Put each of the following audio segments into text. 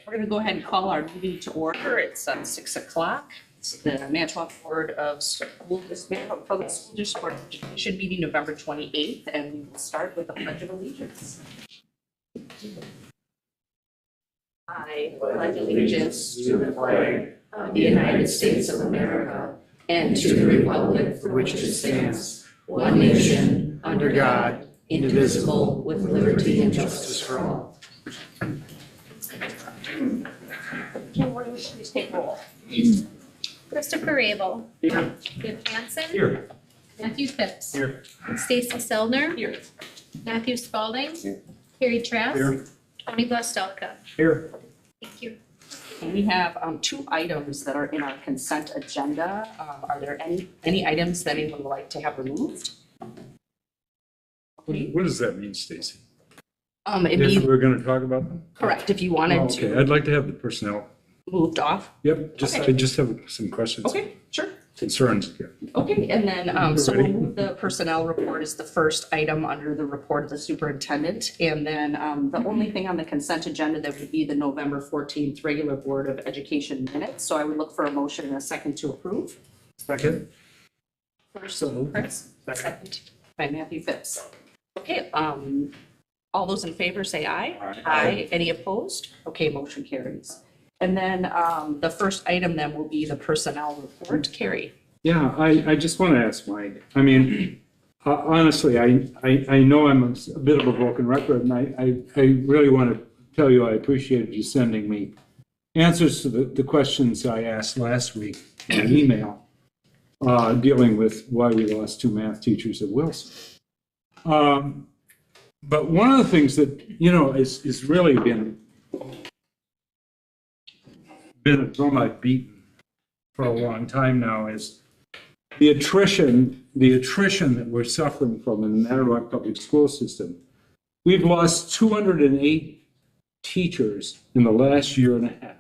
We're going to go ahead and call our meeting to order. It's 6 o'clock. It's the Manitowoc Board of School Manitowoc Public School District Board of Education meeting November 28th, and we will start with the Pledge of Allegiance. I pledge allegiance to the flag of the United States of America and to the republic for which it stands, one nation, under God, indivisible, with liberty and justice for all. Kim, will you please take roll? Christopher Abel. Here. Jim Hansen. Here. Matthew Phipps. Here. Stacy Selner. Here. Matthew Spalding. Here. Carrie Trask. Here. Tony Glastalka. Here. Thank you. And we have two items that are in our consent agenda. Are there any items that anyone would like to have removed? What does that mean, Stacy? It'd If be we're going to talk about them? correct if you wanted Oh, okay, to I'd like to have the personnel. moved off. Yep, Okay. I just have some questions. Okay, sure. Concerns. Yeah. Okay, and then, so we'll Ready? move the personnel report is the first item under the report of the superintendent. And then, the only thing on the consent agenda that would be the November 14th regular Board of Education minutes. So I would look for a motion and a second to approve. Second? First, Chris. Second by Matthew Phipps. Okay, all those in favor say aye. Aye. Any opposed? Okay, motion carries. And then, the first item then will be the personnel report. Carrie. Yeah, I just want to ask Mike. I mean, honestly, I know I'm a bit of a broken record, and I really want to tell you I appreciated you sending me answers to the questions I asked last week in email, dealing with why we lost 2 math teachers at Wilson. But one of the things that, is really been a drum I've beaten for a long time now is the attrition that we're suffering from in the Manitowoc Public School System. We've lost 208 teachers in the last year and a half.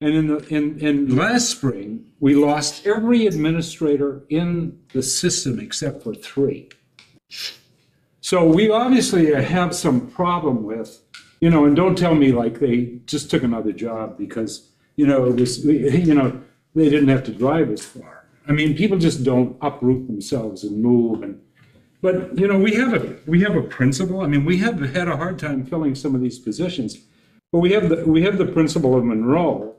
And in last spring, we lost every administrator in the system except for 3. So we obviously have some problem with, and don't tell me like they just took another job because, it was, they didn't have to drive as far. I mean, people just don't uproot themselves and move. But we have a principal. I mean, we have had a hard time filling some of these positions, but we have the principal of Monroe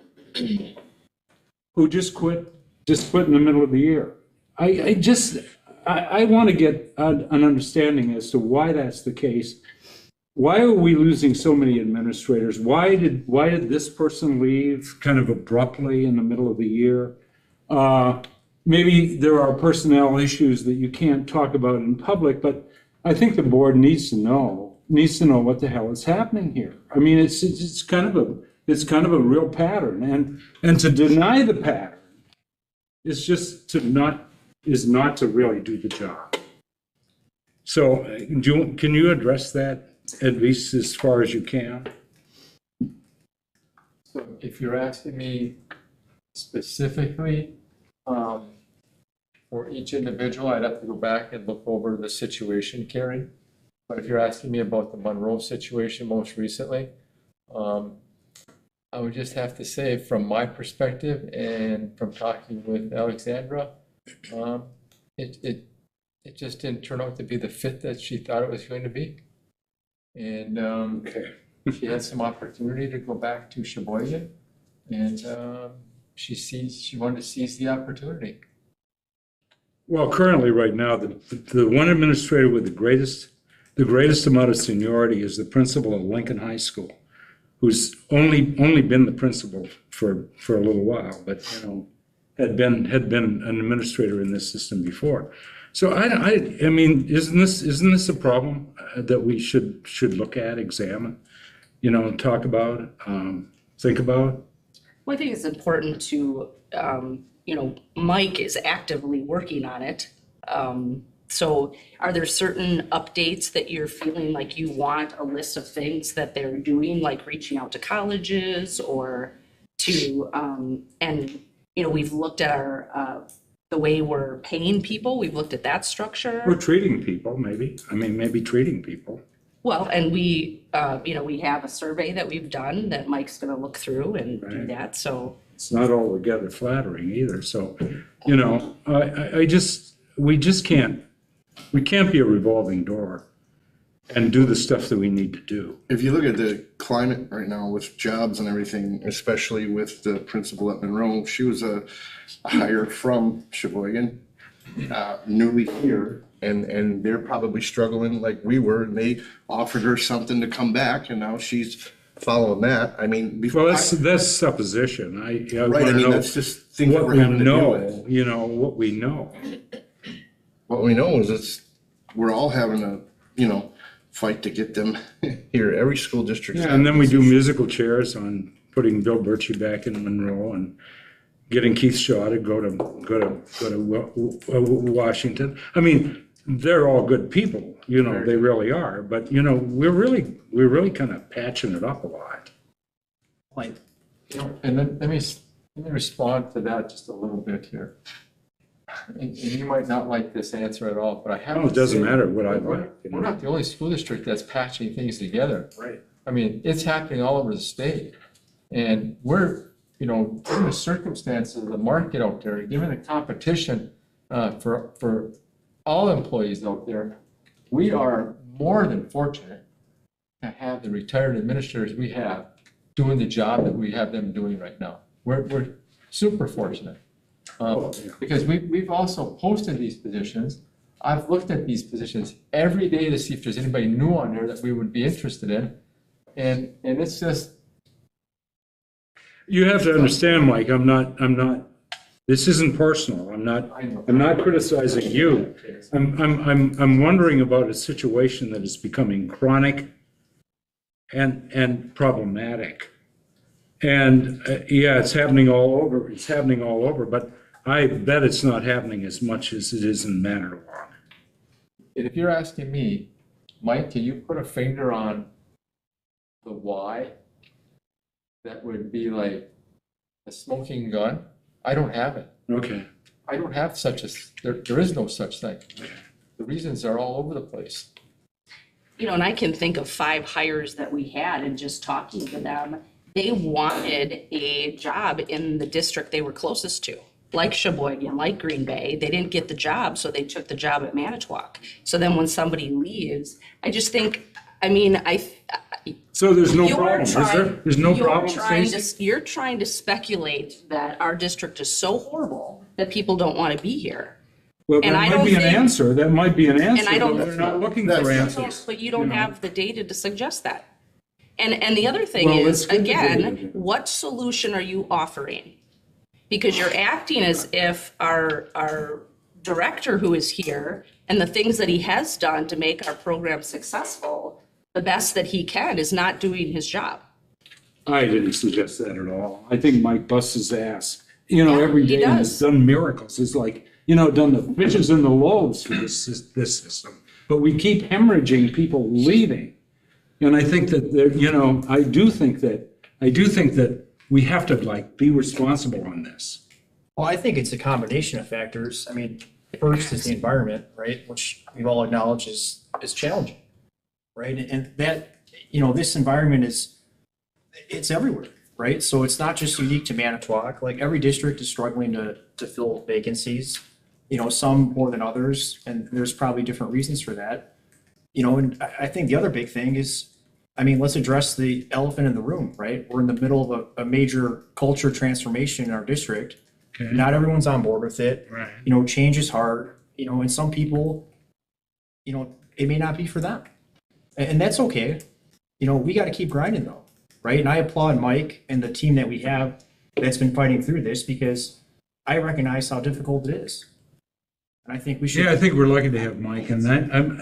who just quit in the middle of the year. I want to get an understanding as to why that's the case. Why are we losing so many administrators? Why did this person leave kind of abruptly in the middle of the year? Maybe there are personnel issues that you can't talk about in public, but I think the board needs to know what the hell is happening here. I mean, it's kind of a real pattern, and to deny the pattern is just not to really do the job. So can you address that, at least as far as you can? So if you're asking me specifically for each individual, I'd have to go back and look over the situation, Carrie. But if you're asking me about the Monroe situation most recently, I would just have to say from my perspective and from talking with Alexandra, it just didn't turn out to be the fit that she thought it was going to be. And she had some opportunity to go back to Sheboygan, and she wanted to seize the opportunity. Well, currently, right now, the one administrator with the greatest amount of seniority is the principal of Lincoln High School, who's only been the principal for a little while, but had been an administrator in this system before. So I mean, isn't this a problem that we should look at, examine, talk about, think about? Well, I think it's important to, Mike is actively working on it. So are there certain updates that you're feeling like you want a list of things that they're doing, like reaching out to colleges or to, we've looked at our, the way we're paying people, we've looked at that structure. Or treating people, maybe. I mean, maybe treating people. Well, and we we have a survey that we've done that Mike's gonna look through and do Right. that, so. It's not altogether flattering either, so, we can't be a revolving door and do the stuff that we need to do. If you look at the climate right now with jobs and everything, especially with the principal at Monroe, she was a hire from Sheboygan, newly here, and they're probably struggling like we were, and they offered her something to come back, and now she's following that. I mean, before. Well, that's supposition. I Right, I wanna mean, know that's just things that what we're we having to deal with. know, what we know. What we know is we're all having a, fight to get them here. Every school district. Yeah, and then we do musical chairs on putting Bill Birchie back in Monroe and getting Keith Shaw to go to Washington. I mean, they're all good people, they really are, but, we're really kind of patching it up a lot. And then let me respond to that just a little bit here. And you might not like this answer at all, but I have Oh, to it doesn't say, matter what I we're- like. We're not the only school district that's patching things together. Right. I mean, it's happening all over the state. And we're, given the circumstances of the market out there, given the competition for all employees out there, we are more than fortunate to have the retired administrators we have doing the job that we have them doing right now. We're super fortunate. Because we've also posted these positions. I've looked at these positions every day to see if there's anybody new on there that we would be interested in. And it's just, You have to understand, Mike, I'm not, this isn't personal. I'm not criticizing you. I'm wondering about a situation that is becoming chronic and problematic. And yeah, it's happening all over, but I bet it's not happening as much as it is in Manitowoc. if you're asking me, Mike, can you put a finger on the why? That would be like a smoking gun? I don't have it. Okay. I don't have there is no such thing. The reasons are all over the place. And I can think of 5 hires that we had and just talking to them, they wanted a job in the district they were closest to, like Sheboygan, like Green Bay. They didn't get the job, so they took the job at Manitowoc. So then when somebody leaves, I just think, So there's no you're problem, is there? trying- There's no you're problem, trying Stacy? to- You're trying to speculate that our district is so horrible that people don't want to be here. Well, and I that might don't be an think- answer. That might be an answer, I don't- but we're not looking That's- for answers. But you don't have the data to suggest that. And the other thing Well, is, let's get the data. again, what solution are you offering? Because you're acting as if our director who is here and the things that he has done to make our program successful, the best that he can, is not doing his job. I didn't suggest that at all. I think Mike busts his ass, Yeah, every he day and does. has done miracles. It's like, done the fishes and the loaves for this system. But we keep hemorrhaging people leaving. And I think that, I do think that we have to be responsible on this. Well, I think it's a combination of factors. I mean, first is the environment, right, which we've all acknowledged is challenging, right? And that, this environment it's everywhere, right? So it's not just unique to Manitowoc. Like every district is struggling to fill vacancies, some more than others, and there's probably different reasons for that. And I think the other big thing is, let's address the elephant in the room, right? We're in the middle of a major culture transformation in our district. Okay. Not everyone's on board with it. Right. Change is hard, and some people, it may not be for them. And that's okay. We got to keep grinding though, right? And I applaud Mike and the team that we have that's been fighting through this, because I recognize how difficult it is. And I think we should. Yeah, I think we're lucky to have Mike, and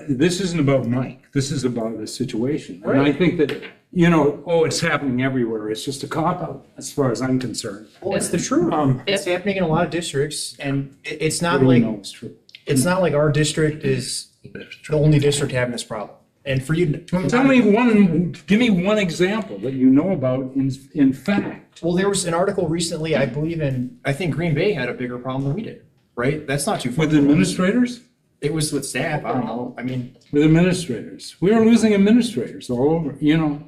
this isn't about Mike. This is about the situation. And I Right. think that, it's happening everywhere. It's just a cop-out as far as I'm concerned. Well, it's the truth. It's happening in a lot of districts, and it's not What do we like, know is true? it's not like our district is the only district having this problem. And for you. Give me one example that you know about in fact. Well, there was an article recently, I think Green Bay had a bigger problem than we did, right? That's not too far. With administrators? it was with staff, I don't know, I mean, With administrators. We were losing administrators all over, you know.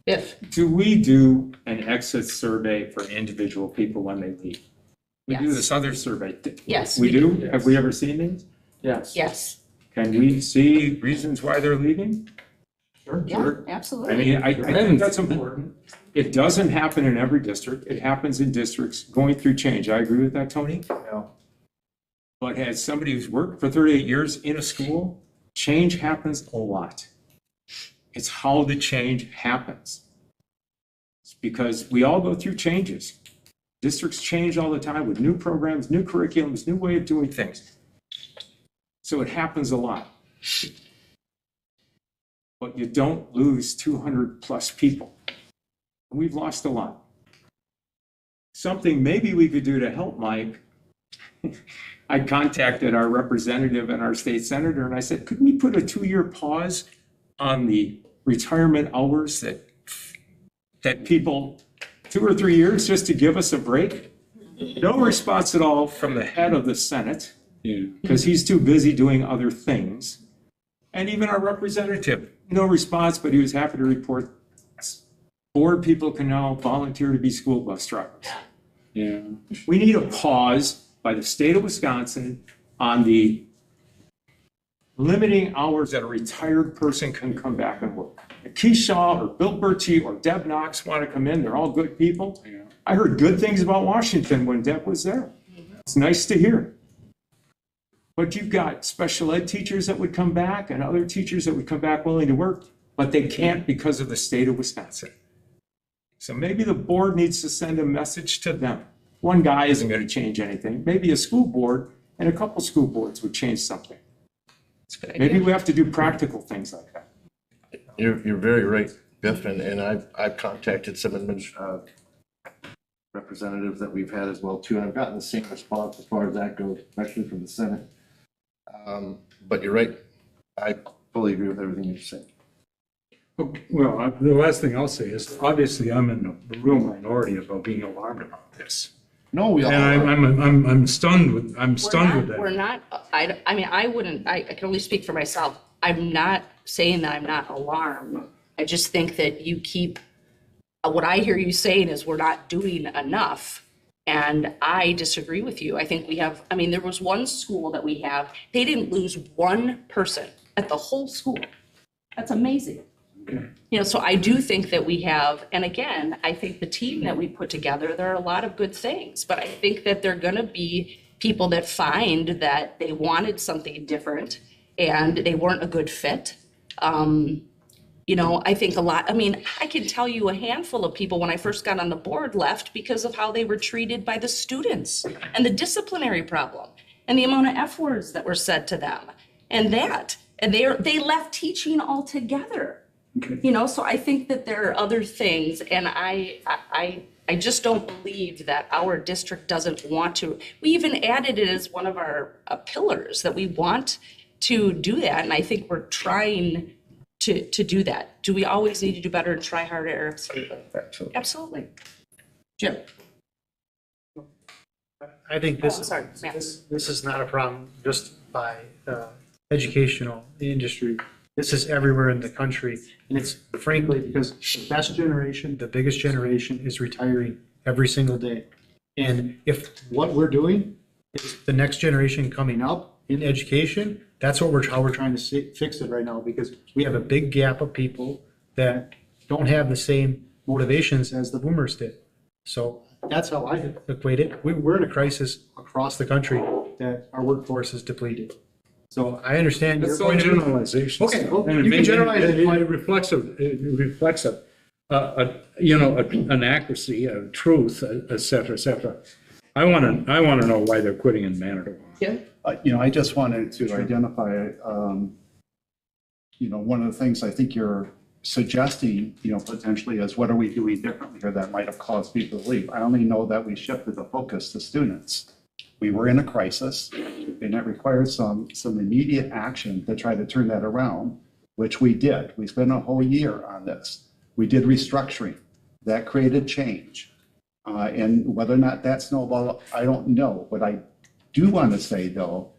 If, Do we do an exit survey for individual people when they leave? We do Yes. this other survey. yes. We do? Have we ever seen these? Yes. Yes, Can we see reasons why they're leaving? yeah, I absolutely. mean, I think that's important. It doesn't happen in every district. It happens in districts going through change. I agree with that, Tony. But as somebody who's worked for 38 years in a school, change happens a lot. It's how the change happens. It's because we all go through changes. Districts change all the time with new programs, new curriculums, new way of doing things. So it happens a lot. But you don't lose 200 plus people. We've lost a lot. Something maybe we could do to help Mike. I contacted our representative and our state senator and I said, could we put a 2-year pause on the retirement hours that people, 2 or 3 years just to give us a break? No response at all from the head of the Senate Yeah. because he's too busy doing other things. And even our representative, no response, but he was happy to report board people can now volunteer to be school bus drivers. Yeah. We need a pause by the state of Wisconsin on the limiting hours that a retired person can come back and work. If Keyshaw or Bill Bertie or Deb Knox want to come in, they're all good people. Yeah. I heard good things about Washington when Deb was there. It's nice to hear. But you've got special ed teachers that would come back and other teachers that would come back willing to work, but they can't because of the state of Wisconsin. So maybe the board needs to send a message to them. One guy isn't going to change anything. Maybe a school board and a couple school boards would change something. That's a good Maybe idea. we have to do practical things like that. You're very right, Biff, and I've contacted some representatives that we've had as well too, and I've gotten the same response as far as that goes, especially from the Senate. But you're right, I fully agree with everything you're saying. Okay, well, the last thing I'll say is, obviously, I'm in the real minority about being alarmed about this. No, we all And are. I'm stunned with, that. We're not, I mean, I wouldn't, I can only speak for myself. I'm not saying that I'm not alarmed. I just think that you keep, what I hear you saying is we're not doing enough. And I disagree with you. I think we have, I mean, there was one school that we have, they didn't lose one person at the whole school. That's amazing. You know, so I do think that we have, and again, I think the team that we put together, there are a lot of good things, but I think that there are gonna be people that find that they wanted something different and they weren't a good fit. You know, I think a lot, I mean, I can tell you a handful of people when I first got on the board left because of how they were treated by the students and the disciplinary problem and the amount of F words that were said to them and that, and they left teaching altogether. You know, so I think that there are other things, and I just don't believe that our district doesn't want to. We even added it as one of our pillars that we want to do that, and I think we're trying to do that. Do we always need to do better and try harder? Absolutely. Absolutely. Jim? I think this Oh, is, sorry, Matt. this is not a problem just by educational industry. This is everywhere in the country. And it's frankly because the best generation, the biggest generation is retiring every single day. And if what we're doing is the next generation coming up in education, that's how we're trying to fix it right now, because we have a big gap of people that don't have the same motivations as the boomers did. So that's how I equate it. We're in a crisis across the country that our workforce is depleted. So I understand your That's all point of view. generalization. Okay, stuff. well, And you can generalize it. It reflects you know, an accuracy, a truth, et cetera, et cetera. I want to know why they're quitting in Manitowoc. Yeah. You know, I just wanted to identify, you know, one of the things I think you're suggesting, you know, potentially is what are we doing differently here that might have caused people to leave? I only know that we shifted the focus to students. We were in a crisis and it required some immediate action to try to turn that around, which we did. We spent a whole year on this. We did restructuring. That created change. And whether or not that snowball, I don't know. What I do want to say though,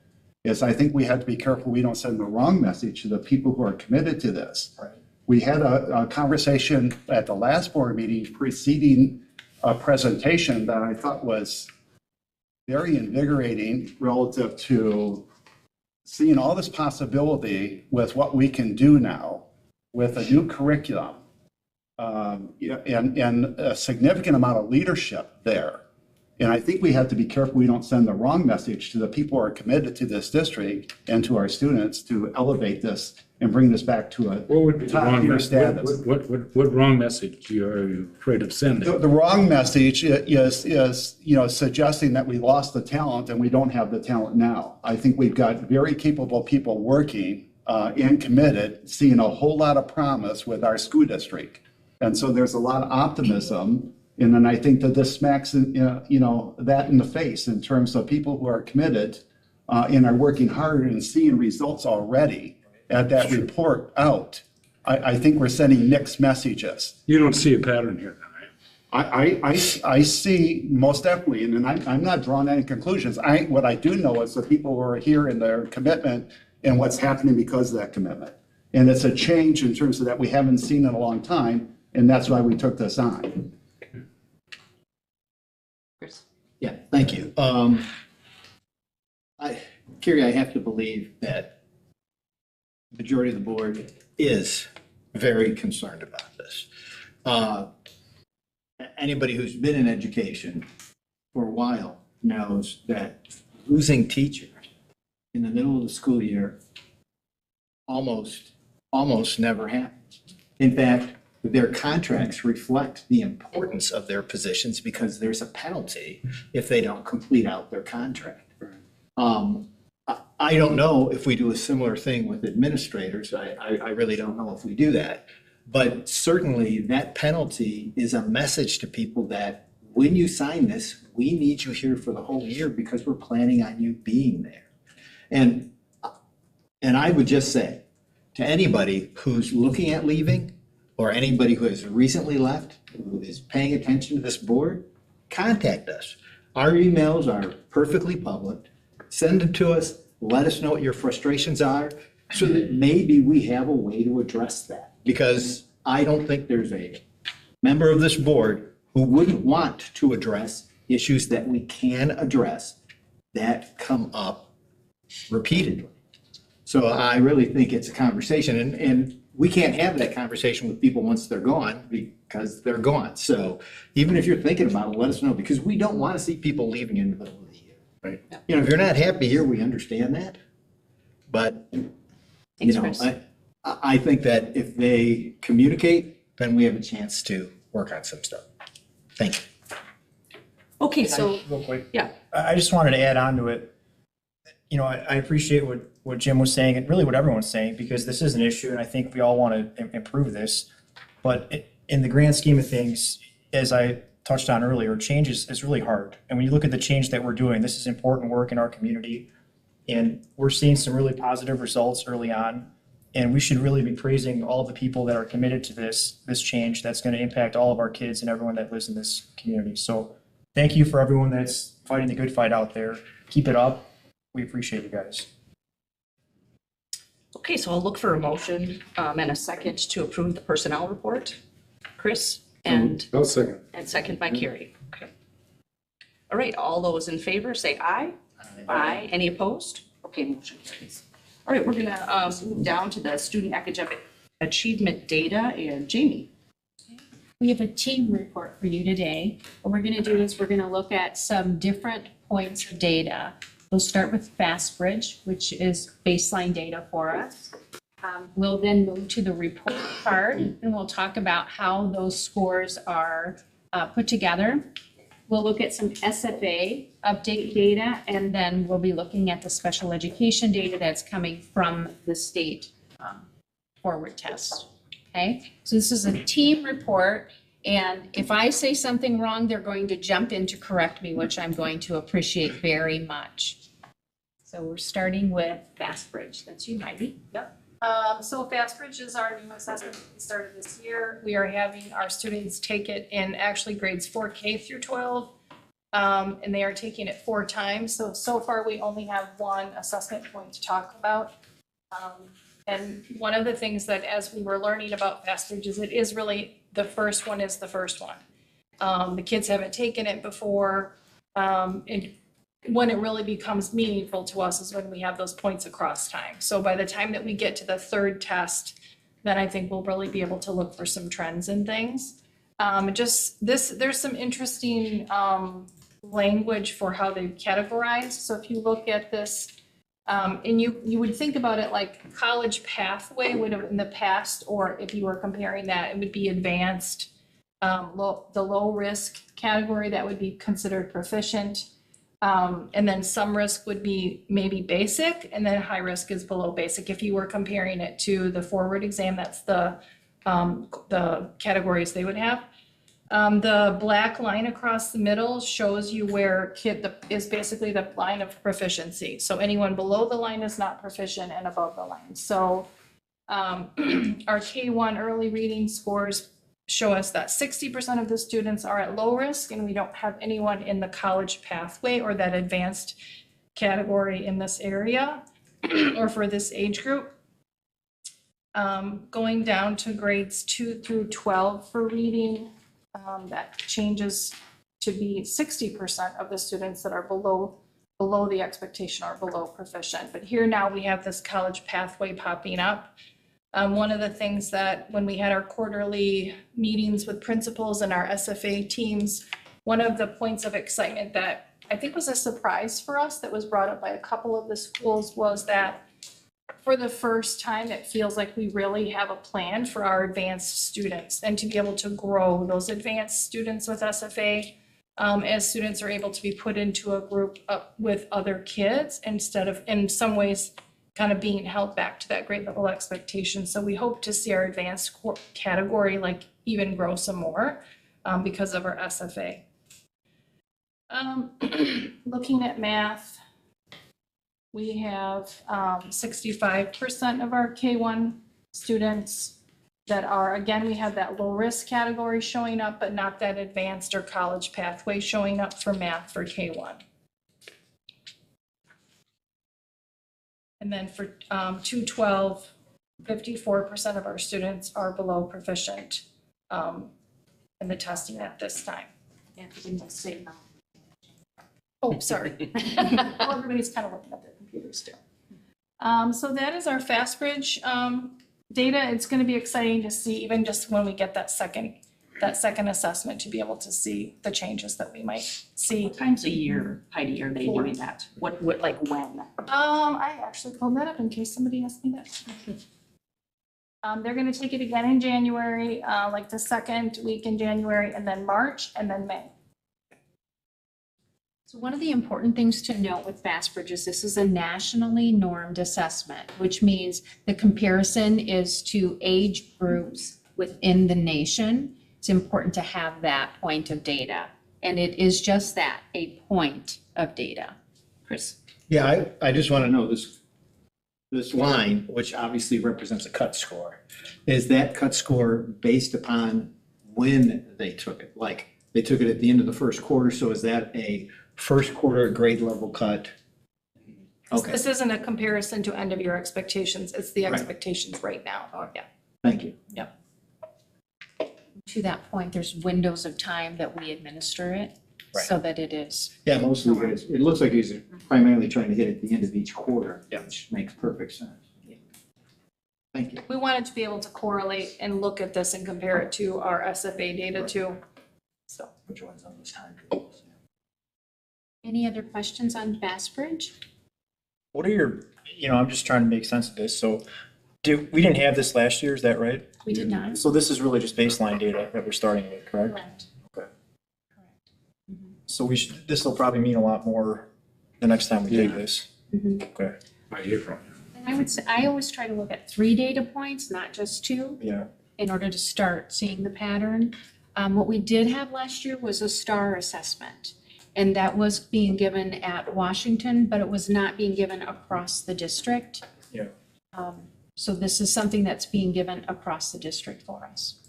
is I think we have to be careful we don't send the wrong message to the people who are committed to this. Right. We had a conversation at the last board meeting preceding a presentation that I thought was very invigorating relative to seeing all this possibility with what we can do now with a new curriculum, and a significant amount of leadership there. And I think we have to be careful we don't send the wrong message to the people who are committed to this district and to our students to elevate this and bring this back to a What would be the wrong top-tier message? status. What wrong message are you afraid of sending? The wrong message is, you know, suggesting that we lost the talent and we don't have the talent now. I think we've got very capable people working and committed, seeing a whole lot of promise with our school district. And so there's a lot of optimism. And then I think that this smacks, you know, that in the face in terms of people who are committed and are working hard and seeing results already at that report out. I think we're sending mixed messages. You don't see a pattern here, then, right? I see most definitely, and I'm not drawing any conclusions. What I do know is the people who are here and their commitment and what's happening because of that commitment. And it's a change in terms of that we haven't seen in a long time, and that's why we took this on. Chris? Yeah, thank you. Carrie, I have to believe that the majority of the board is very concerned about this. Anybody who's been in education for a while knows that losing teachers in the middle of the school year almost never happens. In fact, their contracts reflect the importance of their positions because there's a penalty if they don't complete out their contract. I don't know if we do a similar thing with administrators. I really don't know if we do that. But certainly that penalty is a message to people that when you sign this, we need you here for the whole year because we're planning on you being there. And I would just say to anybody who's looking at leaving or anybody who has recently left, who is paying attention to this board, contact us. Our emails are perfectly public. Send them to us. Let us know what your frustrations are so that maybe we have a way to address that. Because I don't think there's a member of this board who wouldn't want to address issues that we can address that come up repeatedly. So I really think it's a conversation, and we can't have that conversation with people once they're gone because they're gone. So even if you're thinking about it, let us know because we don't want to see people leaving in the middle of the year. Right. You know, if you're not happy here, we understand that. But, you Thanks, know, Chris. I think that if they communicate, then we have a chance to work on some stuff. Thank you. Okay, so, Real quick. yeah, I just wanted to add on to it. You know, I appreciate what Jim was saying and really what everyone's saying because this is an issue and I think we all want to improve this. But in the grand scheme of things, as I touched on earlier, change is really hard. And when you look at the change that we're doing, this is important work in our community. And we're seeing some really positive results early on. And we should really be praising all the people that are committed to this change that's going to impact all of our kids and everyone that lives in this community. So thank you for everyone that's fighting the good fight out there. Keep it up. We appreciate you guys. okay, so I'll look for a motion and a second to approve the personnel report. Chris and I'll second. second by Carrie. Okay. All right, all those in favor say aye. Aye. Any opposed? Okay, motion carries. All right, we're gonna move down to the student academic achievement data and Jamie. We have a team report for you today. What we're gonna do is we're gonna look at some different points of data. We'll start with FastBridge, which is baseline data for us. We'll then move to the report card and we'll talk about how those scores are put together. We'll look at some SFA update data and then we'll be looking at the special education data that's coming from the state forward test. Okay, so this is a team report and if I say something wrong, they're going to jump in to correct me, which I'm going to appreciate very much. So we're starting with FastBridge. That's you, Heidi. Yep. So FastBridge is our new assessment that started this year. We are having our students take it in actually grades 4K through 12. And they are taking it 4 times. So far, we only have 1 assessment point to talk about. And one of the things that as we were learning about Fastbridge is it is really, the first one is the first one. The kids haven't taken it before. And when it really becomes meaningful to us is when we have those points across time. So by the time that we get to the 3rd test, then I think we'll really be able to look for some trends and things. There's some interesting language for how they categorize. So if you look at this, and you would think about it like college pathway would have in the past, or if you were comparing that, it would be advanced, the low risk category that would be considered proficient. And then some risk would be maybe basic, and then high risk is below basic. If you were comparing it to the forward exam, that's the categories they would have. The black line across the middle shows you where is basically the line of proficiency. So anyone below the line is not proficient and above the line. So our K1 early reading scores show us that 60% of the students are at low risk, and we don't have anyone in the college pathway or that advanced category in this area or for this age group. Going down to grades 2 through 12 for reading, that changes to be 60% of the students that are below the expectation or below proficient. But here now we have this college pathway popping up. One of the things that when we had our quarterly meetings with principals and our SFA teams, one of the points of excitement that I think was a surprise for us that was brought up by a couple of the schools was that for the first time, it feels like we really have a plan for our advanced students and to be able to grow those advanced students with SFA as students are able to be put into a group with other kids instead of, in some ways, kind of being held back to that grade level expectation. So we hope to see our advanced category like even grow some more because of our SFA. Looking at math, we have 65% of our K1 students that are, again, we have that low risk category showing up, but not that advanced or college pathway showing up for math for K1. And then for 212, 54% of our students are below proficient in the testing at this time. Oh, sorry. Well, everybody's kind of looking at their computers still. So that is our Fastbridge data. It's going to be exciting to see, even just when we get that second assessment, to be able to see the changes that we might see. What times a year, Heidi, are they doing that? What, like when? I actually pulled that up in case somebody asked me that. They're going to take it again in January, like the second week in January, and then March, and then May. So one of the important things to note with Fastbridge is this is a nationally normed assessment, which means the comparison is to age groups within the nation. It's important to have that point of data. And it is just that, a point of data. Chris? Yeah, I just want to know this line, which obviously represents a cut score, is that cut score based upon when they took it? Like they took it at the end of the first quarter, so is that a first quarter grade level cut? Okay, This isn't a comparison to end of year expectations. It's the expectations right now. Yeah. thank you. Yep. To that point, there's windows of time that we administer it so that it is. Yeah, most of the guys, it looks like he's primarily trying to hit at the end of each quarter, which makes perfect sense. Thank you. We wanted to be able to correlate and look at this and compare it to our SFA data too. So. Which one's on this time? Any other questions on Fastbridge? What are your, I'm just trying to make sense of this. So we didn't have this last year, is that right? We did not. So this is really just baseline data that we're starting with, correct? Correct. Okay. Correct. Mhm. So this will probably mean a lot more the next time we take this. Mhm. Okay. By April. And I would say, I always try to look at 3 data points, not just 2. Yeah. In order to start seeing the pattern. What we did have last year was a STAR assessment. And that was being given at Washington, but it was not being given across the district. Yeah. So this is something that's being given across the district for us.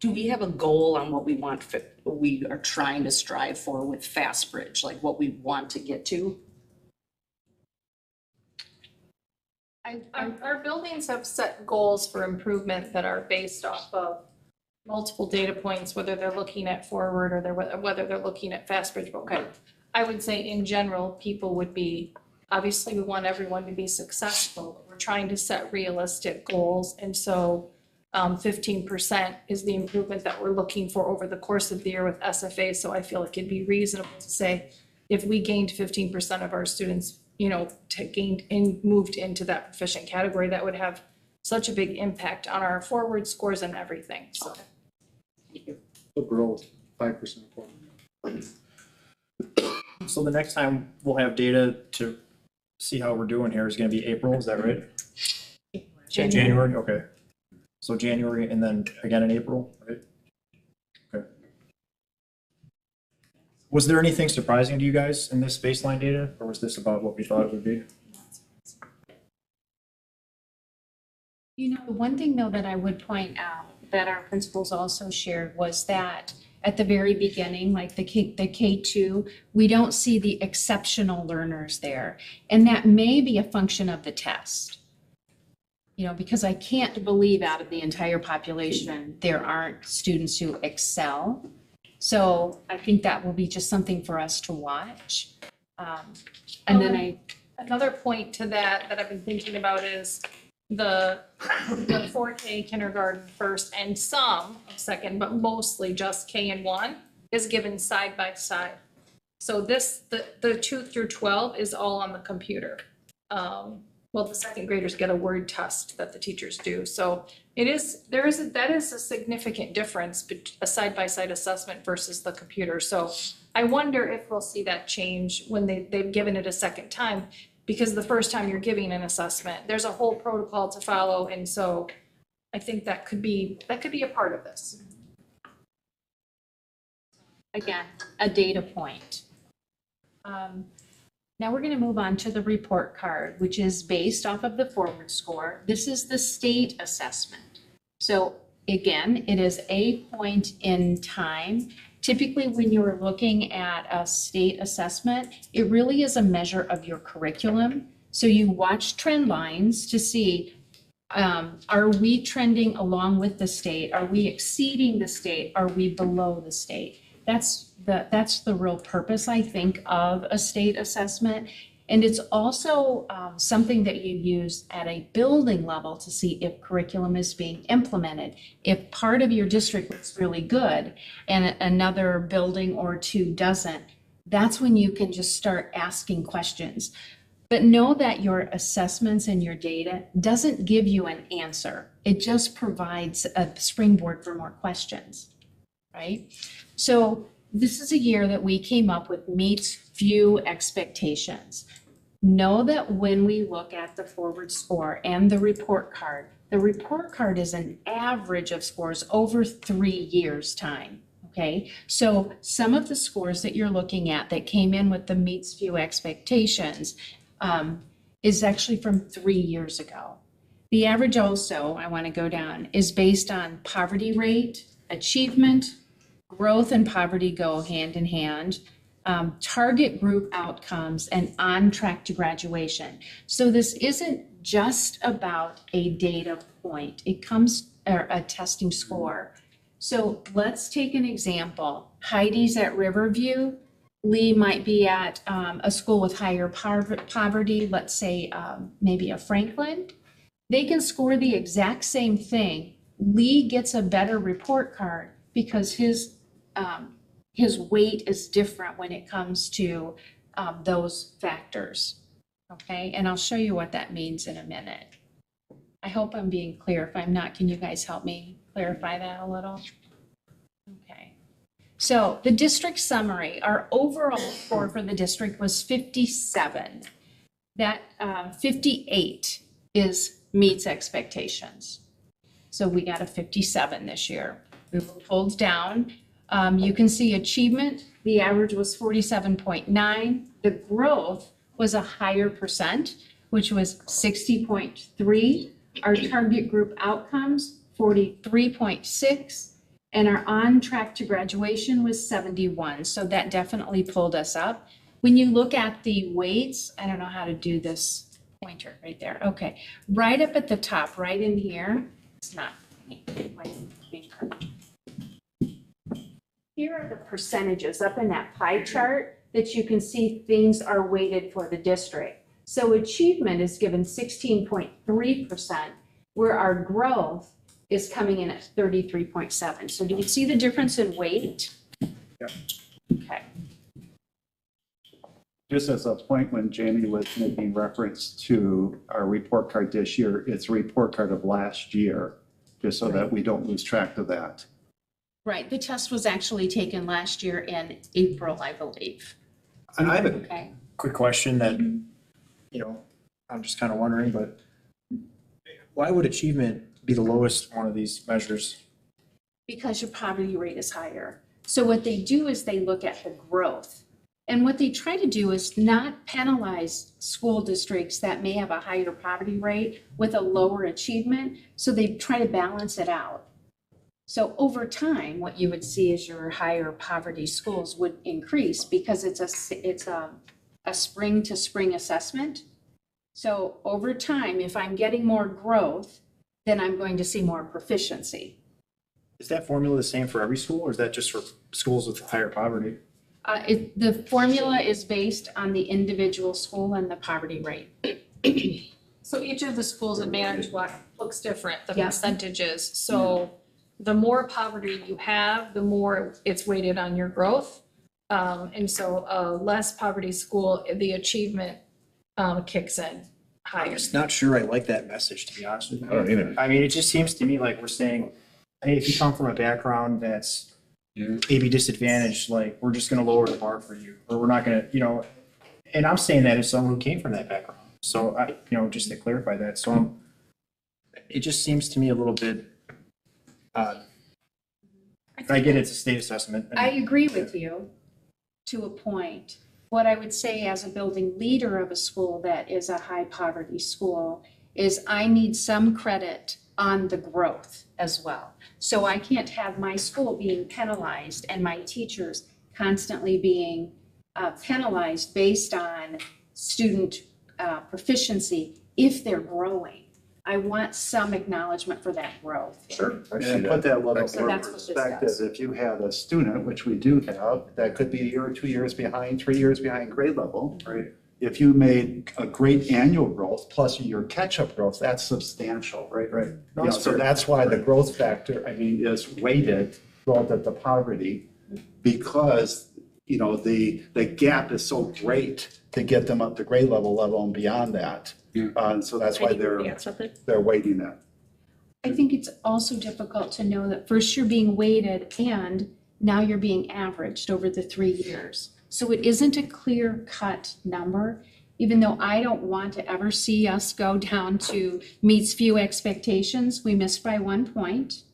do we have a goal on what we want, we are trying to strive for with FastBridge, like what we want to get to? Our buildings have set goals for improvement that are based off of multiple data points, whether they're looking at forward or whether they're looking at FastBridge. Okay, I would say in general, people would be, obviously we want everyone to be successful, but we're trying to set realistic goals. And so 15% is the improvement that we're looking for over the course of the year with SFA. So I feel like it'd be reasonable to say if we gained 15% of our students, moved into that proficient category, that would have such a big impact on our forward scores and everything, so. The growth, 5% forward. So the next time we'll have data to see how we're doing here is gonna be April, is that right? January, okay. So January and then again in April, right? Okay. Was there anything surprising to you guys in this baseline data, or was this about what we thought it would be? You know, the one thing though that I would point out that our principals also shared was that at the very beginning, like the K2, we don't see the exceptional learners there. And that may be a function of the test. You know, because I can't believe out of the entire population, there aren't students who excel. So I think that will be just something for us to watch. And then Another point to that I've been thinking about is the 4K kindergarten first and some of second, but mostly just K and 1 is given side by side. So the 2 through 12 is all on the computer. Well, the second graders get a word test that the teachers do. So that is a significant difference, a side-by-side assessment versus the computer. So I wonder if we'll see that change when they've given it a second time, because the first time you're giving an assessment, there's a whole protocol to follow. And so I think that could be a part of this. again, a data point. Now we're going to move on to the report card, which is based off of the forward score. This is the state assessment. So again, it is a point in time. Typically, when you're looking at a state assessment, it really is a measure of your curriculum. So you watch trend lines to see, are we trending along with the state? Are we exceeding the state? Are we below the state? That's the real purpose, I think, of a state assessment. And it's also something that you use at a building level to see if curriculum is being implemented. If part of your district looks really good and another building or two doesn't, that's when you can just start asking questions. But know that your assessments and your data doesn't give you an answer. It just provides a springboard for more questions, right? So this is a year that we came up with meets few expectations. Know that when we look at the forward score and the report card is an average of scores over 3 years' time, okay? So some of the scores that you're looking at that came in with the meets few expectations is actually from 3 years ago. The average also, I want to go down, is based on poverty rate, achievement, growth and poverty go hand in hand, target group outcomes, and on track to graduation. So this isn't just about a data point. It comes, or a testing score. So let's take an example. Heidi's at Riverview. Lee might be at a school with higher poverty, let's say maybe a Franklin. They can score the exact same thing. Lee gets a better report card because his weight is different when it comes to those factors, okay? And I'll show you what that means in a minute. I hope I'm being clear. If I'm not, can you guys help me clarify that a little? Okay. So the district summary, our overall score for the district was 57. That 58 meets expectations. So we got a 57 this year. We were pulled down. You can see achievement, the average was 47.9. The growth was a higher percent, which was 60.3. Our target group outcomes, 43.6. And our on track to graduation was 71, so that definitely pulled us up. When you look at the weights, I don't know how to do this pointer right there. Okay, right up at the top, right in here, it's not my finger. Here are the percentages up in that pie chart that you can see things are weighted for the district. So achievement is given 16.3%, where our growth is coming in at 33.7. So do you see the difference in weight? Yeah. Okay. Just as a point, when Jamie was making reference to our report card this year, it's a report card of last year, just so that we don't lose track of that. Right, the test was actually taken last year in April, I believe. And I have a Okay. quick question that, I'm just kind of wondering, but why would achievement be the lowest one of these measures? Because your poverty rate is higher. So what they do is they look at the growth. And what they try to do is not penalize school districts that may have a higher poverty rate with a lower achievement. So they try to balance it out. So over time, what you would see is your higher poverty schools would increase because it's a spring to spring assessment. So over time, if I'm getting more growth, then I'm going to see more proficiency. Is that formula the same for every school, or is that just for schools with higher poverty? The formula is based on the individual school and the poverty rate. So each of the schools advantage block looks different, the Yeah. percentages. So the more poverty you have, the more it's weighted on your growth. And so a less poverty school, the achievement kicks in I'm higher. just not sure I like that message, to be honest with you. I don't either. I mean, it just seems to me like we're saying, hey, if you come from a background that's maybe disadvantaged, like, we're just gonna lower the bar for you, or we're not gonna, and I'm saying that as someone who came from that background. So just to clarify that, so it just seems to me a little bit odd. I get it's a state assessment. I agree with you to a point. What I would say as a building leader of a school that is a high poverty school is I need some credit on the growth as well. So I can't have my school being penalized and my teachers constantly being penalized based on student proficiency if they're growing. I want some acknowledgement for that growth. Sure. And put that level So more that's what this perspective, does. if you had a student, which we do have, that could be a year or 2 years behind, 3 years behind grade level. Right. If you made a great annual growth plus your catch-up growth, that's substantial. Right. You know, so that's why the growth factor, is weighted relative to poverty, because, the gap is so great to get them up to grade level and beyond that. So that's why they're weighting that. I think it's also difficult to know that first you're being weighted and now you're being averaged over the 3 years. So it isn't a clear-cut number, even though I don't want to ever see us go down to meets few expectations. We missed by 1 point,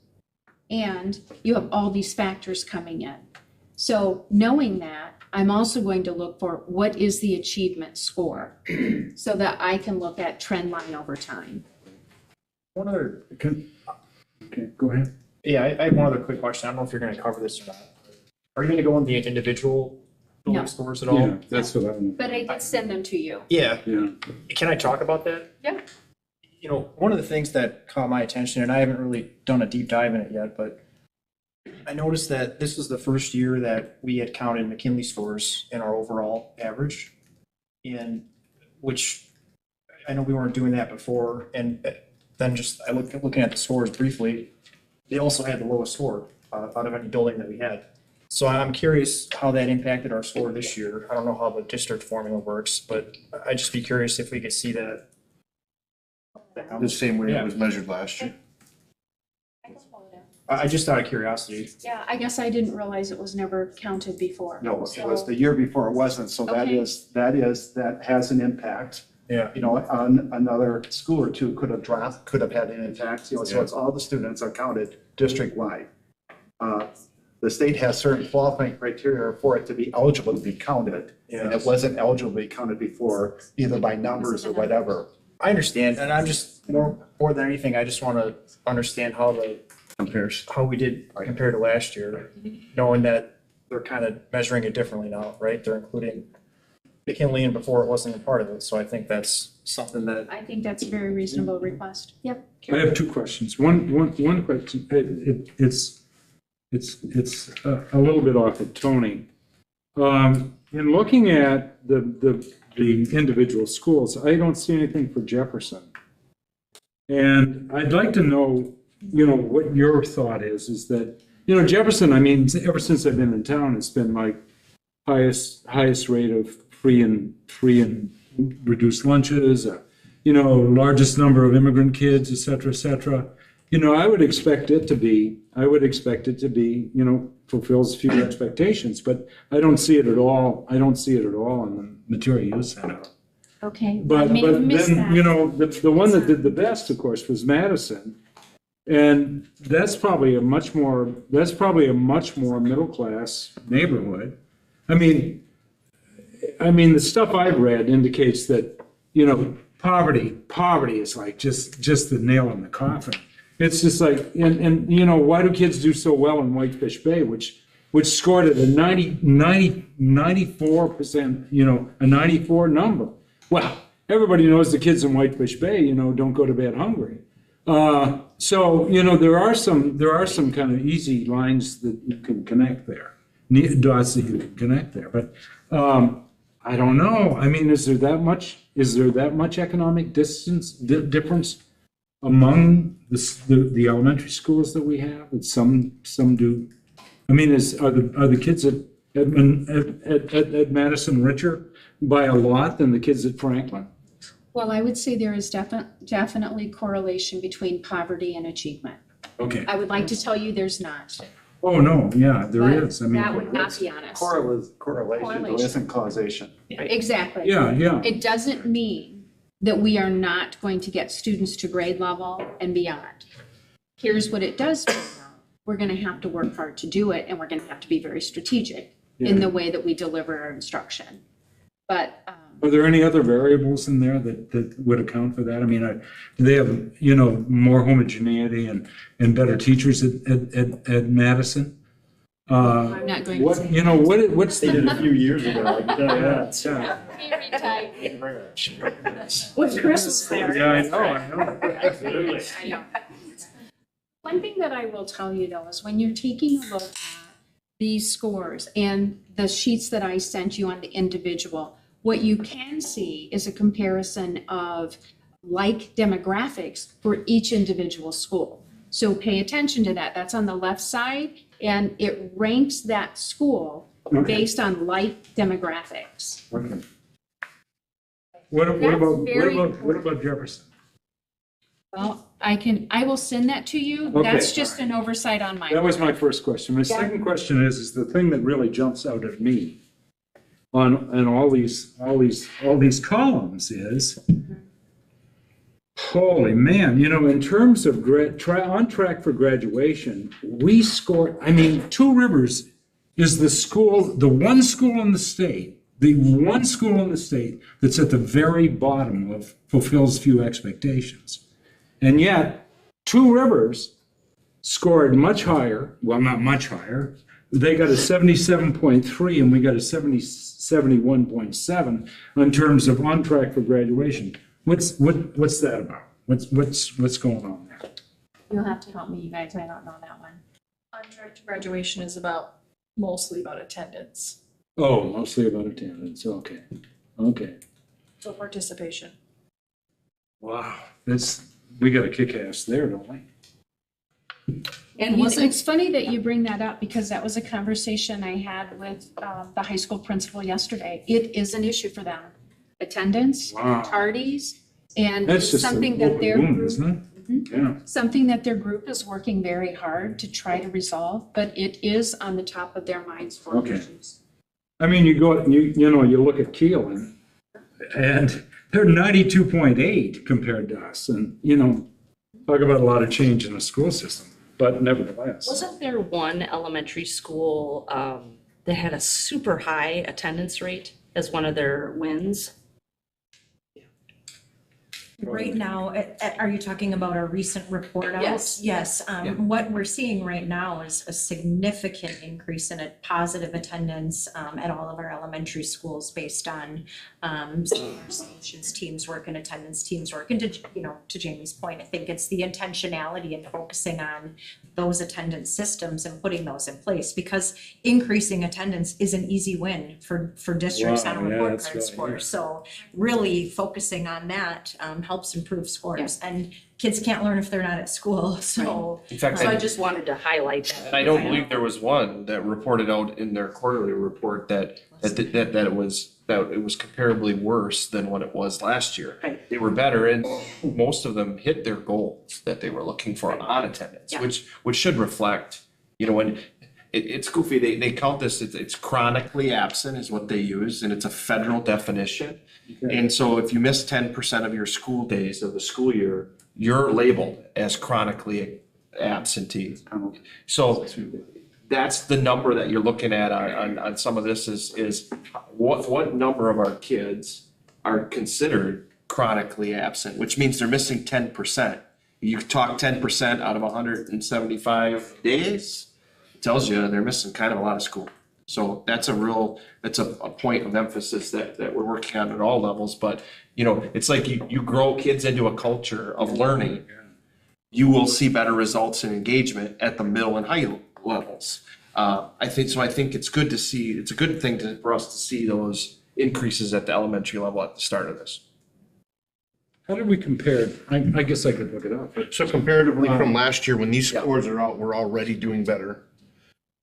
and you have all these factors coming in. So knowing that, I'm also going to look for what is the achievement score so that I can look at trend line over time. One other, Okay, go ahead. yeah, I have one other quick question. I don't know if you're gonna cover this or not. Are you gonna go into the individual No. building scores at all? Yeah, that's what I, But I did send them to you. Yeah. yeah. Can I talk about that? Yeah. One of the things that caught my attention, and I haven't really done a deep dive in it yet, but I noticed that this was the first year that we had counted McKinley scores in our overall average. And which, I know we weren't doing that before, and then looking at the scores briefly, they also had the lowest score out of any building that we had. So I'm curious how that impacted our score this year. I don't know how the district formula works, but I'd just be curious if we could see that. The same way it was measured last year. I just out of curiosity. Yeah, I guess I didn't realize it was never counted before. No, it was the year before it wasn't, so that Okay. that has an impact. Yeah. On another school or two could have had an impact, so it's all the students are counted district-wide. The state has certain qualifying criteria for it to be eligible to be counted, and it wasn't eligible to be counted before, either by numbers or whatever. I understand, and I'm just more than anything, I just want to understand how the compares. how we did compare to last year, knowing that they're kind of measuring it differently now, right? They're including McKinley and before it wasn't a part of it, so I think that's something that, I think that's a very reasonable request. Yep. I have two questions. One question, it's a little bit off of Tony. In looking at the individual schools, I don't see anything for Jefferson. And I'd like to know, what your thought is that, Jefferson, I mean, ever since I've been in town, it's been like highest rate of free and reduced lunches, largest number of immigrant kids, et cetera, et cetera. I would expect it to be, fulfills few expectations, but I don't see it at all. I don't see it at all in the material you sent out. Okay. I But may have missed then, that. the one that did the best, of course, was Madison. And that's probably a much more middle-class neighborhood. I mean, the stuff I've read indicates that, poverty is like just the nail in the coffin. It's just like, and why do kids do so well in Whitefish Bay, which scored at a 94%, a 94 number? Well, everybody knows the kids in Whitefish Bay, don't go to bed hungry. So, there are some kind of easy lines that you can connect there, dots that you can connect there. But I don't know. I mean, is there that much economic difference among the elementary schools that we have? That some do. I mean, are the kids at Madison richer by a lot than the kids at Franklin? Well, I would say there is definitely correlation between poverty and achievement. Okay. I would like to tell you there's not. Oh, no, yeah, there but is. I mean, that would not be honest. Correlation isn't causation. Exactly. yeah. It doesn't mean that we are not going to get students to grade level and beyond. Here's what it does mean, though. We're going to have to work hard to do it, and we're going to have to be very strategic in the way that we deliver our instruction. But Are there any other variables in there that would account for that? I mean, do they have, more homogeneity and better teachers at Madison? I'm not going to say. What's they did the, a few years ago, I can tell you that. With Chris there. yeah, I know. I know. One thing that I will tell you though is when you're taking a look at these scores and the sheets that I sent you on the individual, what you can see is a comparison of like demographics for each individual school. So pay attention to that. That's on the left side, and it ranks that school based on like demographics. Okay. What about Jefferson? Well, I will send that to you. Okay, That's just an oversight on my That was part. my first question. My second question is the thing that really jumps out at me on all these columns is, holy man, in terms of on track for graduation, we scored, Two Rivers is the one school in the state that's at the very bottom of fulfills few expectations. And yet, Two Rivers scored much higher, well, not much higher. They got a 77.3 and we got a 71.7 in terms of on track for graduation. What's that about? What's going on there? You'll have to help me, you guys. I don't know that one. On track to graduation is mostly about attendance, Oh, mostly about attendance. Okay. so participation. Wow. We got to kick ass there, don't we? And it's funny that you bring that up because that was a conversation I had with the high school principal yesterday. It is an issue for them. Attendance, Wow. tardies, and That's it's just something a that their boom, group, isn't it? Yeah. something that their group is working very hard to try to resolve, but it is on the top of their minds for Okay. issues. You look at Keelan and they're 92.8 compared to us. And, talk about a lot of change in the school system, but nevertheless. Wasn't there one elementary school that had a super high attendance rate as one of their wins? Right now, are you talking about our recent report out? Yes. Yes, what we're seeing right now is a significant increase in a positive attendance at all of our elementary schools based on solutions teams work and attendance teams work. And to Jamie's point, I think it's the intentionality and focusing on those attendance systems and putting those in place, because increasing attendance is an easy win for districts on a Wow, yeah, report that's card right, score. yeah. So really focusing on that helps improve scores. And kids can't learn if they're not at school, so. In fact, So I just wanted to highlight that. and I don't believe there was one that reported out in their quarterly report that it was comparably worse than what it was last year. Right. They were better, and most of them hit their goals that they were looking for on attendance, Yeah. which should reflect, when it's goofy, they count this, it's chronically absent is what they use, and it's a federal definition. And so if you miss 10% of your school days of the school year, you're labeled as chronically absentee. So that's the number that you're looking at on some of this is what number of our kids are considered chronically absent, which means they're missing 10%. You talk 10% out of 175 days, it tells you they're missing kind of a lot of school. So that's a point of emphasis that we're working on at all levels. But, it's like you grow kids into a culture of learning, you will see better results in engagement at the middle and high levels. I think it's good to see, it's a good thing for us to see those increases at the elementary level at the start of this. How did we compare? I guess I could look it up, but So comparatively from last year, when these scores are out, we're already doing better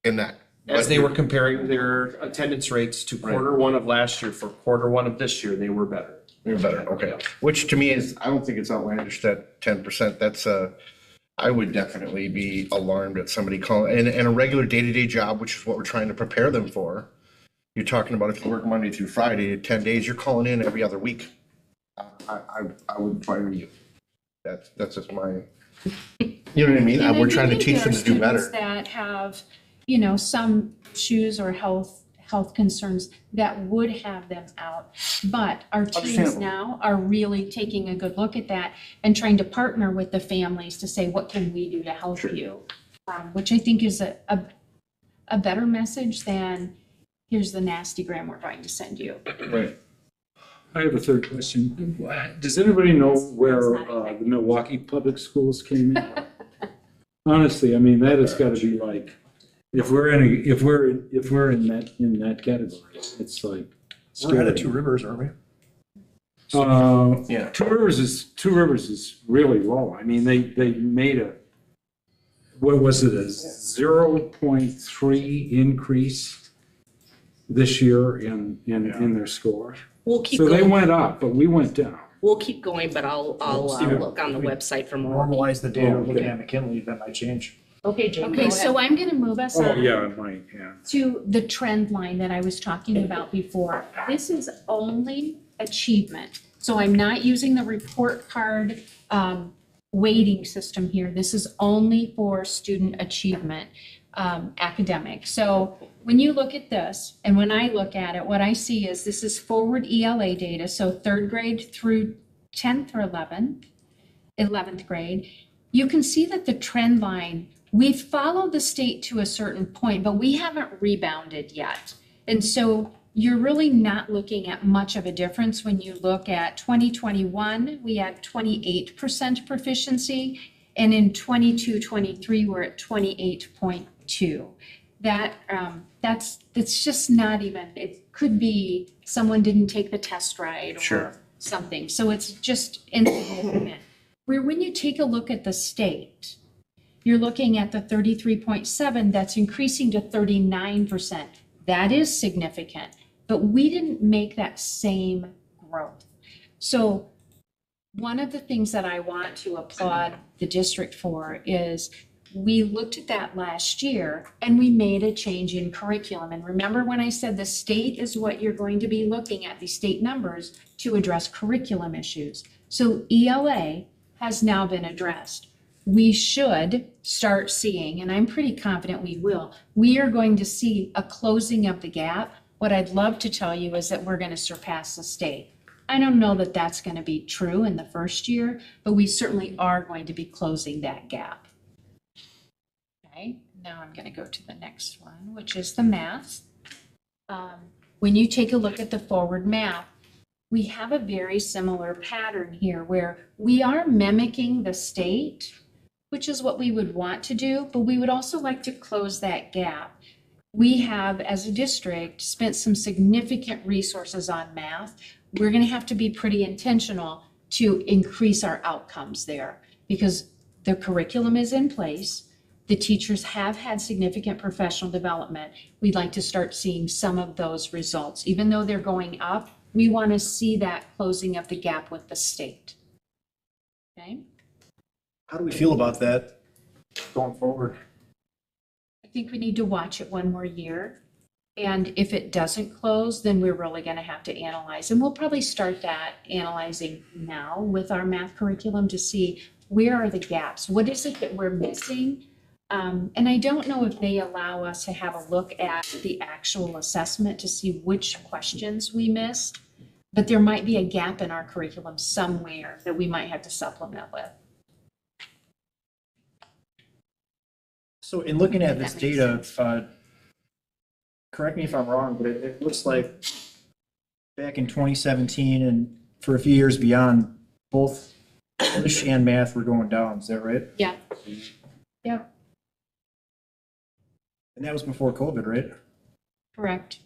in that. As they were comparing their attendance rates to quarter one of last year for quarter one of this year, they were better. You're better, okay. Which to me is, I don't think it's outlandish that 10%, that's I would definitely be alarmed at somebody calling, and a regular day-to-day job, which is what we're trying to prepare them for. You're talking about if you work Monday through Friday, 10 days, you're calling in every other week. I would fire you. That's just my, you know what I mean? And We're I trying to think teach there them are to do students better. that have, some issues or health concerns that would have them out. But our teams Understandable. now are really taking a good look at that and trying to partner with the families to say, what can we do to help you? Which I think is a better message than, here's the nasty gram we're trying to send you. right. I have a third question. Does anybody know where the Milwaukee Public Schools came in? Honestly, I mean, that has got to be like, if we're in that category, it's like. We're ahead of Two Rivers, aren't we? Yeah. Two Rivers is really low. I mean, they made what was it, a 0.3 increase this year in their score. We'll keep So they going. went up, but we went down. We'll keep going, but I'll look on the website for more. Normalize the data, Oh, okay. looking at McKinley, that might change. Okay, Jamie, Okay, so I'm gonna move us on. Oh, yeah, it might, yeah. To the trend line that I was talking about before. This is only achievement. So I'm not using the report card weighting system here. This is only for student achievement, academic. So when you look at this, and when I look at it, what I see is this is forward ELA data, so third grade through 10th or 11th grade. You can see that the trend line, we've followed the state to a certain point, but we haven't rebounded yet. And so you're really not looking at much of a difference when you look at 2021, we had 28% proficiency, and in 22-23, we're at 28.2. That's just not even, it could be someone didn't take the test right or something. So it's just insignificant. Where when you take a look at the state, you're looking at the 33.7, that's increasing to 39%. That is significant, but we didn't make that same growth. So one of the things that I want to applaud the district for is we looked at that last year and we made a change in curriculum. And remember when I said the state is what you're going to be looking at, the state numbers, to address curriculum issues. So ELA has now been addressed. We should start seeing, and I'm pretty confident we will, we are going to see a closing of the gap. What I'd love to tell you is that we're going to surpass the state. I don't know that that's gonna be true in the first year, but we certainly are going to be closing that gap. Okay, now I'm gonna go to the next one, which is the math. When you take a look at the forward math, we have a very similar pattern here where we are mimicking the state, which is what we would want to do, but we would also like to close that gap. We have, as a district, spent some significant resources on math. We're gonna have to be pretty intentional to increase our outcomes there because the curriculum is in place. The teachers have had significant professional development. We'd like to start seeing some of those results. Even though they're going up, we want to see that closing of the gap with the state. Okay? How do we feel about that going forward? I think we need to watch it one more year. And if it doesn't close, then we're really going to have to analyze. And we'll probably start that analyzing now with our math curriculum to see where are the gaps? What is it that we're missing? And I don't know if they allow us to have a look at the actual assessment to see which questions we missed, but there might be a gap in our curriculum somewhere that we might have to supplement with. So in looking at this That makes data, correct me if I'm wrong, but it looks like back in 2017 and for a few years beyond, both English and math were going down, is that right? Yeah. Yeah, And that was before COVID, right? correct.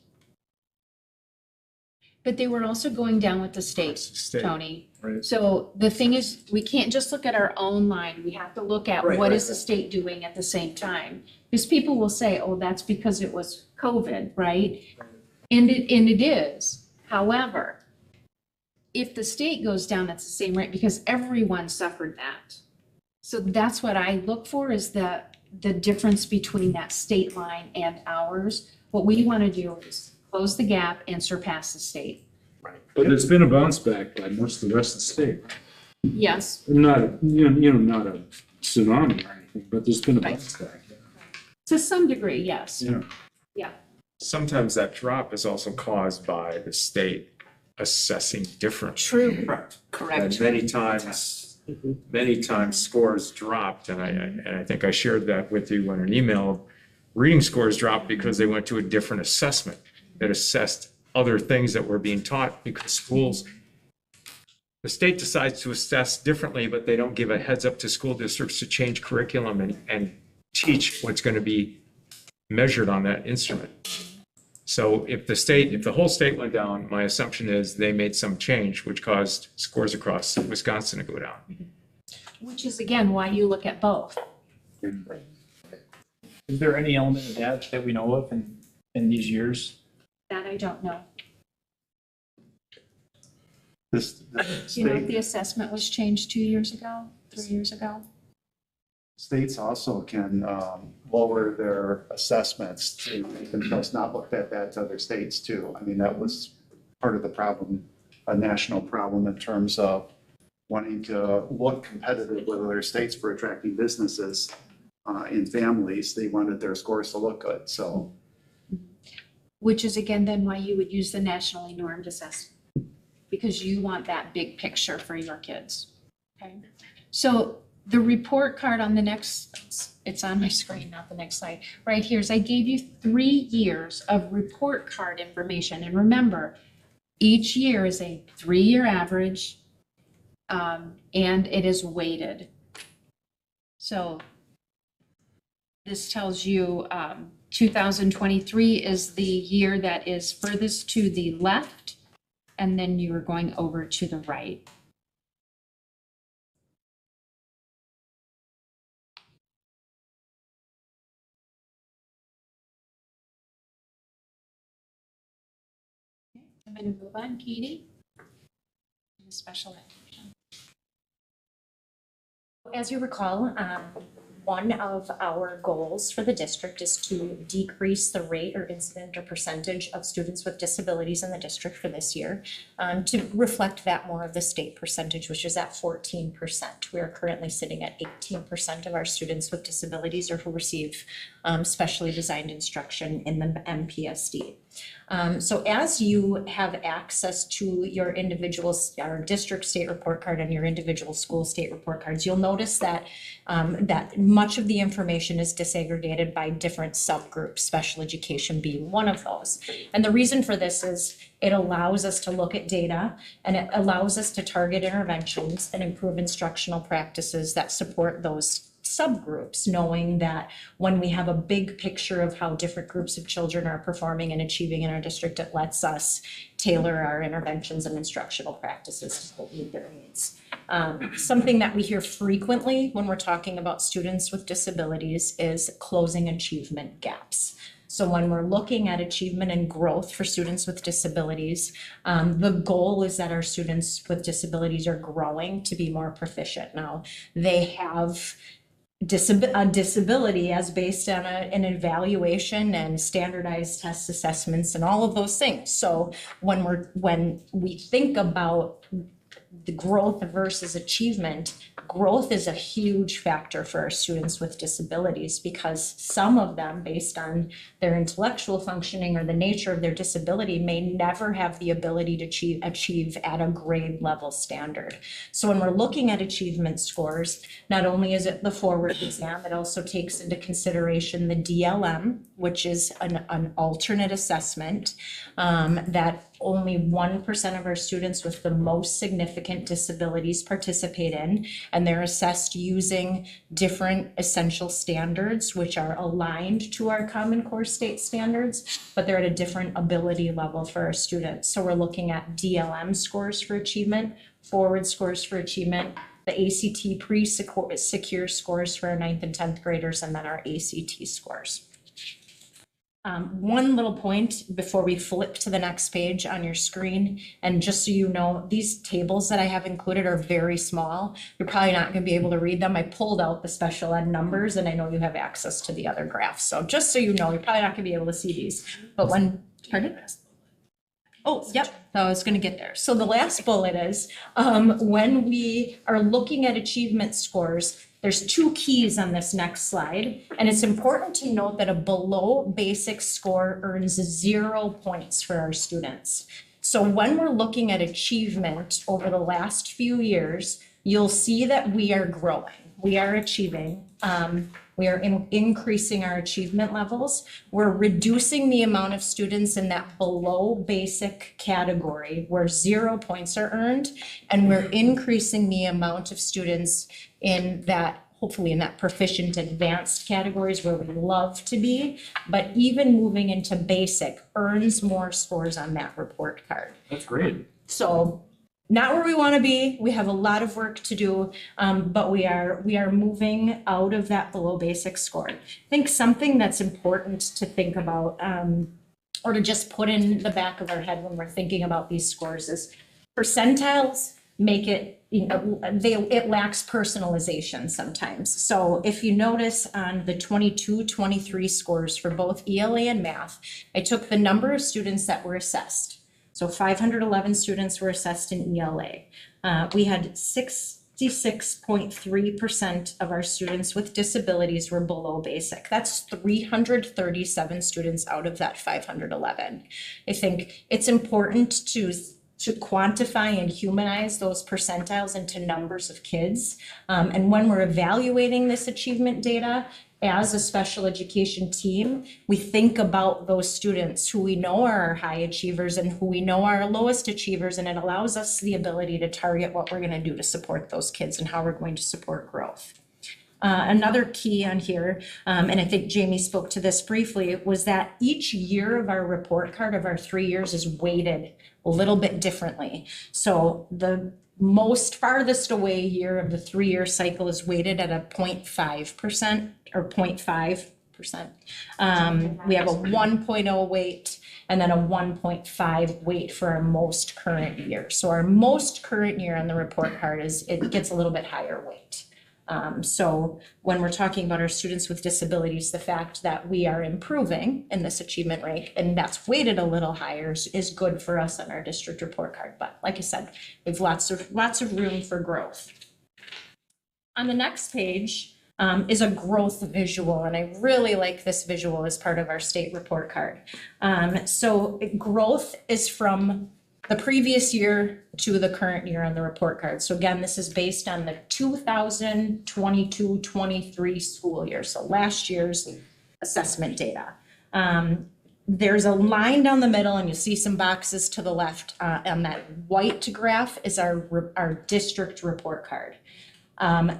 But they were also going down with the state, State. Tony. Right. So the thing is, we can't just look at our own line. We have to look at Right, what right, is the state doing at the same time. Because people will say, oh, that's because it was COVID, right? And it is. However, if the state goes down at the same rate, because everyone suffered that. So that's what I look for is the difference between that state line and ours. What we want to do is close the gap and surpass the state. But there's been a bounce back by most of the rest of the state. Yes. Not, not a tsunami or anything, but there's been a bounce back. To some degree, yes. Yeah. Yeah. Sometimes that drop is also caused by the state assessing differently. True. And many times scores dropped, and I think I shared that with you in an email. Reading scores dropped because they went to a different assessment that assessed other things that were being taught because schools, the state decides to assess differently, but they don't give a heads up to school districts to change curriculum and teach what's going to be measured on that instrument. So if the whole state went down, my assumption is they made some change which caused scores across Wisconsin to go down. Which is again why you look at both. Is there any element of that we know of in these years? That I don't know. This, Do you know if the assessment was changed 2 years ago, 3 years ago? states also can lower their assessments to make themselves not look that bad to other states too. I mean, that was part of the problem, a national problem in terms of wanting to look competitive with other states for attracting businesses and families. They wanted their scores to look good, so. Which is again then why you would use the nationally normed assessment, because you want that big picture for your kids. Okay, so the report card on the next, it's on my screen, not the next slide. Right here is I gave you 3 years of report card information, and remember, each year is a 3-year average, and it is weighted. So this tells you 2023 is the year that is furthest to the left, and then you are going over to the right. Okay, I'm going to move on, Katie. Special education. As you recall, one of our goals for the district is to decrease the rate or incident or percentage of students with disabilities in the district for this year, to reflect that more of the state percentage, which is at 14%. We are currently sitting at 18% of our students with disabilities or who receive specially designed instruction in the MPSD. So as you have access to your individual, our district state report card and your individual school state report cards, you'll notice that that much of the information is disaggregated by different subgroups, special education being one of those. And the reason for this is it allows us to look at data and it allows us to target interventions and improve instructional practices that support those subgroups, knowing that when we have a big picture of how different groups of children are performing and achieving in our district, it lets us tailor our interventions and instructional practices to meet their needs. Something that we hear frequently when we're talking about students with disabilities is closing achievement gaps. So when we're looking at achievement and growth for students with disabilities, the goal is that our students with disabilities are growing to be more proficient. Now, they have a disability as based on an evaluation and standardized test assessments and all of those things. So when we think about the growth versus achievement, growth is a huge factor for our students with disabilities because some of them, based on their intellectual functioning or the nature of their disability, may never have the ability to achieve at a grade level standard. So when we're looking at achievement scores, not only is it the forward exam, it also takes into consideration the DLM, which is an alternate assessment that only 1% of our students with the most significant disabilities participate in, and they're assessed using different essential standards, which are aligned to our Common Core state standards, but they're at a different ability level for our students. So we're looking at DLM scores for achievement, forward scores for achievement, the ACT pre-secure scores for our 9th and 10th graders, and then our ACT scores. One little point before we flip to the next page on your screen, and just so you know, these tables that I have included are very small. You're probably not going to be able to read them. I pulled out the special ed numbers, and I know you have access to the other graphs. So just so you know, you're probably not going to be able to see these. But pardon? Oh, yep, I was going to get there. So the last bullet is when we are looking at achievement scores, there's two keys on this next slide, and it's important to note that a below basic score earns 0 points for our students. So when we're looking at achievement over the last few years, you'll see that we are growing, we are achieving, we are increasing our achievement levels. We're reducing the amount of students in that below basic category where 0 points are earned, and we're increasing the amount of students in that, hopefully in that proficient advanced categories where we love to be, but even moving into basic earns more scores on that report card. That's great. So not where we want to be. We have a lot of work to do, but we are moving out of that below basic score. I think something that's important to think about, or to just put in the back of our head when we're thinking about these scores is percentiles make it, it lacks personalization sometimes. So if you notice on the 22-23 scores for both ELA and math, I took the number of students that were assessed. So 511 students were assessed in ELA. We had 66.3% of our students with disabilities were below basic. That's 337 students out of that 511. I think it's important to quantify and humanize those percentiles into numbers of kids. And when we're evaluating this achievement data, as a special education team, we think about those students who we know are our high achievers and who we know are our lowest achievers, and it allows us the ability to target what we're going to do to support those kids and how we're going to support growth. Another key on here, and I think Jamie spoke to this briefly, was that each year of our report card of our 3 years is weighted a little bit differently. So the most farthest away year of the 3-year cycle is weighted at a 0.5% or 0.5%. We have a 1.0 weight and then a 1.5 weight for our most current year. So our most current year on the report card it gets a little bit higher weight. So when we're talking about our students with disabilities, the fact that we are improving in this achievement rate and that's weighted a little higher is good for us on our district report card. But like I said, we have lots of room for growth. On the next page, is a growth visual, and I really like this visual as part of our state report card. So growth is from the previous year to the current year on the report card. So again, this is based on the 2022-23 school year, so last year's assessment data. There's a line down the middle, and you'll see some boxes to the left. On that white graph is our district report card.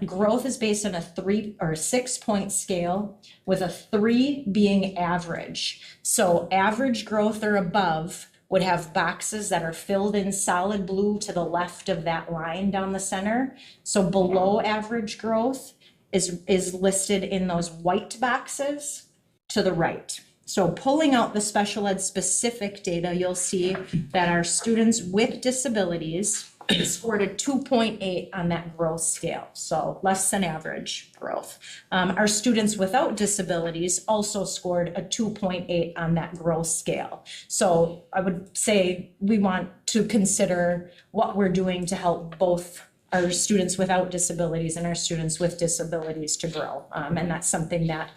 Growth is based on a 3 or 6-point scale, with a 3 being average. So average growth or above would have boxes that are filled in solid blue to the left of that line down the center. So below average growth is listed in those white boxes to the right. So pulling out the special ed specific data, you'll see that our students with disabilities scored a 2.8 on that growth scale, so less than average growth. Our students without disabilities also scored a 2.8 on that growth scale. So I would say we want to consider what we're doing to help both our students without disabilities and our students with disabilities to grow. And that's something that,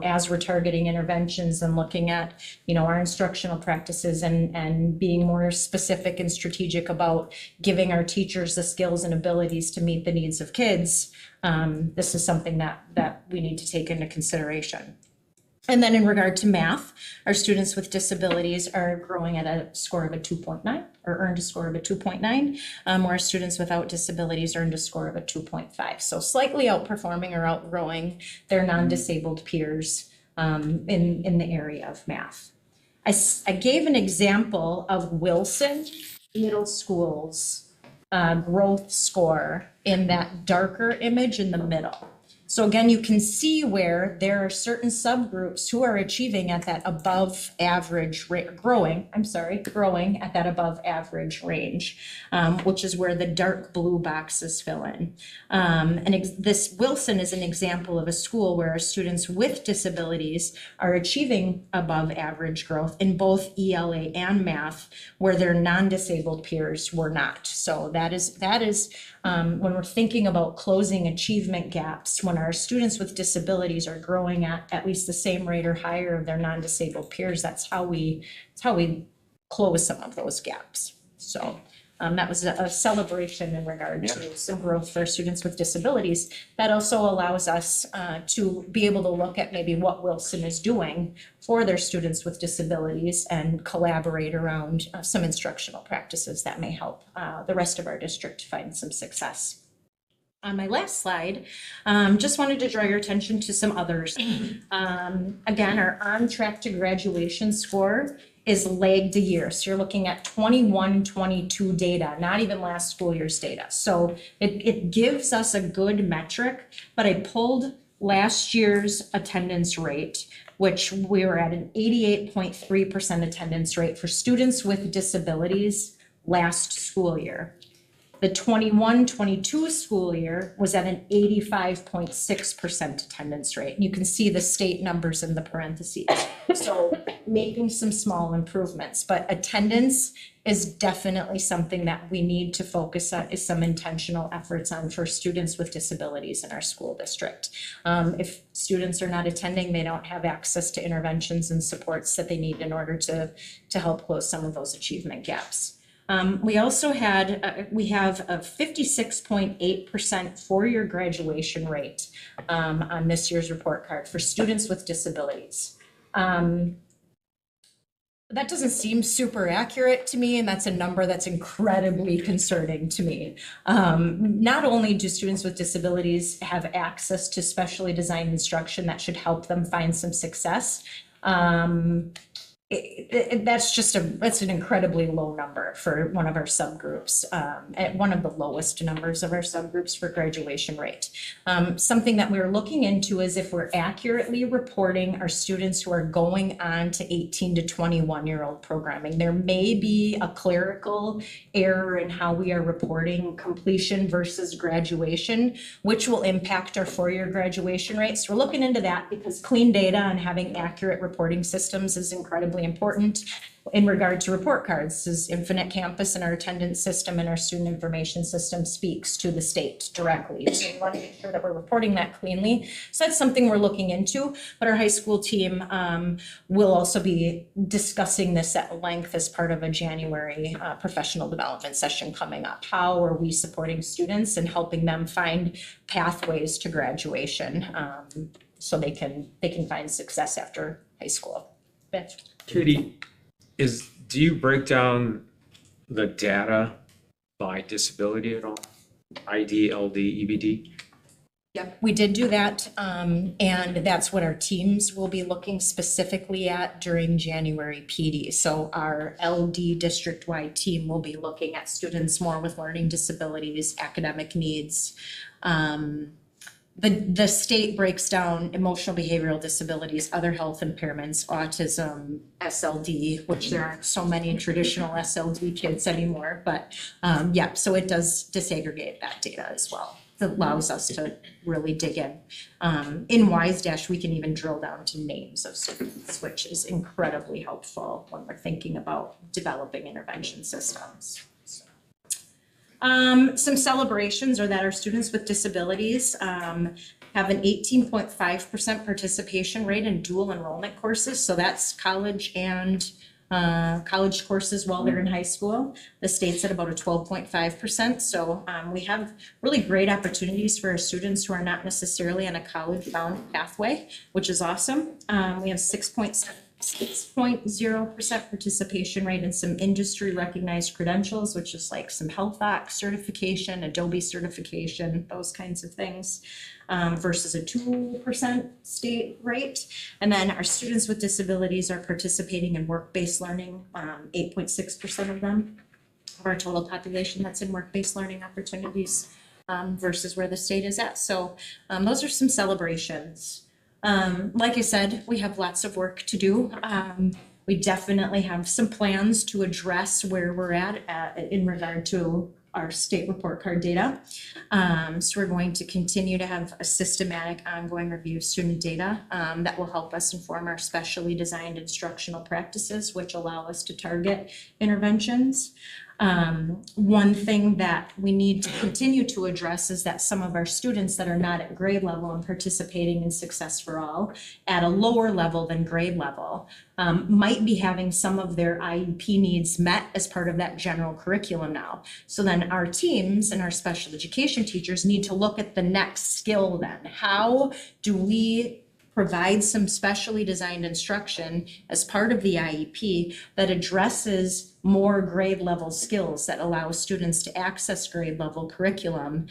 as we're targeting interventions and looking at, our instructional practices and being more specific and strategic about giving our teachers the skills and abilities to meet the needs of kids, this is something that we need to take into consideration. And then in regard to math, our students with disabilities are growing at a score of a 2.9, or earned a score of a 2.9, where students without disabilities earned a score of a 2.5. So slightly outperforming or outgrowing their non-disabled peers in the area of math. I gave an example of Wilson Middle School's growth score in that darker image in the middle. So again, you can see where there are certain subgroups who are achieving at that above average rate, growing at that above average range, which is where the dark blue boxes fill in. This Wilson is an example of a school where our students with disabilities are achieving above average growth in both ELA and math, where their non-disabled peers were not. So that is when we're thinking about closing achievement gaps, when our students with disabilities are growing at least the same rate or higher of their non-disabled peers, that's how we close some of those gaps. So that was a celebration in regard to some growth for students with disabilities. That also allows us to be able to look at maybe what Wilson is doing for their students with disabilities and collaborate around some instructional practices that may help the rest of our district find some success. On my last slide, just wanted to draw your attention to some others. Again, our on track to graduation score is lagged a year. So you're looking at 21-22 data, not even last school year's data. So it gives us a good metric, but I pulled last year's attendance rate, which we were at an 88.3% attendance rate for students with disabilities last school year. The 21-22 school year was at an 85.6% attendance rate. And you can see the state numbers in the parentheses. So making some small improvements, but attendance is definitely something that we need to focus on, is some intentional efforts on for students with disabilities in our school district. If students are not attending, they don't have access to interventions and supports that they need in order to help close some of those achievement gaps. We also had, we have a 56.8% four-year graduation rate on this year's report card for students with disabilities. That doesn't seem super accurate to me, and that's a number that's incredibly concerning to me. Not only do students with disabilities have access to specially designed instruction that should help them find some success, that's an incredibly low number for one of our subgroups, at one of the lowest numbers of our subgroups for graduation rate. Something that we're looking into is if we're accurately reporting our students who are going on to 18 to 21-year-old programming. There may be a clerical error in how we are reporting completion versus graduation, which will impact our four-year graduation rate. So we're looking into that because clean data and having accurate reporting systems is incredibly critically important. In regard to report cards, this is Infinite Campus, and our attendance system and our student information system speaks to the state directly. So we want to make sure that we're reporting that cleanly. So that's something we're looking into, but our high school team will also be discussing this at length as part of a January professional development session coming up. How are we supporting students and helping them find pathways to graduation so they can find success after high school? Beth? Katie, do you break down the data by disability at all? ID, LD, EBD? Yep, we did do that, and that's what our teams will be looking specifically at during January PD. So our LD district-wide team will be looking at students more with learning disabilities, academic needs. The state breaks down emotional behavioral disabilities, other health impairments, autism, SLD, which there aren't so many traditional SLD kids anymore, but yeah, so it does disaggregate that data as well. It allows us to really dig in. In WiseDash, we can even drill down to names of students, which is incredibly helpful when we're thinking about developing intervention systems. Some celebrations are that our students with disabilities have an 18.5% participation rate in dual enrollment courses. So that's college and college courses while they're in high school. The state's at about a 12.5%. So we have really great opportunities for our students who are not necessarily on a college-bound pathway, which is awesome. We have 6.0% participation rate in some industry recognized credentials, which is like some HealthOx certification, Adobe certification, those kinds of things, versus a 2% state rate. And then our students with disabilities are participating in work-based learning, 8.6% of them, of our total population that's in work-based learning opportunities, versus where the state is at. So those are some celebrations. Like I said, we have lots of work to do. We definitely have some plans to address where we're at in regard to our state report card data. So we're going to continue to have a systematic ongoing review of student data that will help us inform our specially designed instructional practices, which allow us to target interventions. One thing that we need to continue to address is that some of our students that are not at grade level and participating in Success for All at a lower level than grade level might be having some of their IEP needs met as part of that general curriculum now. So then our teams and our special education teachers need to look at the next skill then. How do we provide some specially designed instruction as part of the IEP that addresses more grade level skills that allow students to access grade level curriculum,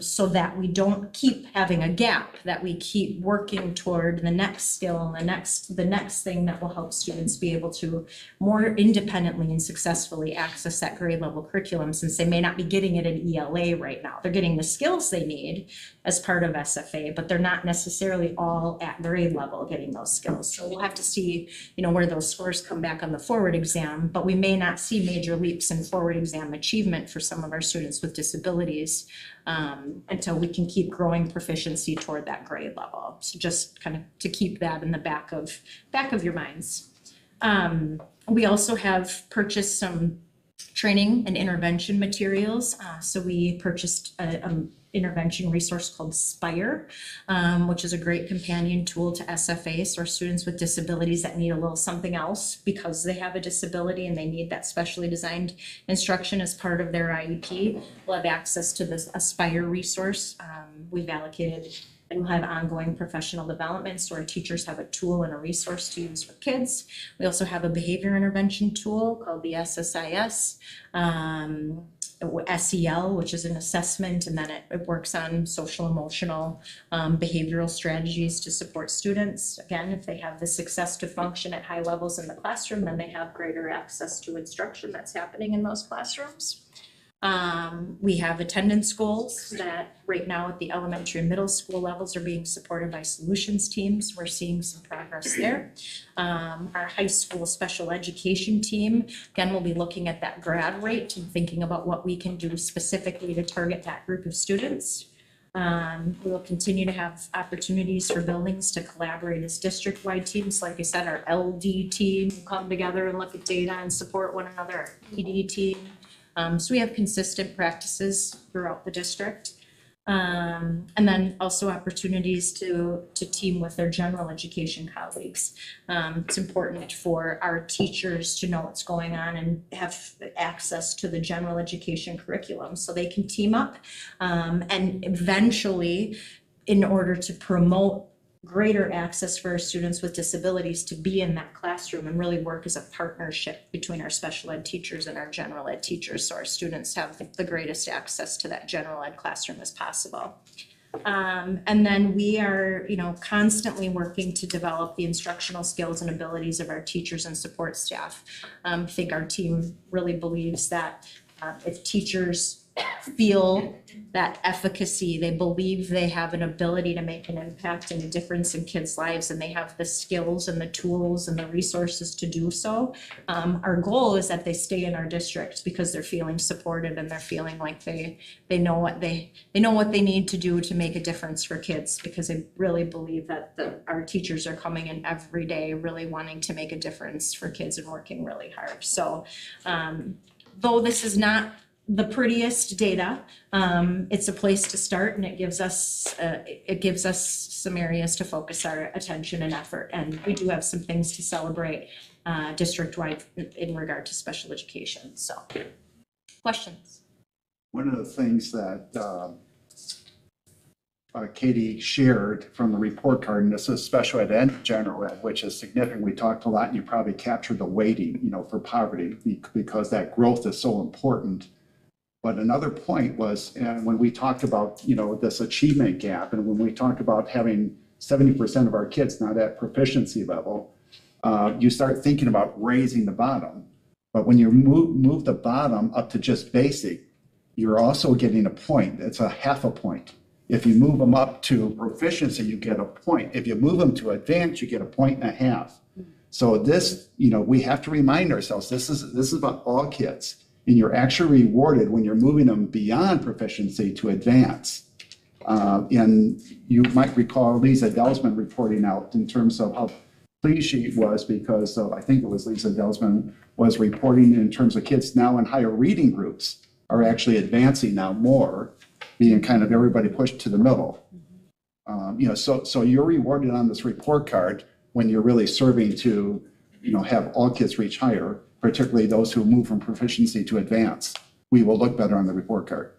so that we don't keep having a gap, that we keep working toward the next skill and the next thing that will help students be able to more independently and successfully access that grade level curriculum, since they may not be getting it in ELA right now. They're getting the skills they need as part of SFA, but they're not necessarily all at grade level getting those skills. So we'll have to see, where those scores come back on the forward exam, but we may not see major leaps in forward exam achievement for some of our students with disabilities until we can keep growing proficiency toward that grade level. So just kind of to keep that in the back of your minds. We also have purchased some training and intervention materials. So we purchased a intervention resource called Spire, which is a great companion tool to SFA. So our students with disabilities that need a little something else because they have a disability and they need that specially designed instruction as part of their IEP will have access to this Aspire resource. We've allocated and we'll have ongoing professional development, so our teachers have a tool and a resource to use for kids. We also have a behavior intervention tool called the SSIS. SEL, which is an assessment, and then it works on social emotional behavioral strategies to support students. Again, if they have the success to function at high levels in the classroom, then they have greater access to instruction that's happening in those classrooms. We have attendance goals that right now at the elementary and middle school levels are being supported by solutions teams. We're seeing some progress there. Our high school special education team, again, will be looking at that grad rate and thinking about what we can do specifically to target that group of students. We will continue to have opportunities for buildings to collaborate as district-wide teams. Like I said, our LD team will come together and look at data and support one another, our PD team. So we have consistent practices throughout the district. And then also opportunities to team with their general education colleagues. It's important for our teachers to know what's going on and have access to the general education curriculum so they can team up. And eventually, in order to promote greater access for our students with disabilities to be in that classroom and really work as a partnership between our special ed teachers and our general ed teachers, so our students have the greatest access to that general ed classroom as possible. And then we are, constantly working to develop the instructional skills and abilities of our teachers and support staff. I think our team really believes that if teachers feel that efficacy, they believe they have an ability to make an impact and a difference in kids' lives, and they have the skills and the tools and the resources to do so. Our goal is that they stay in our district because they're feeling supported and they're feeling like they know what they need to do to make a difference for kids, because I really believe that our teachers are coming in every day really wanting to make a difference for kids and working really hard. So though this is not the prettiest data, it's a place to start, and it gives us some areas to focus our attention and effort. And we do have some things to celebrate district-wide in regard to special education. So, questions? One of the things that Katie shared from the report card, and this is special ed and general ed, which is significant. We talked a lot, and you probably captured the weighting, for poverty, because that growth is so important. But another point was, when we talked about, this achievement gap, and when we talked about having 70% of our kids not at proficiency level, you start thinking about raising the bottom. But when you move the bottom up to just basic, you're also getting a point. It's a half a point. If you move them up to proficiency, you get a point. If you move them to advanced, you get 1.5 points. So this, we have to remind ourselves, this is about all kids. And you're actually rewarded when you're moving them beyond proficiency to advance. And you might recall Lisa Delsman reporting out in terms of how pleased she was because of, I think it was Lisa Delsman was reporting in terms of kids now in higher reading groups are actually advancing now more, being kind of everybody pushed to the middle. So you're rewarded on this report card when you're really serving to, have all kids reach higher, particularly those who move from proficiency to advance. We will look better on the report card.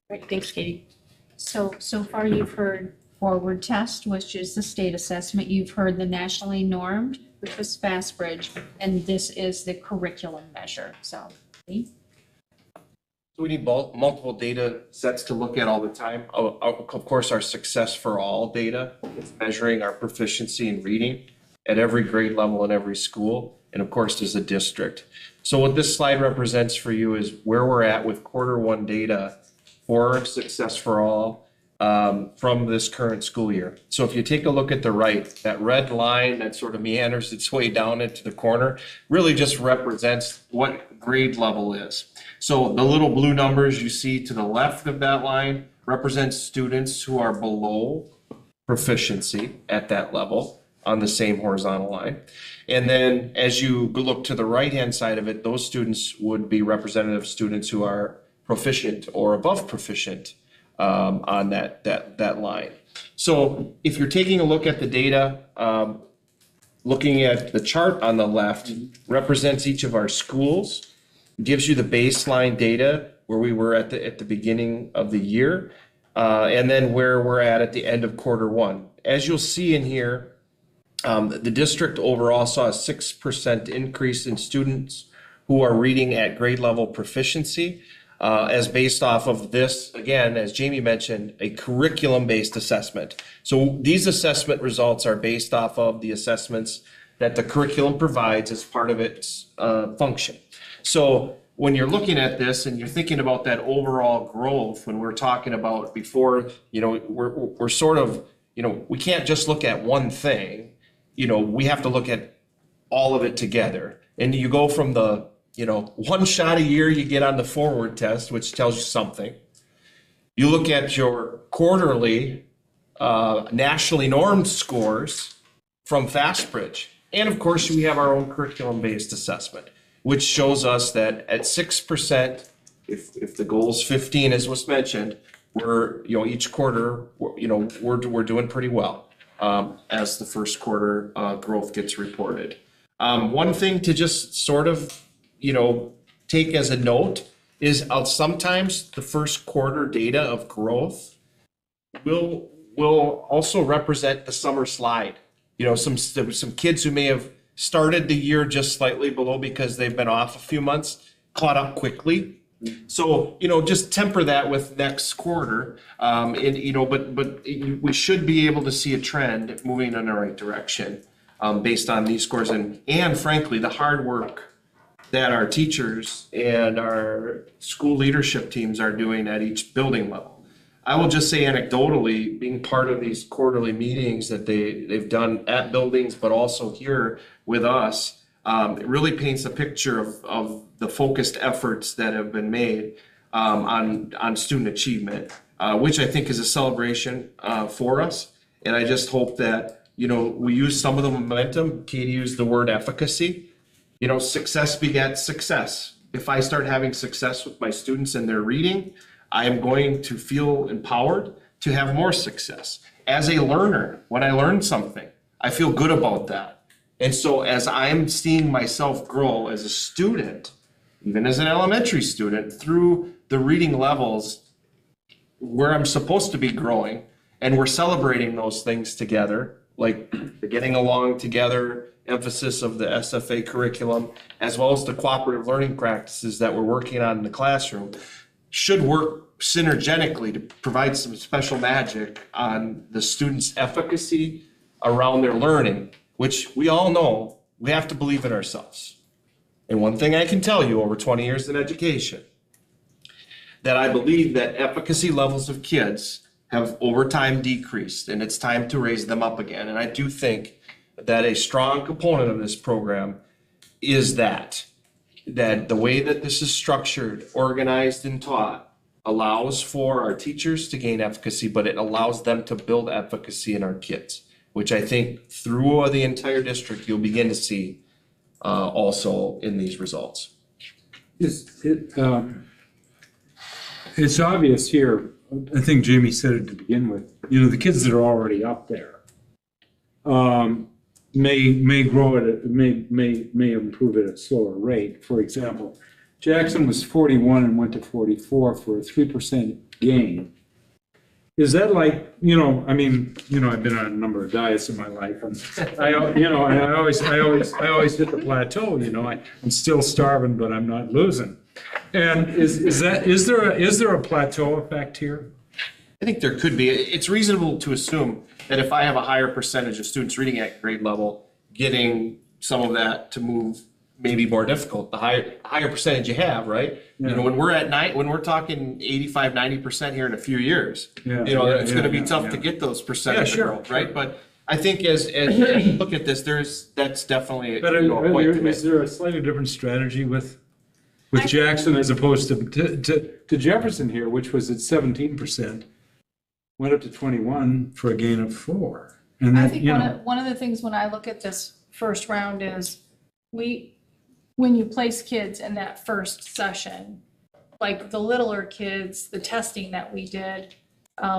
Great, thanks, Katie. So far you've heard forward test, which is the state assessment. You've heard the nationally normed, which was FastBridge, and this is the curriculum measure. So, We need multiple data sets to look at all the time. Of course, our Success for All data is measuring our proficiency in reading at every grade level in every school, and of course, as a district. So what this slide represents for you is where we're at with Q1 data for Success for All from this current school year. So if you take a look at the right, that red line that sort of meanders its way down into the corner really just represents what grade level is. So the little blue numbers you see to the left of that line represent students who are below proficiency at that level on the same horizontal line. And then as you look to the right-hand side of it, those students would be representative students who are proficient or above proficient on that line. So if you're taking a look at the data, looking at the chart on the left represents each of our schools, gives you the baseline data where we were at the beginning of the year, and then where we're at the end of Q1. As you'll see in here, the district overall saw a 6% increase in students who are reading at grade level proficiency, as based off of this, again, as Jamie mentioned, a curriculum-based assessment. So these assessment results are based off of the assessments that the curriculum provides as part of its function. So when you're looking at this and you're thinking about that overall growth, when we're talking about before, we're sort of, we can't just look at one thing, we have to look at all of it together. And you go from the one shot a year you get on the forward test, which tells you something. You look at your quarterly nationally normed scores from FastBridge. And of course, we have our own curriculum-based assessment, which shows us that at 6%, if the goal is 15, as was mentioned, we're, each quarter, we're doing pretty well as the first quarter growth gets reported. One thing to just sort of, take as a note is sometimes the first quarter data of growth will also represent the summer slide. Some kids who may have started the year just slightly below because they've been off a few months, caught up quickly. So, just temper that with next quarter. But we should be able to see a trend moving in the right direction based on these scores and frankly, the hard work that our teachers and our school leadership teams are doing at each building level. I will just say anecdotally, being part of these quarterly meetings that they've done at buildings, but also here with us, it really paints a picture of the focused efforts that have been made on student achievement, which I think is a celebration for us. And I just hope that, we use some of the momentum. Katie used the word efficacy. Success begets success. If I start having success with my students in their reading, I am going to feel empowered to have more success. As a learner, when I learn something, I feel good about that. And so as I'm seeing myself grow as a student, even as an elementary student, through the reading levels where I'm supposed to be growing, and we're celebrating those things together, like the getting along together emphasis of the SFA curriculum, as well as the cooperative learning practices that we're working on in the classroom, should work synergetically to provide some special magic on the students' efficacy around their learning, which we all know we have to believe in ourselves. And one thing I can tell you over 20 years in education, that I believe that efficacy levels of kids have over time decreased, and it's time to raise them up again. And I do think that a strong component of this program is that the way that this is structured, organized, and taught allows for our teachers to gain efficacy, but it allows them to build efficacy in our kids, which I think through the entire district, you'll begin to see also in these results. It's obvious here, I think Jamie said it to begin with, the kids that are already up there may grow may improve at a slower rate. For example, Jackson was 41 and went to 44 for a 3% gain. Is that like, I've been on a number of diets in my life, and I always hit the plateau. I'm still starving, but I'm not losing. And is there a plateau effect here? I think there could be. It's reasonable to assume that if I have a higher percentage of students reading at grade level, getting some of that to move may be more difficult. The higher percentage you have, right? Yeah. When we're at night, when we're talking 85, 90% here in a few years, it's going to be tough to get those percentage growth, right? But I think as you look at this, that's definitely a point to make. Is there a slightly different strategy with Jackson as opposed to Jefferson here, which was at 17%, went up to 21 for a gain of 4? And I then, think one of the things when I look at this first round is when you place kids in that first session, like the littler kids, the testing that we did,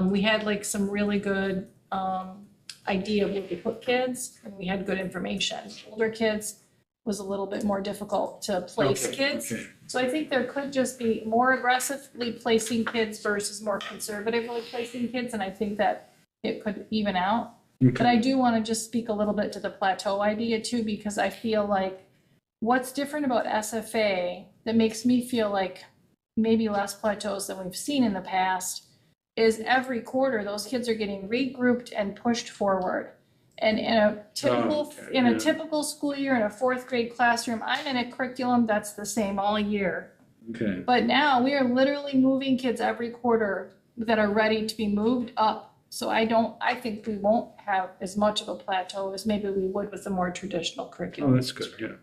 we had like some really good idea of where to put kids, and we had good information. Older kids was a little bit more difficult to place kids. Okay. So I think there could just be more aggressively placing kids versus more conservatively placing kids, and I think that it could even out. Okay. But I do want to just speak a little bit to the plateau idea too, because I feel like what's different about SFA that makes me feel like maybe less plateaus than we've seen in the past is every quarter those kids are getting regrouped and pushed forward. And in a typical school year in a 4th grade classroom, I'm in a curriculum that's the same all year. Okay. But now we are literally moving kids every quarter that are ready to be moved up. So I think we won't have as much of a plateau as maybe we would with a more traditional curriculum. Oh, that's good, yeah.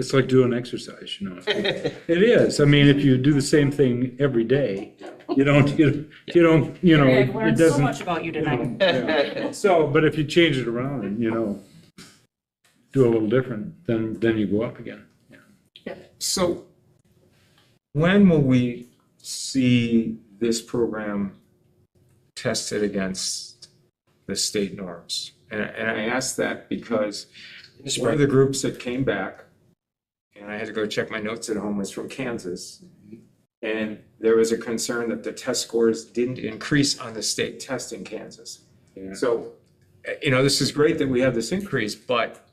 It's like doing exercise, you know. It is. I mean, if you do the same thing every day, you know, I've it learned so doesn't. much about you tonight. Yeah. So, but if you change it around and, do a little different, then you go up again. So when will we see this program tested against the state norms? And I ask that because one of the groups that came back, and I had to go check my notes at home, was from Kansas. And there was a concern that the test scores didn't increase on the state test in Kansas. Yeah. So, this is great that we have this increase, but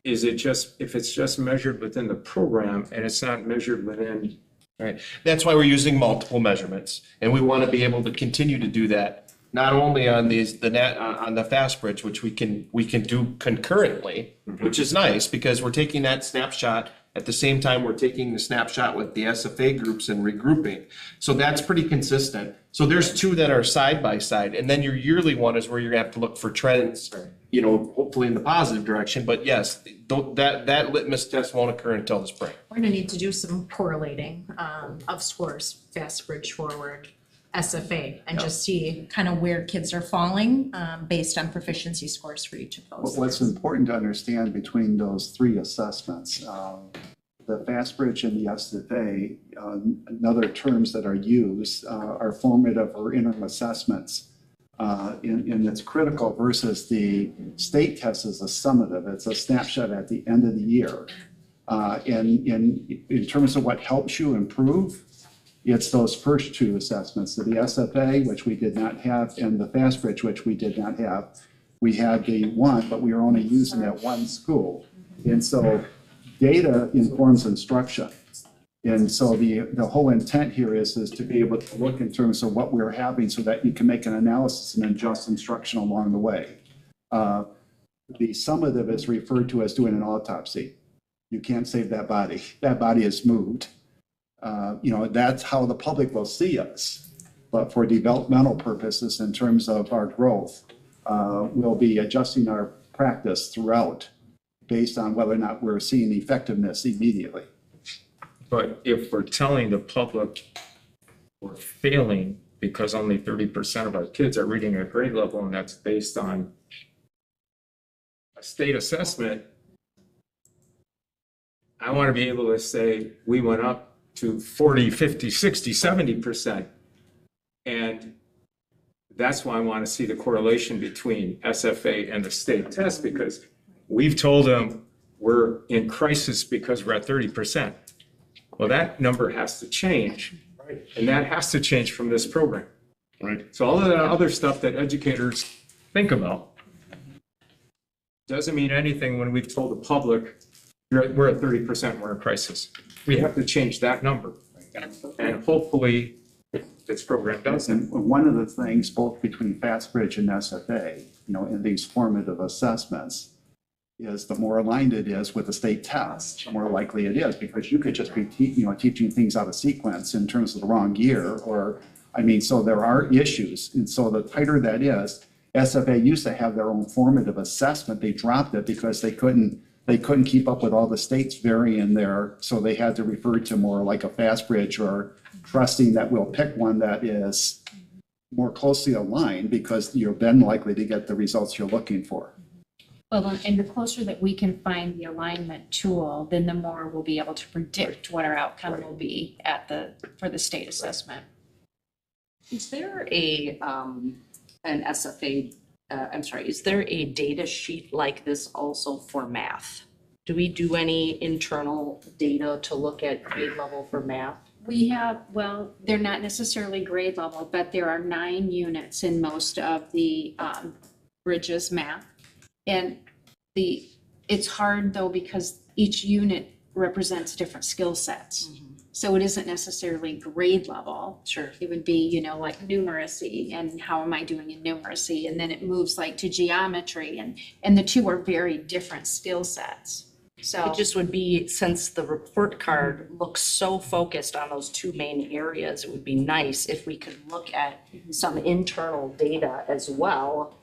is it just, if it's just measured within the program and it's not measured within? Right. That's why we're using multiple measurements, and we want to be able to continue to do that, not only on on the FastBridge, which we can do concurrently, which is nice because we're taking that snapshot at the same time we're taking the snapshot with the SFA groups and regrouping. So that's pretty consistent. So there's two that are side by side, and then your yearly one is where you're gonna have to look for trends, hopefully in the positive direction. But yes, that litmus test won't occur until the spring. We're gonna need to do some correlating of scores, FastBridge Forward, SFA, and just see kind of where kids are falling based on proficiency scores for each of those. What's important to understand between those three assessments, the FastBridge and the SFA, another terms that are used are formative or interim assessments. And it's critical versus the state test is a summative. It's a snapshot at the end of the year. And in terms of what helps you improve, it's those first two assessments, the SFA, which we did not have, and the FastBridge, which we did not have. We had the one, but we were only using at one school. And so data informs instruction. And so the whole intent here is to be able to look in terms of what we're having so that you can make an analysis and adjust instruction along the way. The summative is referred to as doing an autopsy. You can't save that body. That body is moved. That's how the public will see us. But for developmental purposes, in terms of our growth, we'll be adjusting our practice throughout based on whether or not we're seeing effectiveness immediately. But if we're telling the public we're failing because only 30% of our kids are reading at grade level, and that's based on a state assessment, I want to be able to say we went up to 40, 50, 60, 70%. And that's why I want to see the correlation between SFA and the state test, because we've told them we're in crisis because we're at 30%. Well, that number has to change, and that has to change from this program. Right. So all of that other stuff that educators think about doesn't mean anything when we've told the public we're at 30%, we're in crisis. We have to change that number. And hopefully this program does it. And one of the things, both between FastBridge and SFA, in these formative assessments, is the more aligned it is with the state test, the more likely it is, because you could just be teaching things out of sequence in terms of the wrong year, so there are issues. And so the tighter that is, SFA used to have their own formative assessment. They dropped it because they couldn't keep up with all the states varying there, so they had to refer to more like a FastBridge, or trusting that we'll pick one that is more closely aligned because you're then likely to get the results you're looking for. Well, and the closer that we can find the alignment tool, then the more we'll be able to predict what our outcome will be for the state assessment. Is there an SFA, is there a data sheet like this also for math? Do we do any internal data to look at grade level for math? We have, they're not necessarily grade level, but there are 9 units in most of the Bridges math. And it's hard though, because each unit represents different skill sets. Mm-hmm. So it isn't necessarily grade level. Sure. It would be, like numeracy and how am I doing in numeracy? And then it moves like to geometry, and the two are very different skill sets. So it just would be, since the report card looks so focused on those two main areas, it would be nice if we could look at some internal data as well,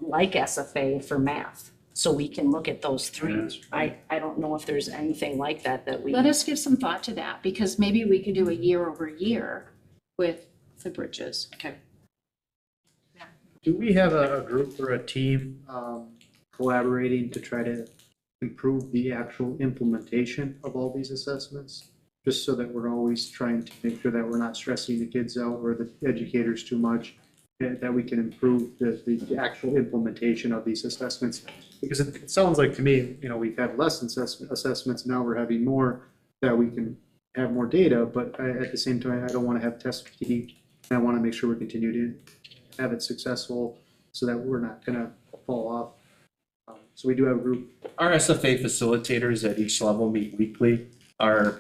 like SFA for math. so we can look at those three. I don't know if there's anything like that we. Let us give some thought to that, because maybe we could do a year over year with the bridges. Okay. Do we have a group or a team collaborating to try to improve the actual implementation of all these assessments? Just so that we're always trying to make sure that we're not stressing the kids out or the educators too much, that we can improve the actual implementation of these assessments. Because it sounds like to me, we've had less assessments, now we're having more, that we can have more data, but at the same time, I don't want to have test fatigue. And I want to make sure we continue to have it successful so that we're not going to fall off. So we do have a group. Our SFA facilitators at each level meet weekly. Our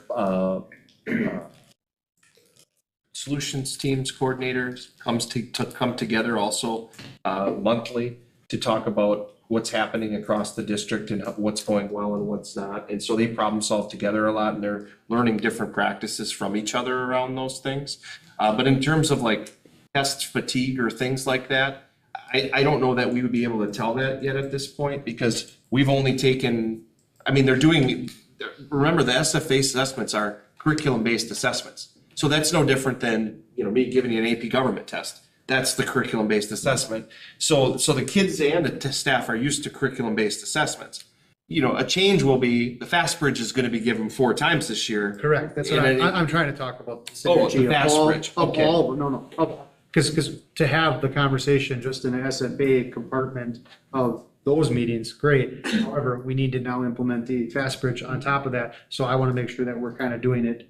solutions teams coordinators come together also monthly to talk about what's happening across the district and what's going well and what's not. And so they problem solve together a lot, and they're learning different practices from each other around those things. But in terms of like test fatigue or things like that, I don't know that we would be able to tell that yet at this point, because we've only taken, remember the SFA assessments are curriculum-based assessments. So that's no different than, me giving you an AP government test. That's the curriculum-based assessment. So the kids and the staff are used to curriculum-based assessments. A change will be, the FastBridge is gonna be given 4 times this year. Correct, that's what I'm trying to talk about. The Oh, the synergy of all- FastBridge, of okay. all, no, because to have the conversation just in an SFA compartment of those meetings, great. However, we need to now implement the FastBridge on top of that. So I want to make sure that we're kind of doing it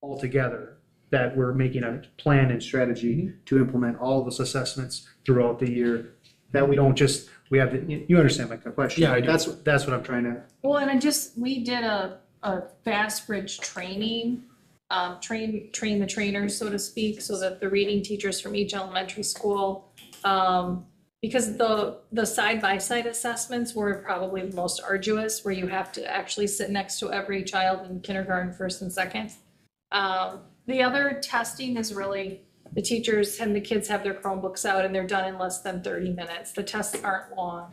all together, that we're making a plan and strategy to implement all those assessments throughout the year, that we don't just, you understand my question? Yeah, I do. That's what I'm trying to. Well, and we did a FastBridge training, train the trainers, so to speak, so that the reading teachers from each elementary school, because the side-by-side assessments were probably the most arduous, where you have to actually sit next to every child in kindergarten, first and second. The other testing is really, the teachers and the kids have their Chromebooks out and they're done in less than 30 minutes. The tests aren't long.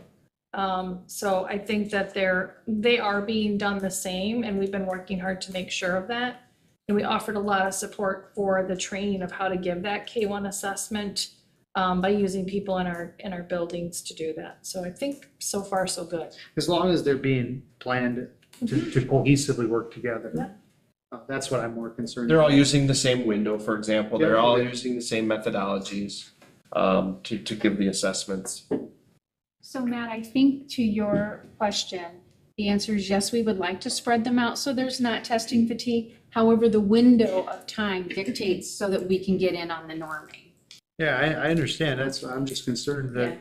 So I think that they are being done the same, and we've been working hard to make sure of that. And we offered a lot of support for the training of how to give that K-1 assessment by using people in our buildings to do that. So I think so far so good. As long as they're being planned to cohesively work together. Yeah. That's what I'm more concerned. They're all about. using the same window, for example. They're all Yeah. using the same methodologies to give the assessments. So Matt, I think to your question, the answer is yes, we would like to spread them out so there's not testing fatigue. However, the window of time dictates so that we can get in on the norming. Yeah, I understand. I'm just concerned that,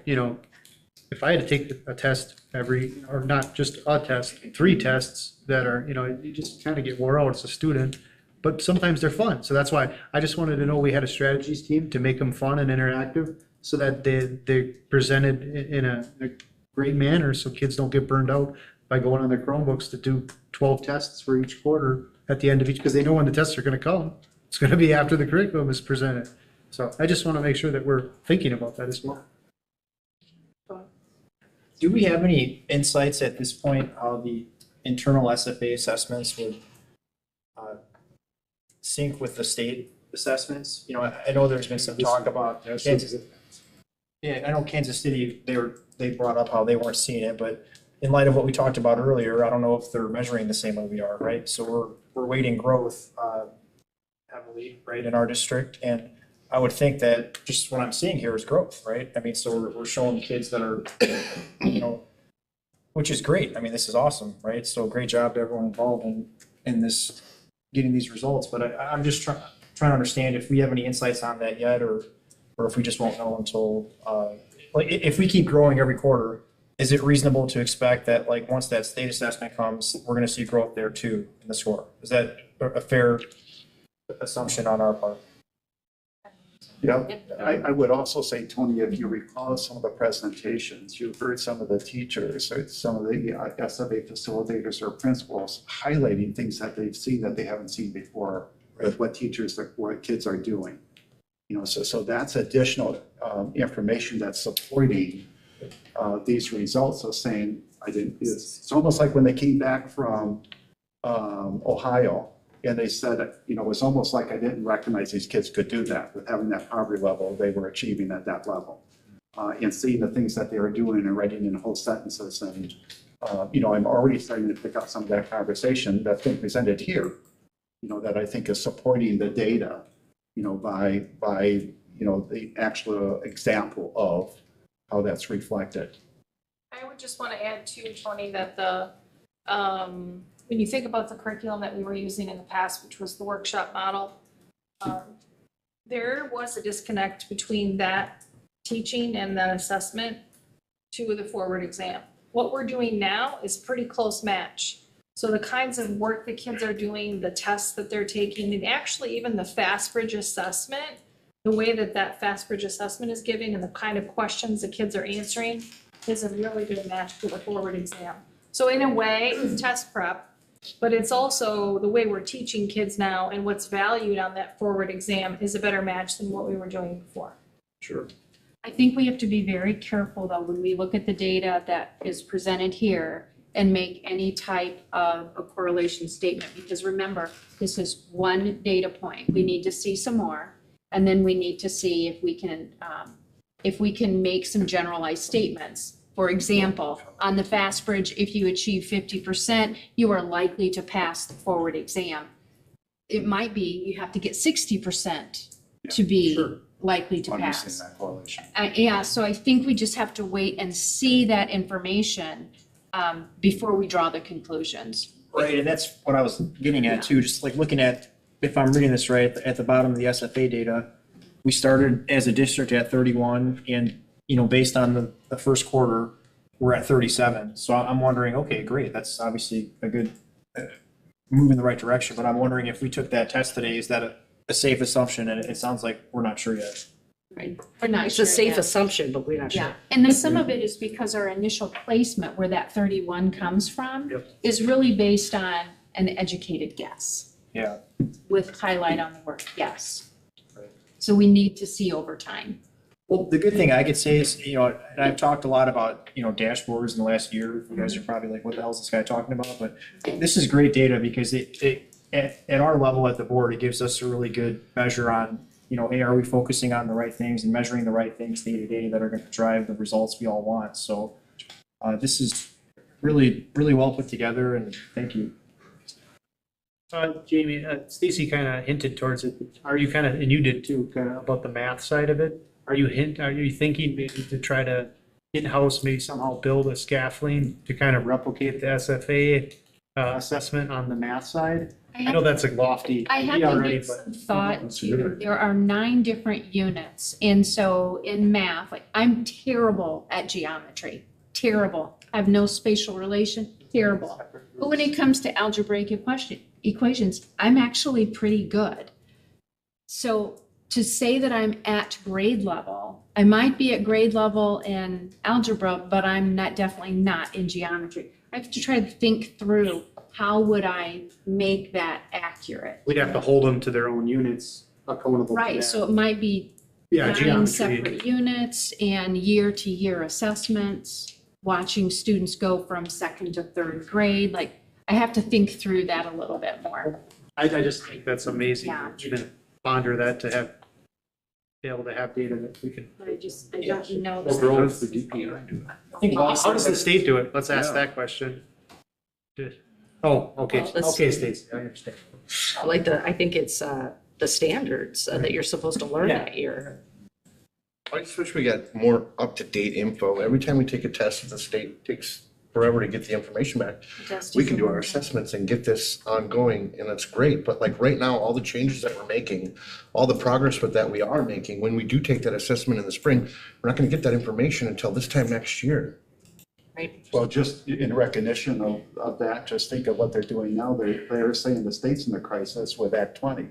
if I had to take a test or not just a test, 3 tests that are, you just kind of get wore out as a student, but sometimes they're fun. So that's why I just wanted to know we had a strategies team to make them fun and interactive so that they presented in a great manner so kids don't get burned out by going on their Chromebooks to do 12 tests for each quarter at the end of each, because they know when the tests are going to come. It's going to be after the curriculum is presented. So I just want to make sure that we're thinking about that as well. Do we have any insights at this point how the internal SFA assessments would sync with the state assessments? I know there's been some talk about Kansas. Yeah, I know Kansas City, they brought up how they weren't seeing it, but in light of what we talked about earlier, I don't know if they're measuring the same way we are, right? So we're weighting growth heavily, right, in our district, and I would think that just what I'm seeing here is growth, right? So we're showing kids that are, which is great. This is awesome, right? So great job to everyone involved in this, getting these results. But I'm just trying to understand if we have any insights on that yet, or if we just won't know until, if we keep growing every quarter, is it reasonable to expect that once that state assessment comes, we're going to see growth there too in the score? Is that a fair assumption on our part? Yeah, I would also say, Tony, if you recall some of the presentations, you've heard some of the teachers, or some of the SFA facilitators or principals highlighting things that they've seen that they haven't seen before with what kids are doing. So that's additional information that's supporting these results of saying, it's almost like when they came back from Ohio, and they said, you know, it was almost like I didn't recognize these kids could do that with having that poverty level they were achieving at that level. And seeing the things that they were doing and writing in whole sentences. And, you know, I'm already starting to pick up some of that conversation that's been presented here, you know, that I think is supporting the data, you know, by, you know, the actual example of how that's reflected. I would just want to add too, Tony, that when you think about the curriculum that we were using in the past, which was the workshop model, there was a disconnect between that teaching and that assessment to the forward exam. What we're doing now is pretty close match. So the kinds of work the kids are doing, the tests that they're taking, and actually even the FastBridge assessment, the way that that FastBridge assessment is giving and the kind of questions the kids are answering is a really good match to the forward exam. So in a way, it's test prep, but it's also the way we're teaching kids now, and what's valued on that forward exam is a better match than what we were doing before. Sure. I think we have to be very careful though, when we look at the data that is presented here and make any type of a correlation statement, because remember, this is one data point. We need to see some more, and then we need to see if we can make some generalized statements. For example, on the FastBridge, if you achieve 50%, you are likely to pass the forward exam. It might be you have to get 60% to be likely to pass. Understand that correlation. Yeah, so I think we just have to wait and see that information before we draw the conclusions. Right, and that's what I was getting at too, just like looking at, if I'm reading this right, at the bottom of the SFA data, we started as a district at 31, and, you know, based on the first quarter, we're at 37. So I'm wondering, okay, great, that's obviously a good move in the right direction, but I'm wondering if we took that test today, is that a safe assumption? And it sounds like we're not sure yet. Right. We're not It's sure a safe yet. assumption, but we're not sure. Yeah, and then some of it is because our initial placement, where that 31 comes from, is really based on an educated guess. Yeah. With highlight on the word yes. So we need to see over time. Well, the good thing I could say is, you know, and I've talked a lot about, you know, dashboards in the last year. You guys are probably like, what the hell is this guy talking about? But this is great data because at our level at the board, it gives us a really good measure on, you know, hey, are we focusing on the right things and measuring the right things day to day that are going to drive the results we all want? So this is really, really well put together, and thank you. Jamie, Stacy kind of hinted towards it. Are you kind of, and you did too, kind of about the math side of it? Are you thinking maybe to try to in-house, maybe somehow build a scaffolding to kind of replicate the SFA assessment on the math side? I know that's a lofty I have idea to already, give but. some thought to, there are 9 different units. And so in math, like I'm terrible at geometry, terrible. I have no spatial relation, terrible. But when it comes to algebraic equations, I'm actually pretty good. So to say that I'm at grade level, I might be at grade level in algebra, but I'm definitely not in geometry. I have to try to think through, how would I make that accurate? We'd have to hold them to their own units, accountable for Right, that. so it might be Yeah, 9 geometry. separate units and year-to-year assessments, watching students go from 2nd to 3rd grade. Like, I have to think through that a little bit more. I just think that's amazing. Yeah. to even ponder that, to be able to have data that we can. I don't know. Well, how does the DPI do it? I think How does the state do it? Let's ask that question. Oh, okay, Well, let's- okay, Stacy, I understand. Like I think it's the standards that you're supposed to learn Yeah. that year. I just wish we got more up-to-date info. Every time we take a test, the state takes forever to get the information back. We can do our assessments and get this ongoing, and that's great. But like right now, all the changes that we're making, all the progress with that we are making, when we do take that assessment in the spring, we're not gonna get that information until this time next year. Right. Well, just in recognition of that, just think of what they're doing now. They're saying the state's in the crisis with Act 20,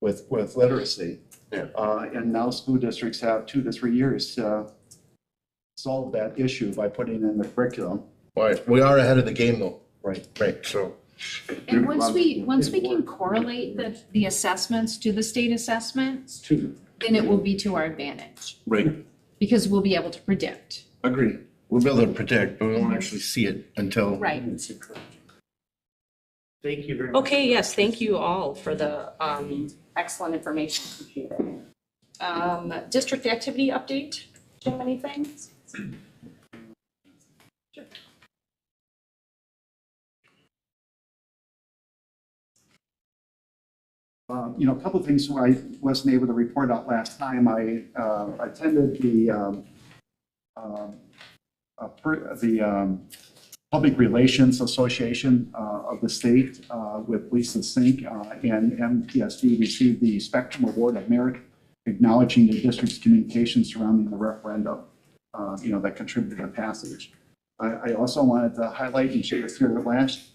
with literacy. Yeah. And now school districts have 2 to 3 years to solve that issue by putting in the curriculum. Right, we are ahead of the game though. Right. Right, so. And once we can correlate the assessments to the state assessments, then it will be to our advantage, Right. because we'll be able to predict. Agree. We'll be able to predict, but we won't actually see it until. Right. Thank you very much. Okay, yes, thank you all for the excellent information. Appreciate it. District activity update, Jim, anything? Sure. A couple of things where I wasn't able to report out last time. I attended the Public Relations Association of the state with Lisa Sink, and MTSD received the Spectrum Award of Merit, acknowledging the district's communication surrounding the referendum, that contributed to passage. I also wanted to highlight, and she was here last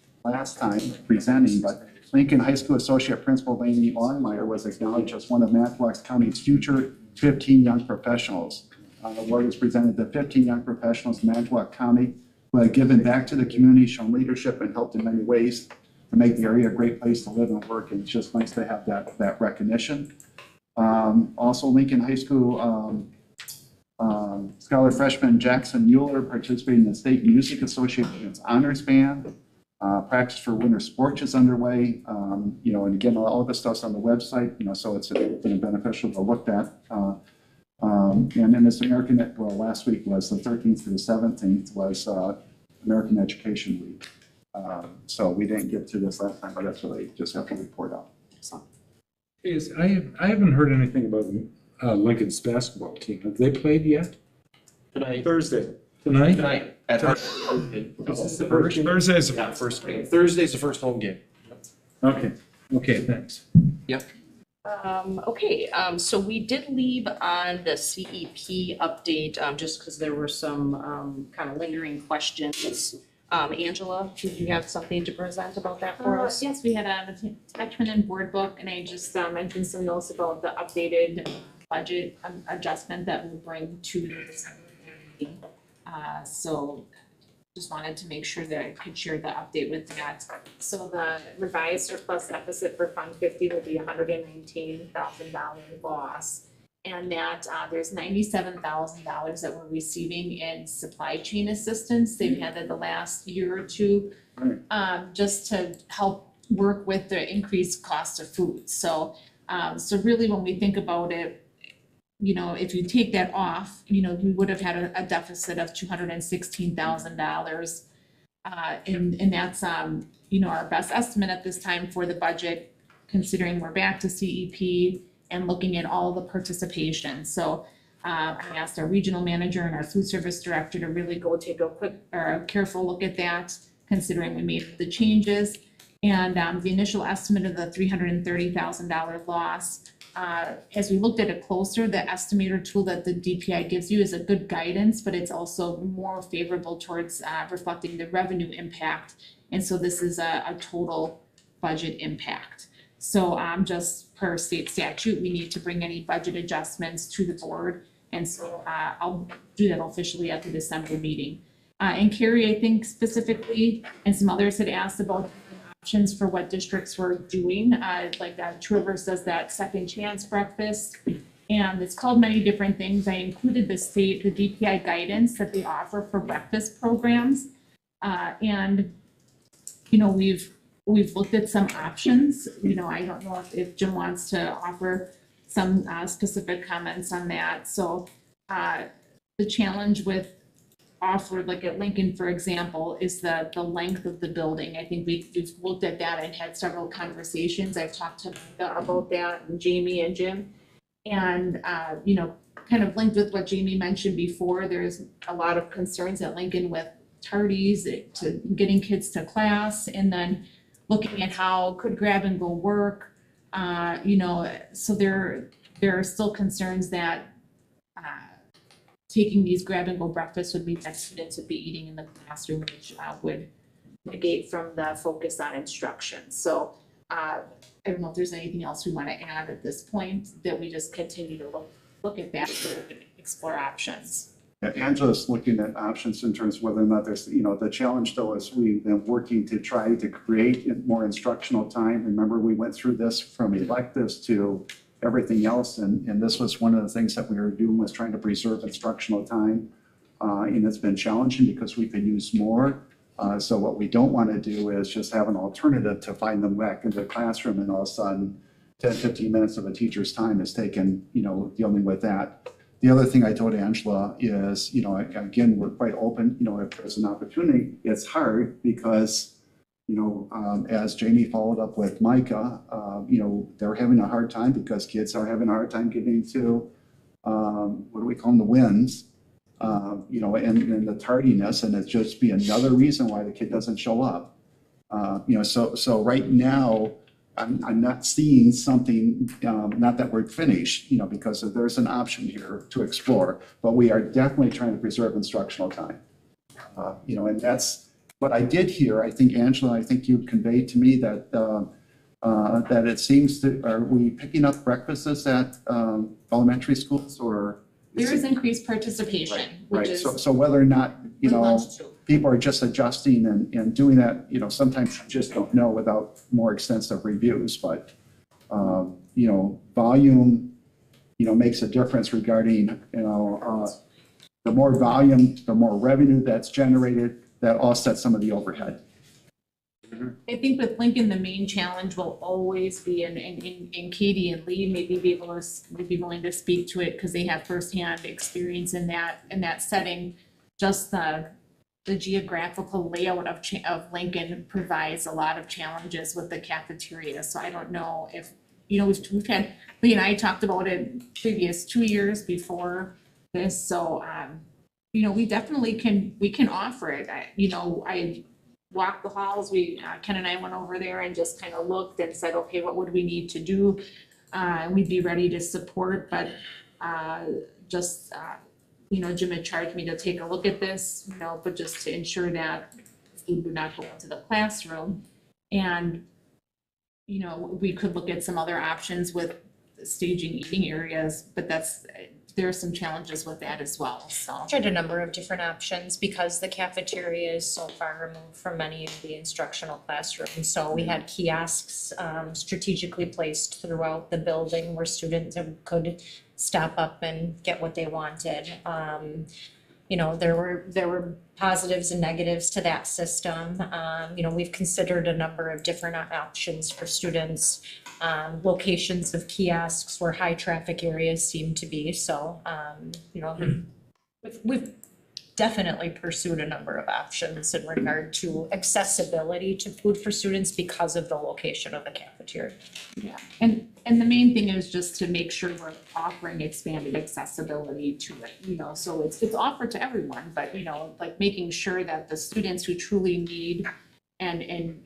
time presenting, but Lincoln High School Associate Principal Lainey Longmire was acknowledged as one of Manitowoc County's future 15 young professionals. The award was presented to 15 young professionals in Manitowoc County who have given back to the community, shown leadership, and helped in many ways to make the area a great place to live and work. And it's just nice to have that recognition. Also, Lincoln High School scholar freshman Jackson Mueller participated in the State Music Association's Honors Band. Practice for winter sports is underway, and again, all of this stuff's on the website, so it's been beneficial to look at. And then this last week was the 13th through the 17th was American Education Week. So we didn't get to this last time, but that's what I just have to report out. I haven't heard anything about Lincoln's basketball team. Have they played yet? Tonight. Thursday. Tonight? Tonight. At Thursday is the first game. Thursday's the first home game. Okay, thanks. Okay, so we did leave on the CEP update, just because there were some kind of lingering questions. Angela, did you have something to present about that for us? Yes, we had a attachment and board book, and I just mentioned some notes about the updated budget adjustment that we'll bring to the December meeting. So just wanted to make sure that I could share the update with that. So the revised surplus deficit for Fund 50 will be $119,000 loss. And that there's $97,000 that we're receiving in supply chain assistance. They've had that the last year or two, just to help work with the increased cost of food. So really when we think about it, if you take that off, we would have had a deficit of $216,000. And that's, our best estimate at this time for the budget, considering we're back to CEP and looking at all the participation. So I asked our regional manager and our food service director to really go take a quick or a careful look at that, considering we made the changes. And the initial estimate of the $330,000 loss, as we looked at it closer, the estimator tool that the DPI gives you is a good guidance, but it's also more favorable towards reflecting the revenue impact. And so this is a total budget impact. So just per state statute, we need to bring any budget adjustments to the board. And so I'll do that officially at the December meeting. And Carrie, I think specifically, and some others had asked about options for what districts were doing, like Two Rivers does that second chance breakfast, and it's called many different things. I included the DPI guidance that they offer for breakfast programs, and we've looked at some options. I don't know if Jim wants to offer some specific comments on that. So the challenge with offered, like at Lincoln, for example, is the length of the building. I think we've looked at that and had several conversations. I've talked to Micah about that, and Jamie and Jim. And, kind of linked with what Jamie mentioned before, there's a lot of concerns at Lincoln with tardies to getting kids to class, and then looking at how could grab and go work. So there are still concerns that taking these grab and go breakfasts would mean that students would be eating in the classroom, which would negate from the focus on instruction. So I don't know if there's anything else we want to add at this point, that we just continue to look at that and explore options. Yeah, Angela's looking at options in terms of whether or not there's, the challenge though is we've been working to try to create more instructional time. Remember, we went through this from electives to everything else, and this was one of the things that we were doing, was trying to preserve instructional time. And it's been challenging because we could use more. So what we don't want to do is just have an alternative to find them back into the classroom, and all of a sudden 10, 15 minutes of a teacher's time is taken, dealing with that. The other thing I told Angela is, again, we're quite open, if there's an opportunity. It's hard because, as Jamie followed up with Micah, they're having a hard time because kids are having a hard time getting to, what do we call them, the wins, and the tardiness, and it's just be another reason why the kid doesn't show up. So right now, I'm not seeing something, not that we're finished, because there's an option here to explore, but we are definitely trying to preserve instructional time. And that's what I did hear. I think, Angela, I think you conveyed to me that that it seems to, are we picking up breakfasts at elementary schools, or? There is increased participation, which Right, is. so whether or not, lunch too. people are just adjusting and doing that, sometimes you just don't know without more extensive reviews, but, volume, makes a difference regarding, the more volume, the more revenue that's generated, that offsets some of the overhead. I think with Lincoln, the main challenge will always be, and Katie and Lee maybe be willing to speak to it because they have firsthand experience in that setting. Just the geographical layout of Lincoln provides a lot of challenges with the cafeteria. So I don't know if, we've had, Lee and I talked about it previous 2 years before this. So, we definitely can offer it. I walked the halls. Ken and I went over there and just kind of looked and said, okay, what would we need to do? We'd be ready to support, but Jim had charged me to take a look at this, but just to ensure that food would not go into the classroom. And, we could look at some other options with staging eating areas, but there are some challenges with that as well, so. Tried a number of different options because the cafeteria is so far removed from many of the instructional classrooms. So we had kiosks strategically placed throughout the building where students could stop up and get what they wanted. There were positives and negatives to that system. We've considered a number of different options for students. Locations of kiosks where high traffic areas seem to be. So, we've definitely pursued a number of options in regard to accessibility to food for students because of the location of the cafeteria. Yeah, and the main thing is just to make sure we're offering expanded accessibility to it, so it's offered to everyone, but like making sure that the students who truly need and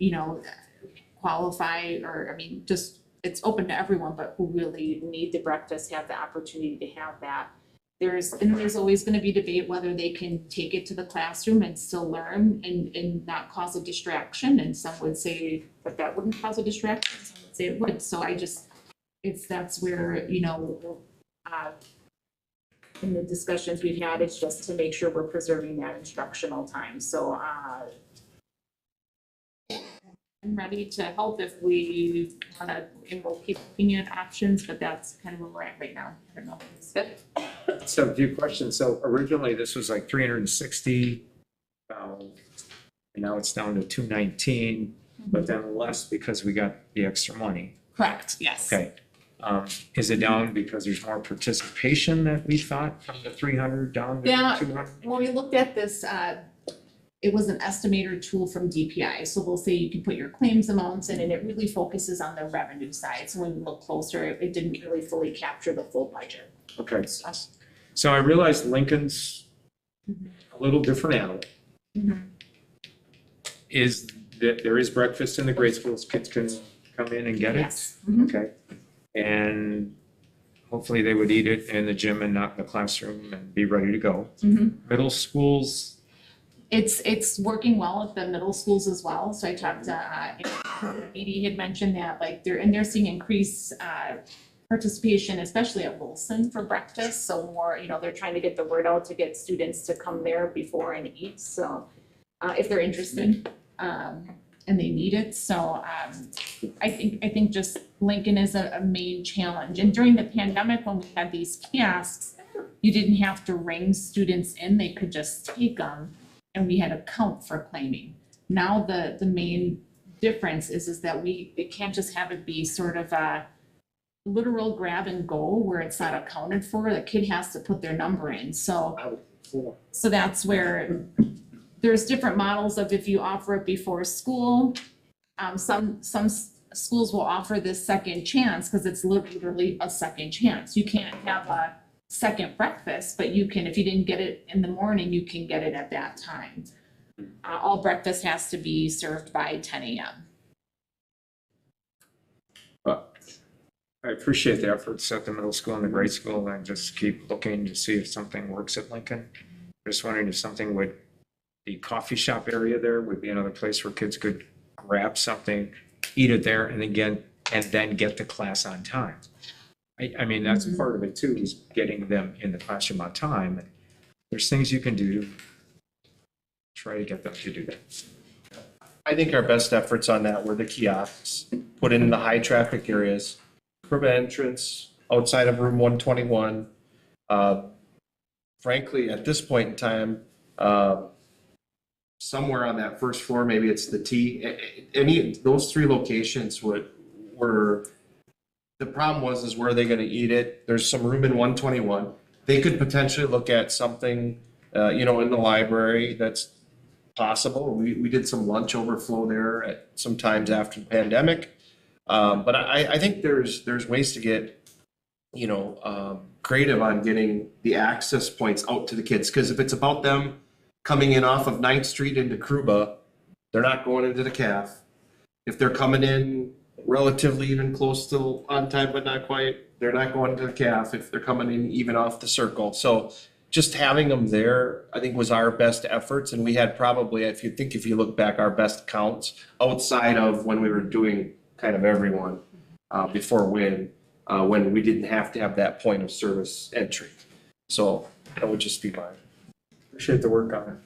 qualify, or just it's open to everyone, but who really need the breakfast have the opportunity to have that. There's always going to be debate whether they can take it to the classroom and still learn and not cause a distraction. And some would say that wouldn't cause a distraction. Some would say it would. So that's where, in the discussions we've had, it's just to make sure we're preserving that instructional time. So I'm ready to help if we want to, and we'll keep looking at options, but that's kind of where we're at right now. I don't know if it's good. So a few questions. So originally this was like 360, and now it's down to 219, but then less because we got the extra money. Correct, yes. Okay. Is it down because there's more participation that we thought from the 300 down to Yeah. 200? When we looked at this, it was an estimator tool from DPI. So we'll say you can put your claims amounts in and it really focuses on the revenue side. So when we look closer, it didn't really fully capture the full budget. Okay. So I realized Lincoln's a little different animal. Mhm. Is that there is breakfast in the grade schools, kids can come in and get it? Yes. Mhm. Okay. And hopefully they would eat it in the gym and not in the classroom and be ready to go. Mhm. Middle schools, It's working well at the middle schools as well. So I talked to, Edie had mentioned that they're seeing increased participation, especially at Wilson for breakfast. So more, they're trying to get the word out to get students to come there before and eat. So if they're interested, and they need it. So I think just Lincoln is a main challenge. And during the pandemic, when we had these kiosks, you didn't have to ring students in, they could just take them, and we had a count for claiming. Now the main difference is that it can't just have it be sort of a literal grab and go where it's not accounted for, the kid has to put their number in, so that's where there's different models of if you offer it before school. Some schools will offer this second chance because it's literally a second chance. You can't have a second breakfast, but you can, if you didn't get it in the morning, you can get it at that time. All breakfast has to be served by 10 a.m. I appreciate the efforts at the middle school and the grade school, and just keep looking to see if something works at Lincoln. Just wondering if something would, the coffee shop area there would be another place where kids could grab something, eat it there, and then get the class on time. I mean, that's part of it too, is getting them in the classroom on time. And there's things you can do to try to get them to do that. I think our best efforts on that were the kiosks, put in the high traffic areas, curb entrance, outside of room 121. Frankly, at this point in time, somewhere on that first floor, maybe it's the T, those three locations were, the problem is where are they gonna eat it? There's some room in 121. They could potentially look at something, in the library that's possible. We did some lunch overflow there at some times after the pandemic. But I think there's ways to get, creative on getting the access points out to the kids. Because if it's about them coming in off of 9th Street into Kruba, they're not going into the CAF. If they're coming in relatively even close to on time but not quite, they're not going to the CAF if they're coming in even off the circle. So just having them there, I think, was our best efforts. And we had probably, if you look back, our best counts outside of when we were doing kind of everyone before when we didn't have to have that point of service entry. So that would just be mine. Appreciate the work on it.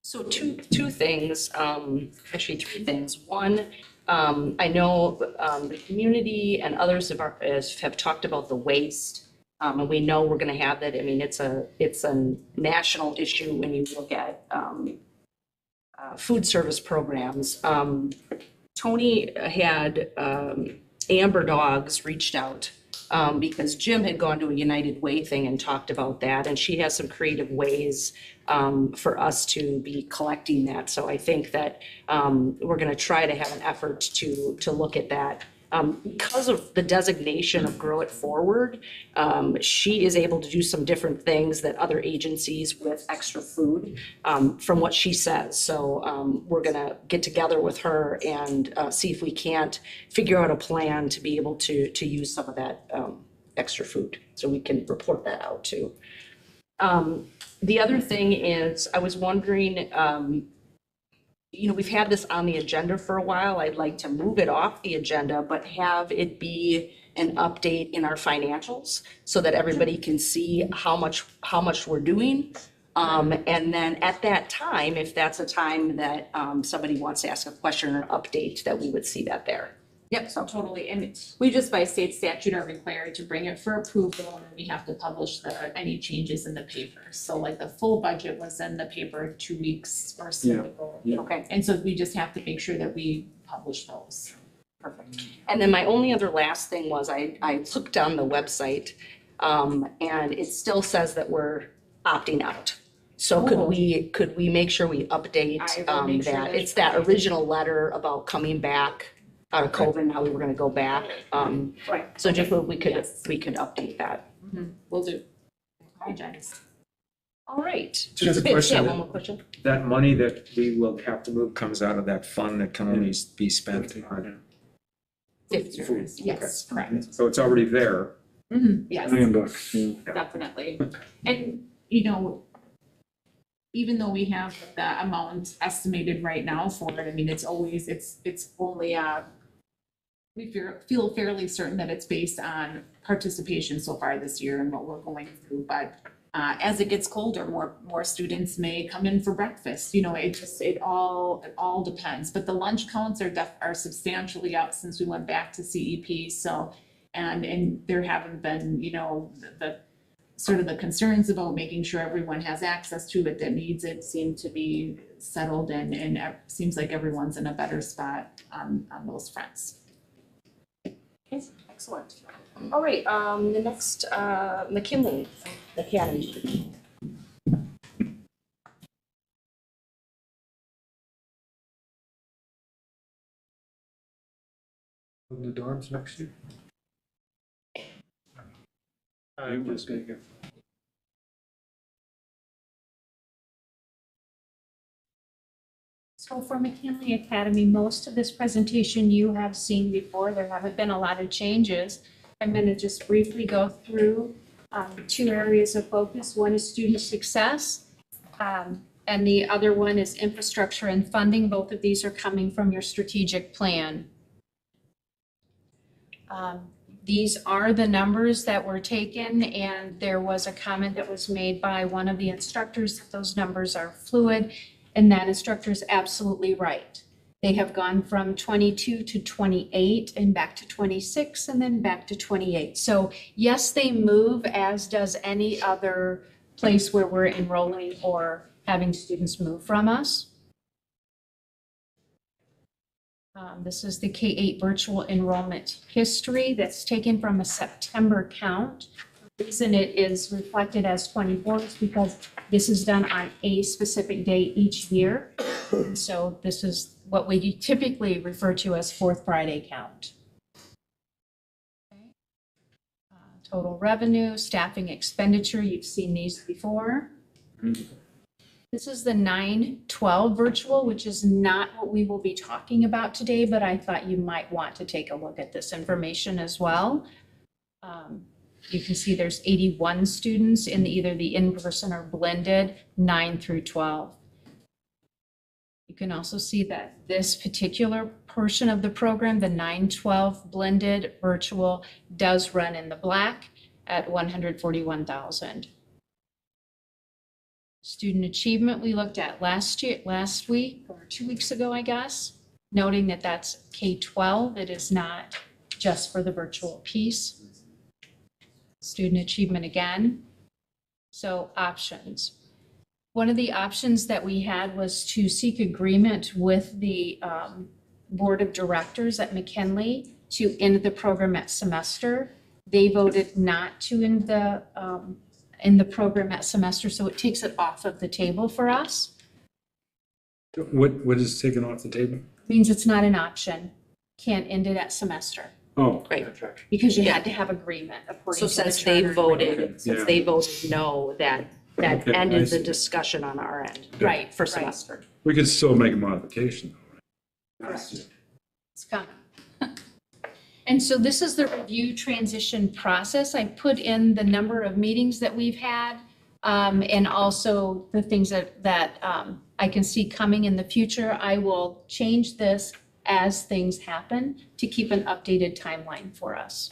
So two things, actually three things. One, I know the community and others have talked about the waste. And we know we're gonna have that. I mean, it's a national issue when you look at food service programs. Tony had Amber Dogs reached out because Jim had gone to a United Way thing and talked about that, and she has some creative ways for us to be collecting that. So I think that we're going to try to have an effort to look at that. Because of the designation of Grow It Forward, she is able to do some different things that other agencies with extra food, from what she says. So we're gonna get together with her and see if we can't figure out a plan to be able to use some of that extra food. So we can report that out too. The other thing is, I was wondering, we've had this on the agenda for a while. I'd like to move it off the agenda, but have it be an update in our financials so that everybody can see how much we're doing. And then at that time, if that's a time that somebody wants to ask a question or update, that we would see that there. Yep, so totally, and we just by state statute are required to bring it for approval, and we have to publish any changes in the paper. So like the full budget was in the paper 2 weeks or so ago. Yeah. Okay. And so we just have to make sure that we publish those. Perfect. And then my only other last thing was I looked on the website, and it still says that we're opting out. So could we make sure we update I will make sure that? that It's that original letter about coming back out of COVID and how we were gonna go back. Right. So just we could update that. Will do. Apologize. All right. Just a question. Yeah, one more question. That money that we will have to move comes out of that fund that can only be spent on. Yes, correct. So it's already there. Yes. $1 million, yeah. Definitely. And, even though we have the amount estimated right now for it, I mean, it's always, it's only, we feel fairly certain that it's based on participation so far this year and what we're going through. But as it gets colder, more students may come in for breakfast. It all depends. But the lunch counts are substantially up since we went back to CEP. So, and there haven't been, sort of the concerns about making sure everyone has access to it that needs it seem to be settled, and it seems like everyone's in a better spot on those fronts. Okay, excellent. All right, the next, McKinley Academy. In the dorms next year? I'm just gonna go. So for McKinley Academy, most of this presentation you have seen before. There haven't been a lot of changes. I'm going to just briefly go through two areas of focus. One is student success, and the other one is infrastructure and funding. Both of these are coming from your strategic plan. These are the numbers that were taken, and there was a comment that was made by one of the instructors that those numbers are fluid. And that instructor is absolutely right. They have gone from 22 to 28 and back to 26 and then back to 28. So yes, they move, as does any other place where we're enrolling or having students move from us. This is the K-8 virtual enrollment history that's taken from a September count. The reason it is reflected as 24 is because this is done on a specific day each year. So this is what we typically refer to as fourth Friday count. Okay. Total revenue, staffing expenditure, you've seen these before. This is the 9/12 virtual, which is not what we will be talking about today, but I thought you might want to take a look at this information as well. You can see there's 81 students in either the in-person or blended 9 through 12. You can also see that this particular portion of the program, the 9/12 blended virtual, does run in the black at 141,000. Student achievement we looked at last week or 2 weeks ago, I guess, noting that that's K-12. It is not just for the virtual piece. Student achievement again. So options. One of the options that we had was to seek agreement with the board of directors at McKinley to end the program at semester. They voted not to end the program at semester, so it takes it off of the table for us. What is taken off the table? Means it's not an option. Can't end it at semester. Oh, Right. Because you had to have agreement according So to the since they charter. voted, Yeah. no, that Okay, I ended the see. discussion on our end. Right, For right. semester. we could still make a modification. Correct. It's coming. And so this is the review transition process. I put in the number of meetings that we've had, and also the things that I can see coming in the future. I will change this as things happen to keep an updated timeline for us.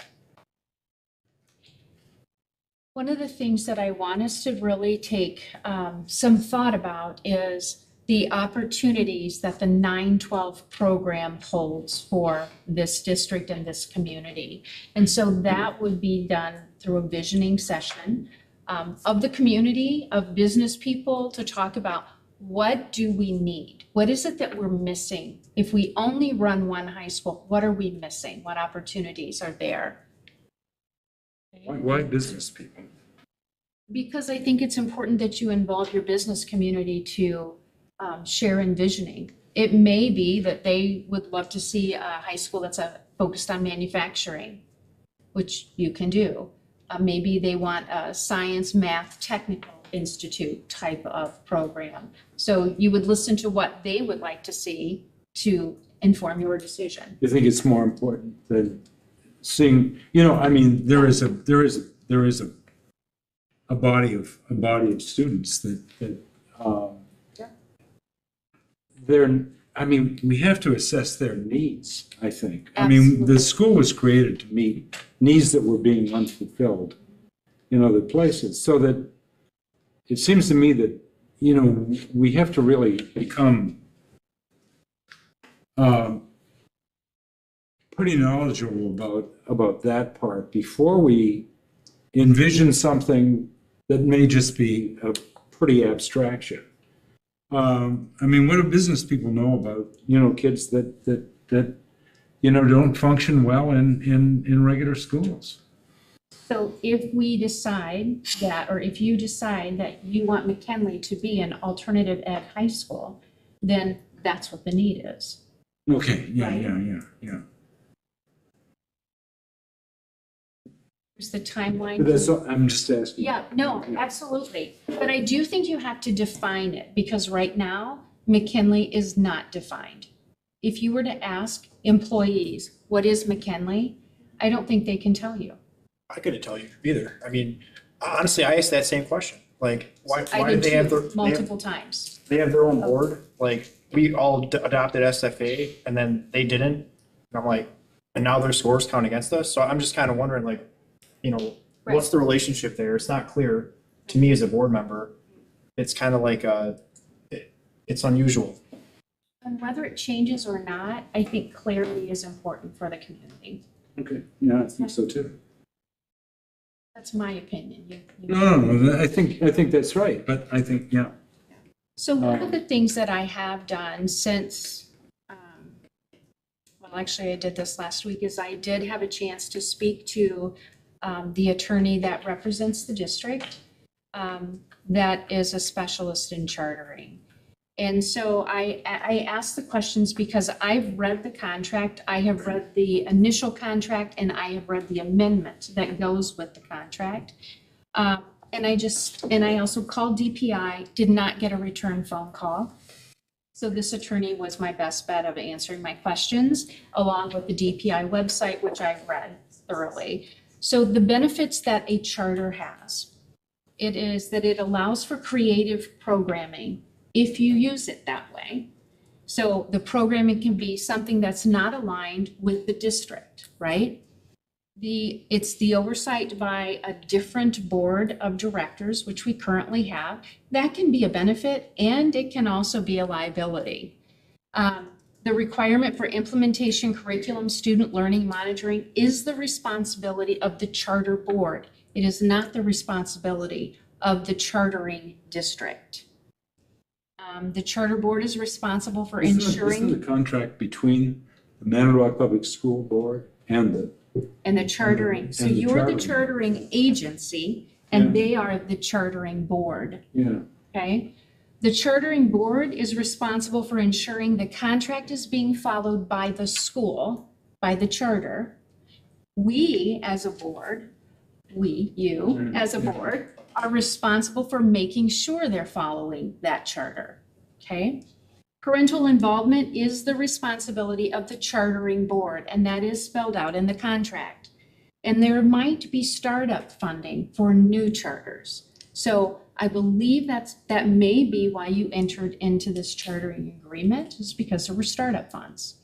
One of the things that I want us to really take some thought about is the opportunities that the 9/12 program holds for this district and this community. And so that would be done through a visioning session of the community, of business people, to talk about what do we need? What is it that we're missing? If we only run one high school, what are we missing? What opportunities are there? Why business people? Because I think it's important that you involve your business community to share envisioning. It may be that they would love to see a high school that's focused on manufacturing, which you can do. Maybe they want a science, math, technical institute type of program. So you would listen to what they would like to see to inform your decision. You think it's more important than seeing, I mean, there is a body of students that we have to assess their needs, I think. I mean, the school was created to meet needs that were being unfulfilled in other places, so that it seems to me that, we have to really become pretty knowledgeable about that part before we envision something that may just be a pretty abstraction. I mean, what do business people know about, kids that don't function well in regular schools? So if we decide that, or if you decide that you want McKinley to be an alternative ed high school, then that's what the need is. Okay, yeah. Here's the timeline. But that's, I'm just asking. Yeah, no, absolutely. But I do think you have to define it, because right now, McKinley is not defined. If you were to ask employees, what is McKinley? I don't think they can tell you. I couldn't tell you either. I mean, honestly, I asked that same question. Like, why I did did they have too, their, multiple times. they have their own board? Like, we all adopted SFA and then they didn't. And I'm like, and now their scores count against us? So I'm just kind of wondering, like, what's the relationship there? It's not clear to me as a board member. It's kind of like, it's unusual. And whether it changes or not, I think clarity is important for the community. Okay, yeah, I think so too. That's my opinion. No, I think that's right, but I think, yeah. So one of the things that I have done since, well, actually I did this last week, is I did have a chance to speak to the attorney that represents the district, that is a specialist in chartering. And so I asked the questions because I've read the contract, I have read the initial contract, and I have read the amendment that goes with the contract. And I also called DPI, did not get a return phone call. So this attorney was my best bet of answering my questions, along with the DPI website, which I've read thoroughly. So the benefits that a charter has, it is that it allows for creative programming if you use it that way. So the programming can be something that's not aligned with the district, right? It's the oversight by a different board of directors, which we currently have. That can be a benefit, and it can also be a liability. The requirement for implementation, curriculum, student learning, monitoring is the responsibility of the charter board. It is not the responsibility of the chartering district. The charter board is responsible for ensuring. Isn't the contract between the Manitowoc Public School Board and the chartering. So and the you're the chartering agency, and they are the chartering board. Yeah. Okay? The chartering board is responsible for ensuring the contract is being followed by the school, by the charter. We, as a board, you, as a board, are responsible for making sure they're following that charter. Okay? Parental involvement is the responsibility of the chartering board, and that is spelled out in the contract. And there might be startup funding for new charters. So I believe that may be why you entered into this chartering agreement, is because there were startup funds.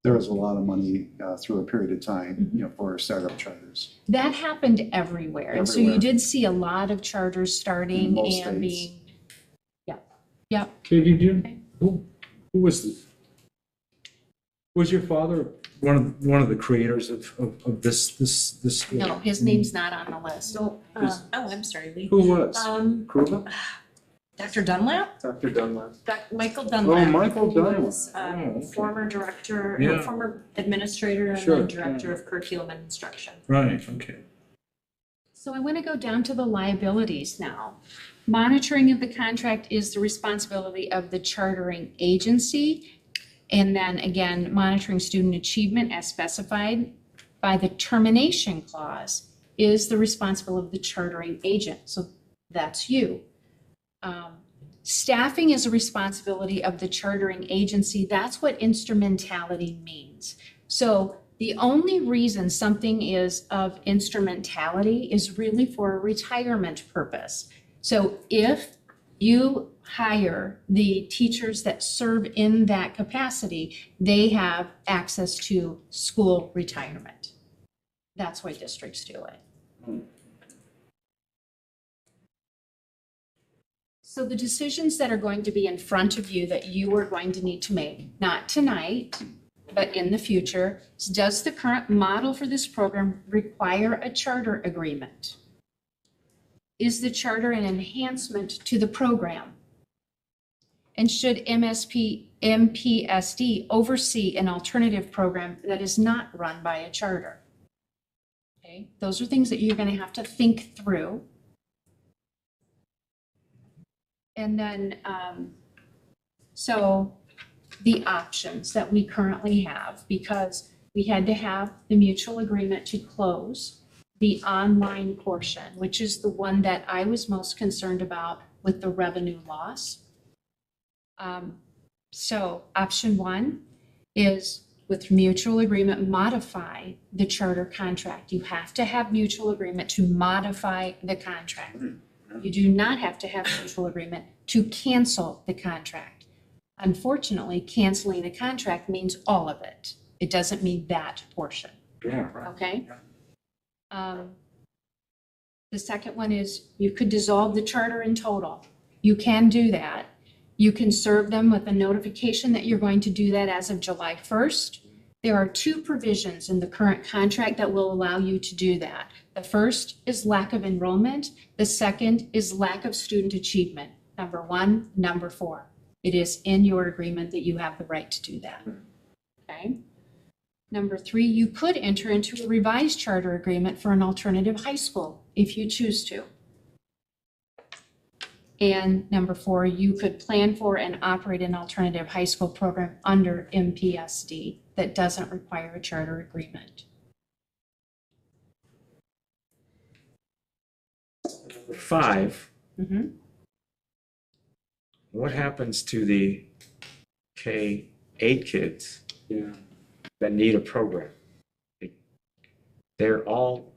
There was a lot of money through a period of time, for startup charters. That happened everywhere. And so you did see a lot of charters starting and being, yeah. Katie, who was was your father one of the creators of this? No, his name's not on the list. So, I'm sorry, Lee. Who was? Krupa? Dr. Dunlap? Dr. Dunlap. Michael Dunlap. Oh, Michael Dunlap. Who was okay. former director, Yeah. former administrator, and Sure, then director of curriculum and instruction. Right, okay. So I want to go down to the liabilities now. Monitoring of the contract is the responsibility of the chartering agency. And then again, monitoring student achievement as specified by the termination clause is the responsibility of the chartering agent. So that's you. Staffing is a responsibility of the chartering agency. That's what instrumentality means. So the only reason something is of instrumentality is really for a retirement purpose. So if you hire the teachers that serve in that capacity, they have access to school retirement. That's why districts do it. So the decisions that are going to be in front of you that you are going to need to make, not tonight, but in the future, is does the current model for this program require a charter agreement? is the charter an enhancement to the program? And should MPSD oversee an alternative program that is not run by a charter? Okay, those are things that you're going to have to think through. And then, so the options that we currently have, because we had to have the mutual agreement to close the online portion, which is the one that I was most concerned about with the revenue loss. So option one is with mutual agreement, modify the charter contract. You have to have mutual agreement to modify the contract. You do not have to have mutual agreement to cancel the contract. Unfortunately, canceling the contract means all of it. It doesn't mean that portion, Yeah. okay? The second one is you could dissolve the charter in total. You can do that. You can serve them with a notification that you're going to do that as of July 1st. There are two provisions in the current contract that will allow you to do that. The first is lack of enrollment. The second is lack of student achievement. Number 1, number 4. It is in your agreement that you have the right to do that. Okay. Number 3, you could enter into a revised charter agreement for an alternative high school if you choose to. And number 4, you could plan for and operate an alternative high school program under MPSD that doesn't require a charter agreement. Number 5, Mm-hmm. what happens to the K-8 kids that need a program? They're all,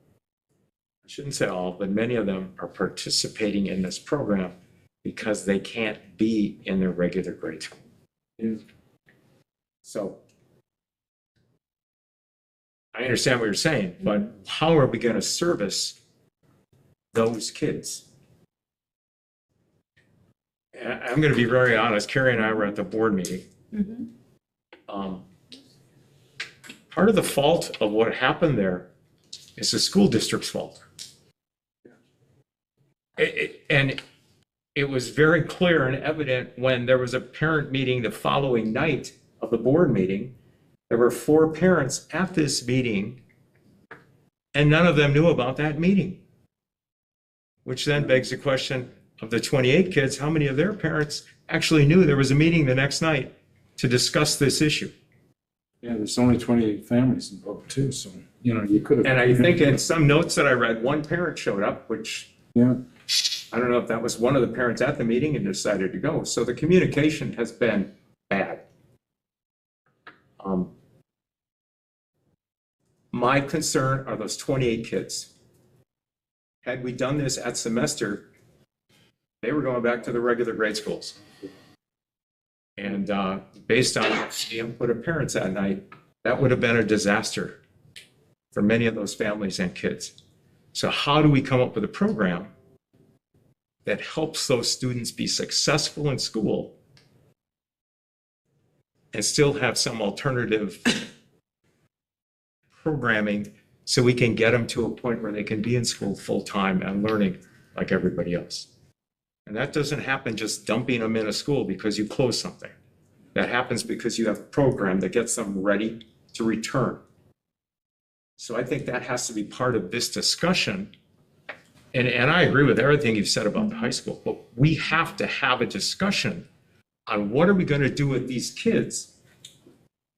I shouldn't say all, but many of them are participating in this program because they can't be in their regular grade school. So I understand what you're saying, but how are we going to service those kids? I'm going to be very honest. Carrie and I were at the board meeting. Part of the fault of what happened there is the school district's fault. And it was very clear and evident when there was a parent meeting the following night of the board meeting. There were 4 parents at this meeting, and none of them knew about that meeting. Which then begs the question of the 28 kids, how many of their parents actually knew there was a meeting the next night to discuss this issue? Yeah, there's only 28 families involved too, so, you know, you could have. And I think in some notes that I read, one parent showed up, which Yeah. I don't know if that was one of the parents at the meeting and decided to go. So the communication has been bad. My concern are those 28 kids. Had we done this at semester, they were going back to the regular grade schools. And based on the input of parents that night, that would have been a disaster for many of those families and kids. So how do we come up with a program that helps those students be successful in school and still have some alternative programming so we can get them to a point where they can be in school full-time and learning like everybody else? And that doesn't happen just dumping them in a school because you close something. That happens because you have a program that gets them ready to return. So I think that has to be part of this discussion. And I agree with everything you've said about the high school, but we have to have a discussion on what are we going to do with these kids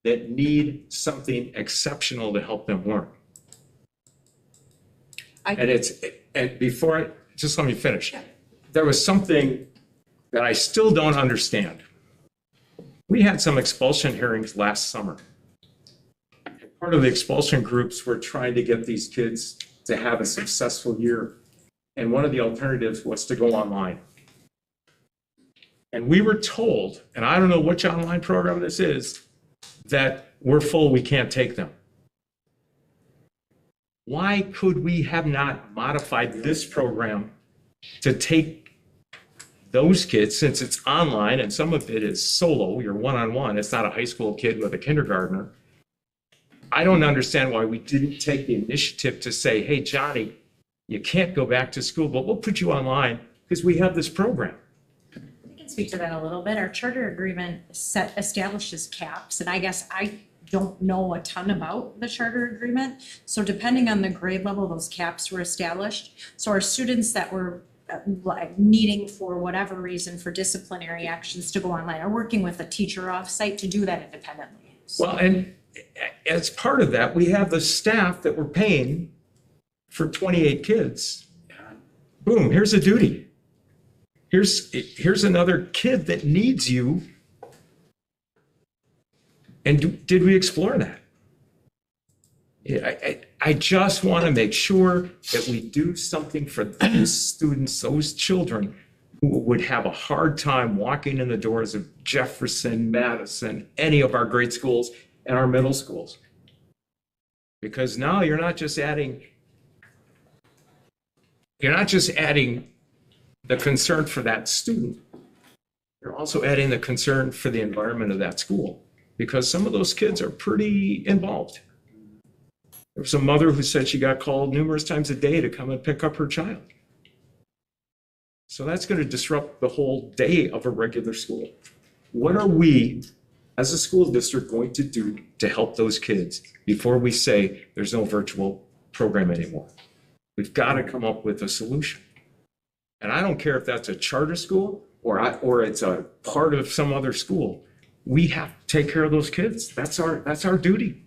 that need something exceptional to help them learn. And before, just let me finish. There was something that I still don't understand. We had some expulsion hearings last summer. Part of the expulsion groups were trying to get these kids to have a successful year. And one of the alternatives was to go online. And we were told, and I don't know which online program this is, that we're full, we can't take them. Why could we have not modified this program to take those kids, since it's online and some of it is solo, you're one-on-one, it's not a high school kid with a kindergartner. I don't understand why we didn't take the initiative to say, hey, Johnny, you can't go back to school, but we'll put you online because we have this program. I can speak to that a little bit. Our charter agreement establishes caps, and I guess I don't know a ton about the charter agreement. So depending on the grade level, those caps were established. So our students that were like needing for whatever reason for disciplinary actions to go online are working with a teacher offsite to do that independently. Well, and as part of that, we have the staff that we're paying for 28 kids. Boom, here's a duty. Here's another kid that needs you. And did we explore that? I just want to make sure that we do something for those students, those children who would have a hard time walking in the doors of Jefferson, Madison, any of our grade schools and our middle schools. Because now you're not just adding the concern for that student. You're also adding the concern for the environment of that school, because some of those kids are pretty involved. There was a mother who said she got called numerous times a day to come and pick up her child. So that's going to disrupt the whole day of a regular school. What are we, as a school district, going to do to help those kids before we say there's no virtual program anymore? We've got to come up with a solution. And I don't care if that's a charter school or it's a part of some other school. We have to take care of those kids. That's our duty.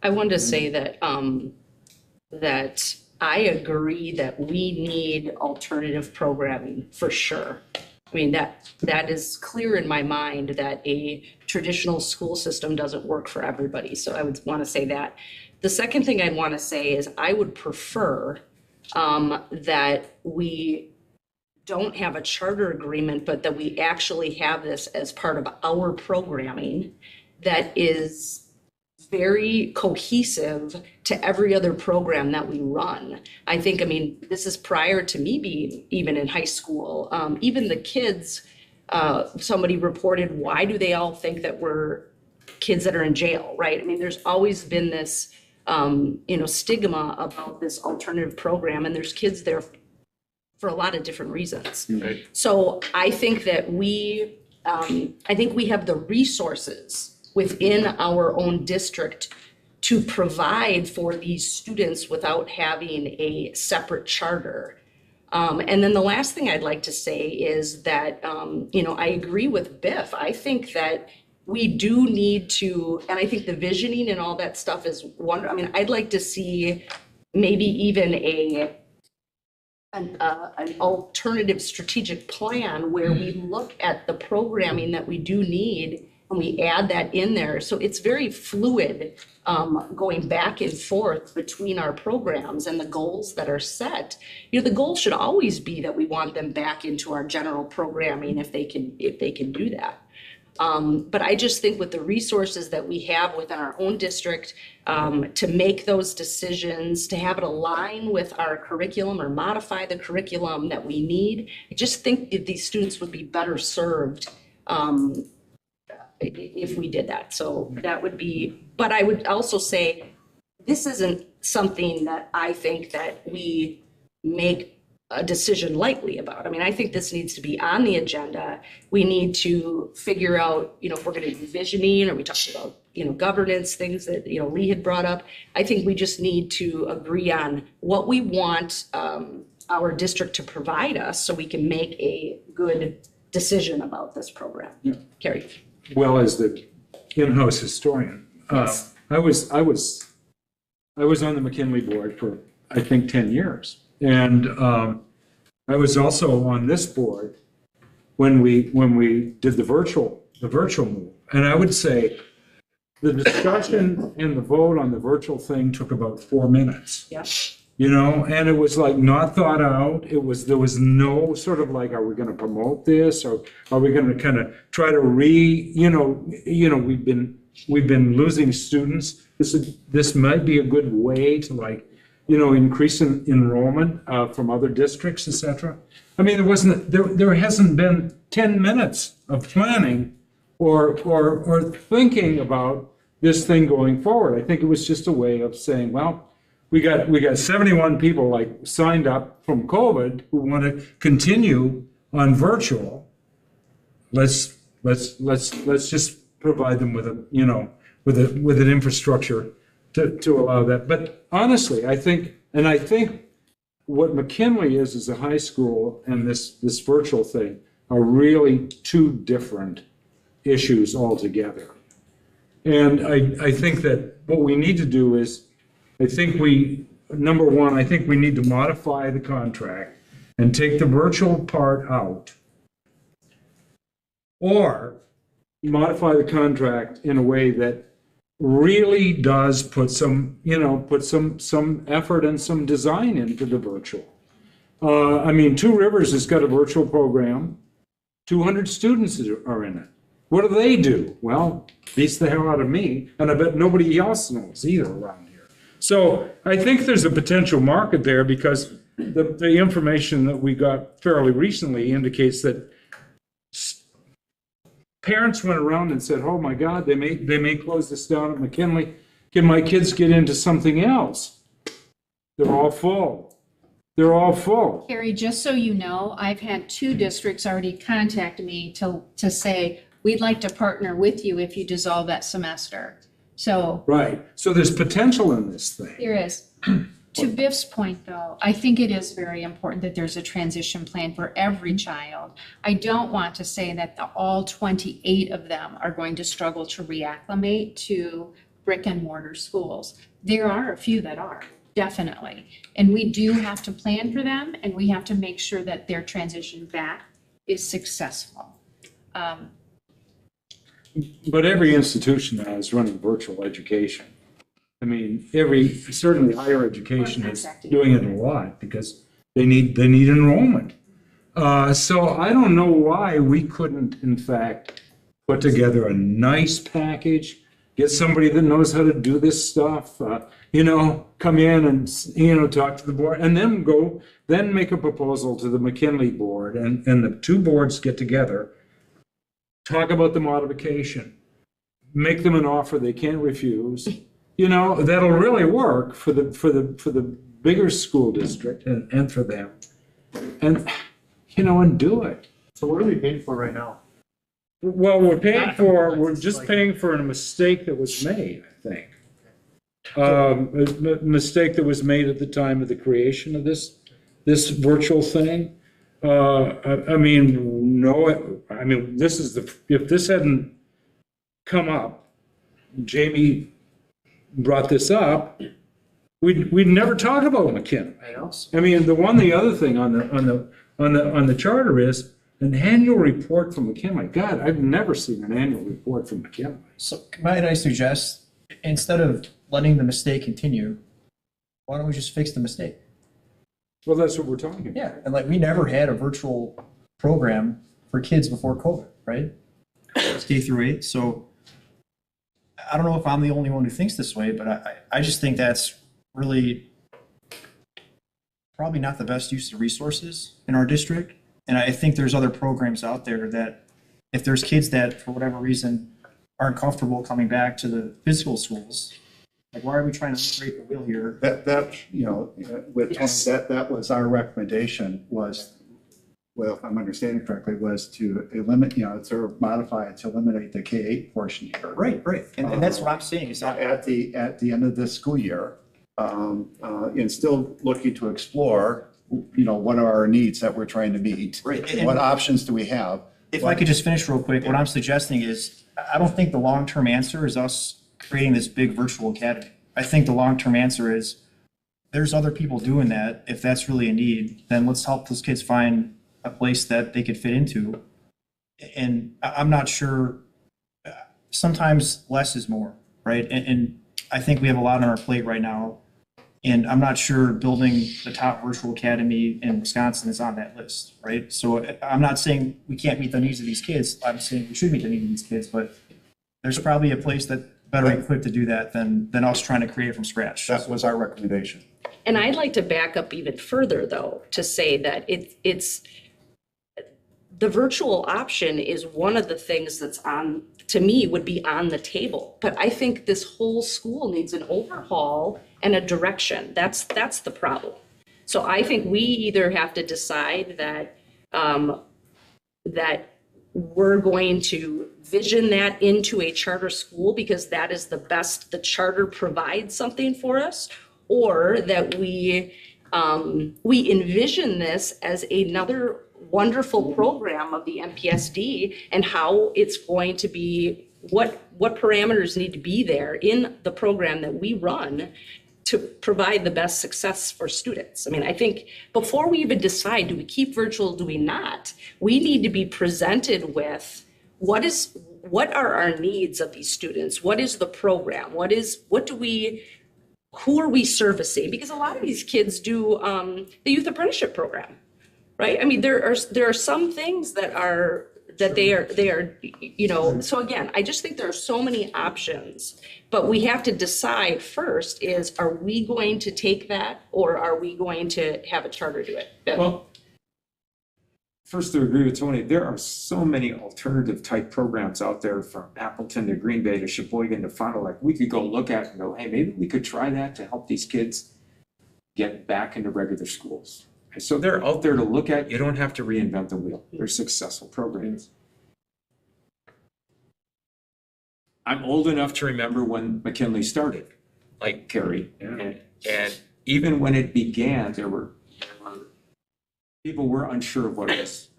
I wanted to say that, that I agree that we need alternative programming for sure. I mean, that is clear in my mind that a traditional school system doesn't work for everybody. So I would want to say that. The second thing I'd want to say is I would prefer that we don't have a charter agreement, but that we actually have this as part of our programming that is very cohesive to every other program that we run. I think, I mean, this is prior to me being even in high school. Even the kids, somebody reported, why do they all think that we're kids that are in jail, right? I mean, there's always been this, stigma about this alternative program, and there's kids there for a lot of different reasons. Right. So I think that we have the resources within our own district to provide for these students without having a separate charter. And then the last thing I'd like to say is that, I agree with Biff. I think that we do need to, and I think the visioning and all that stuff is wonderful. I mean, I'd like to see maybe even an alternative strategic plan where we look at the programming that we do need and we add that in there. So it's very fluid, going back and forth between our programs and the goals that are set. The goal should always be that we want them back into our general programming if they can do that. But I just think with the resources that we have within our own district, to make those decisions, to have it align with our curriculum or modify the curriculum that we need, I just think that these students would be better served if we did that. So that would be, but I would also say, this isn't something that I think that we make a decision lightly about. I mean, I think this needs to be on the agenda. We need to figure out, if we're going to do visioning, or we talked about, governance, things that, Lee had brought up. I think we just need to agree on what we want our district to provide us so we can make a good decision about this program. Yeah. Carrie. Well, as the in-house historian, Yes. I was on the McKinley board for, I think, 10 years. And I was also on this board when we did the virtual move. And I would say the discussion and the vote on the virtual thing took about 4 minutes. Yeah. And it was like not thought out. There was no sort of like, are we going to promote this, or are we going to kind of try to we've been losing students. This might be a good way to increase in enrollment from other districts, et cetera. I mean, there hasn't been 10 minutes of planning or thinking about this thing going forward. I think it was just a way of saying, well, we got 71 people like signed up from COVID who want to continue on virtual. Let's just provide them with a, you know, with an infrastructure to allow that. But honestly, I think what McKinley is a high school, and this virtual thing are really two different issues altogether. And I think that what we need to do is, number one, I think we need to modify the contract and take the virtual part out, or modify the contract in a way that really does put some effort and some design into the virtual. I mean, Two Rivers has got a virtual program. 200 students are in it. What do? Well, beats the hell out of me, and I bet nobody else knows either around here. So I think there's a potential market there, because the information that we got fairly recently indicates that parents went around and said, oh my God, they may close this down at McKinley. Can my kids get into something else? They're all full. They're all full. Carrie, just so you know, I've had 2 districts already contact me to say, we'd like to partner with you if you dissolve that semester. So. Right. So there's potential in this thing. There is. To Biff's point, though, I think it is very important that there's a transition plan for every child. I don't want to say that all 28 of them are going to struggle to reacclimate to brick and mortar schools. There are a few that are, definitely. And we do have to plan for them, and we have to make sure that their transition back is successful. But every institution now is running virtual education. I mean, certainly higher education is doing it a lot because they need enrollment. So I don't know why we couldn't, in fact, put together a nice package, get somebody that knows how to do this stuff, come in and, talk to the board, and then make a proposal to the McKinley board, and the 2 boards get together, talk about the modification, make them an offer they can't refuse. That'll really work for the bigger school district and for them, and do it. So what are we paying for right now? Well, we're just paying for a mistake that was made, I think. A mistake that was made at the time of the creation of this virtual thing. If this hadn't come up, Jamie brought this up, we'd never talk about McKinley. The other thing on the charter is an annual report from McKinley. God, I've never seen an annual report from McKinley. So might I suggest, instead of letting the mistake continue, why don't we just fix the mistake? Well, that's what we're talking about. Yeah, and we never had a virtual program for kids before COVID, right? K through 8, so I don't know if I'm the only one who thinks this way, but I just think that's really probably not the best use of resources in our district. And I think there's other programs out there that if there's kids that, for whatever reason, aren't comfortable coming back to the physical schools, why are we trying to break the wheel here? That was our recommendation was, well, if I'm understanding correctly, was to eliminate, to modify it to eliminate the K-8 portion here. Right. And that's what I'm saying is at the end of this school year, and still looking to explore, what are our needs that we're trying to meet? Right. What options do we have? If I could just finish real quick, what I'm suggesting is, I don't think the long-term answer is us creating this big virtual academy. I think the long-term answer is there's other people doing that. If that's really a need, then let's help those kids find a place that they could fit into. And I'm not sure, sometimes less is more, right? And I think we have a lot on our plate right now. And I'm not sure building the top virtual academy in Wisconsin is on that list, right? So I'm not saying we can't meet the needs of these kids. I'm saying we should meet the needs of these kids, but there's probably a place that better equipped to do that than us trying to create it from scratch. That was our recommendation. And I'd like to back up even further, though, to say that it's the virtual option is one of the things that's on the to me, would be on the table. But I think this whole school needs an overhaul and a direction. That's the problem. So I think we either have to decide that, that we're going to vision that into a charter school because that is the best, the charter provides something for us, or that we envision this as another wonderful program of the MPSD and how it's going to be, what parameters need to be there in the program that we run to provide the best success for students. I mean, I think before we even decide, do we keep virtual, do we not, we need to be presented with what are our needs of these students? What is the program? Who are we servicing? Because a lot of these kids do the youth apprenticeship program, right? I mean, there are some things that they are, you know, so again, I just think there are so many options, but we have to decide first is, are we going to take that or are we going to have a charter do it? Well, first to agree with Tony, there are so many alternative type programs out there from Appleton to Green Bay to Sheboygan to Fond du Lac. We could go look at and go, hey, maybe we could try that to help these kids get back into regular schools. And so they're out there to look at. You don't have to reinvent the wheel. They're successful programs. I'm old enough to remember when McKinley started, like Carrie. And even when it began, people were unsure of what it was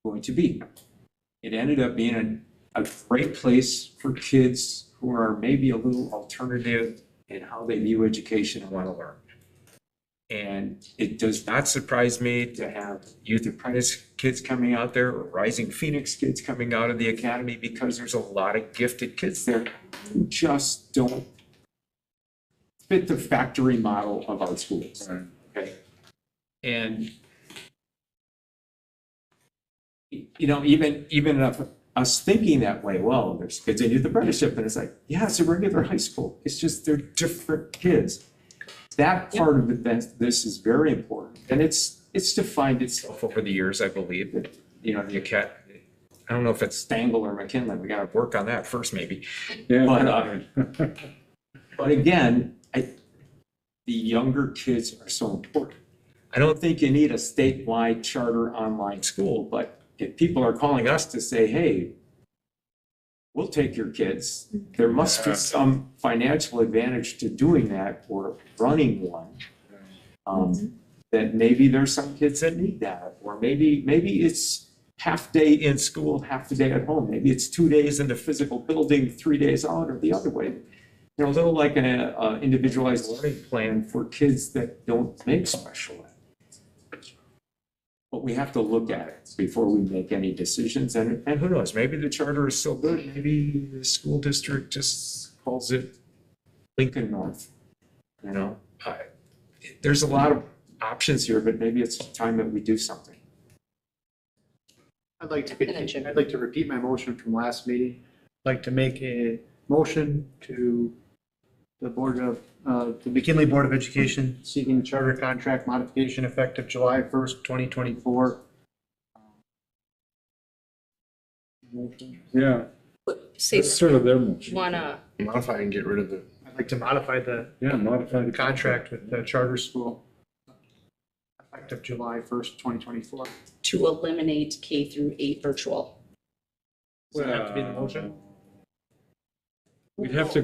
going to be. It ended up being a great place for kids who are maybe a little alternative in how they view education and want to learn. And it does not surprise me to have youth apprentice kids coming out there, or Rising Phoenix kids coming out of the academy, because there's a lot of gifted kids there who just don't fit the factory model of our schools. Okay. And you know, even of us thinking that way, well, there's kids in youth apprenticeship, and it's like, yeah, it's a regular high school. It's just they're different kids. That part of it, this is very important, and it's defined itself over the years, I believe. That, you know, I don't know if it's Stangl or McKinley. We got to work on that first, maybe. Yeah. But again, the younger kids are so important. I don't think you need a statewide charter online school, but if people are calling us to say, hey, we'll take your kids, there must be some financial advantage to doing that or running one. That maybe there's some kids that need that, or maybe it's half day in school, half the day at home. Maybe it's 2 days in the physical building, 3 days out, or the other way. You know, a little like an individualized learning plan for kids that don't make special ed. But we have to look at it before we make any decisions. And who knows, maybe the charter is so good, maybe the school district just calls it Lincoln North. You know, there's a lot of options here, but maybe it's time that we do something. I'd like to repeat my motion from last meeting. I'd like to make a motion to the McKinley Board of Education seeking charter contract modification effective July 1st, 2024. Yeah. Say, That's sort of their motion. wanna, Modify and get rid of the. I'd like to modify modify the contract with the charter school effective July 1st, 2024. to eliminate K through 8 virtual. Does that have to be the motion? We'd have to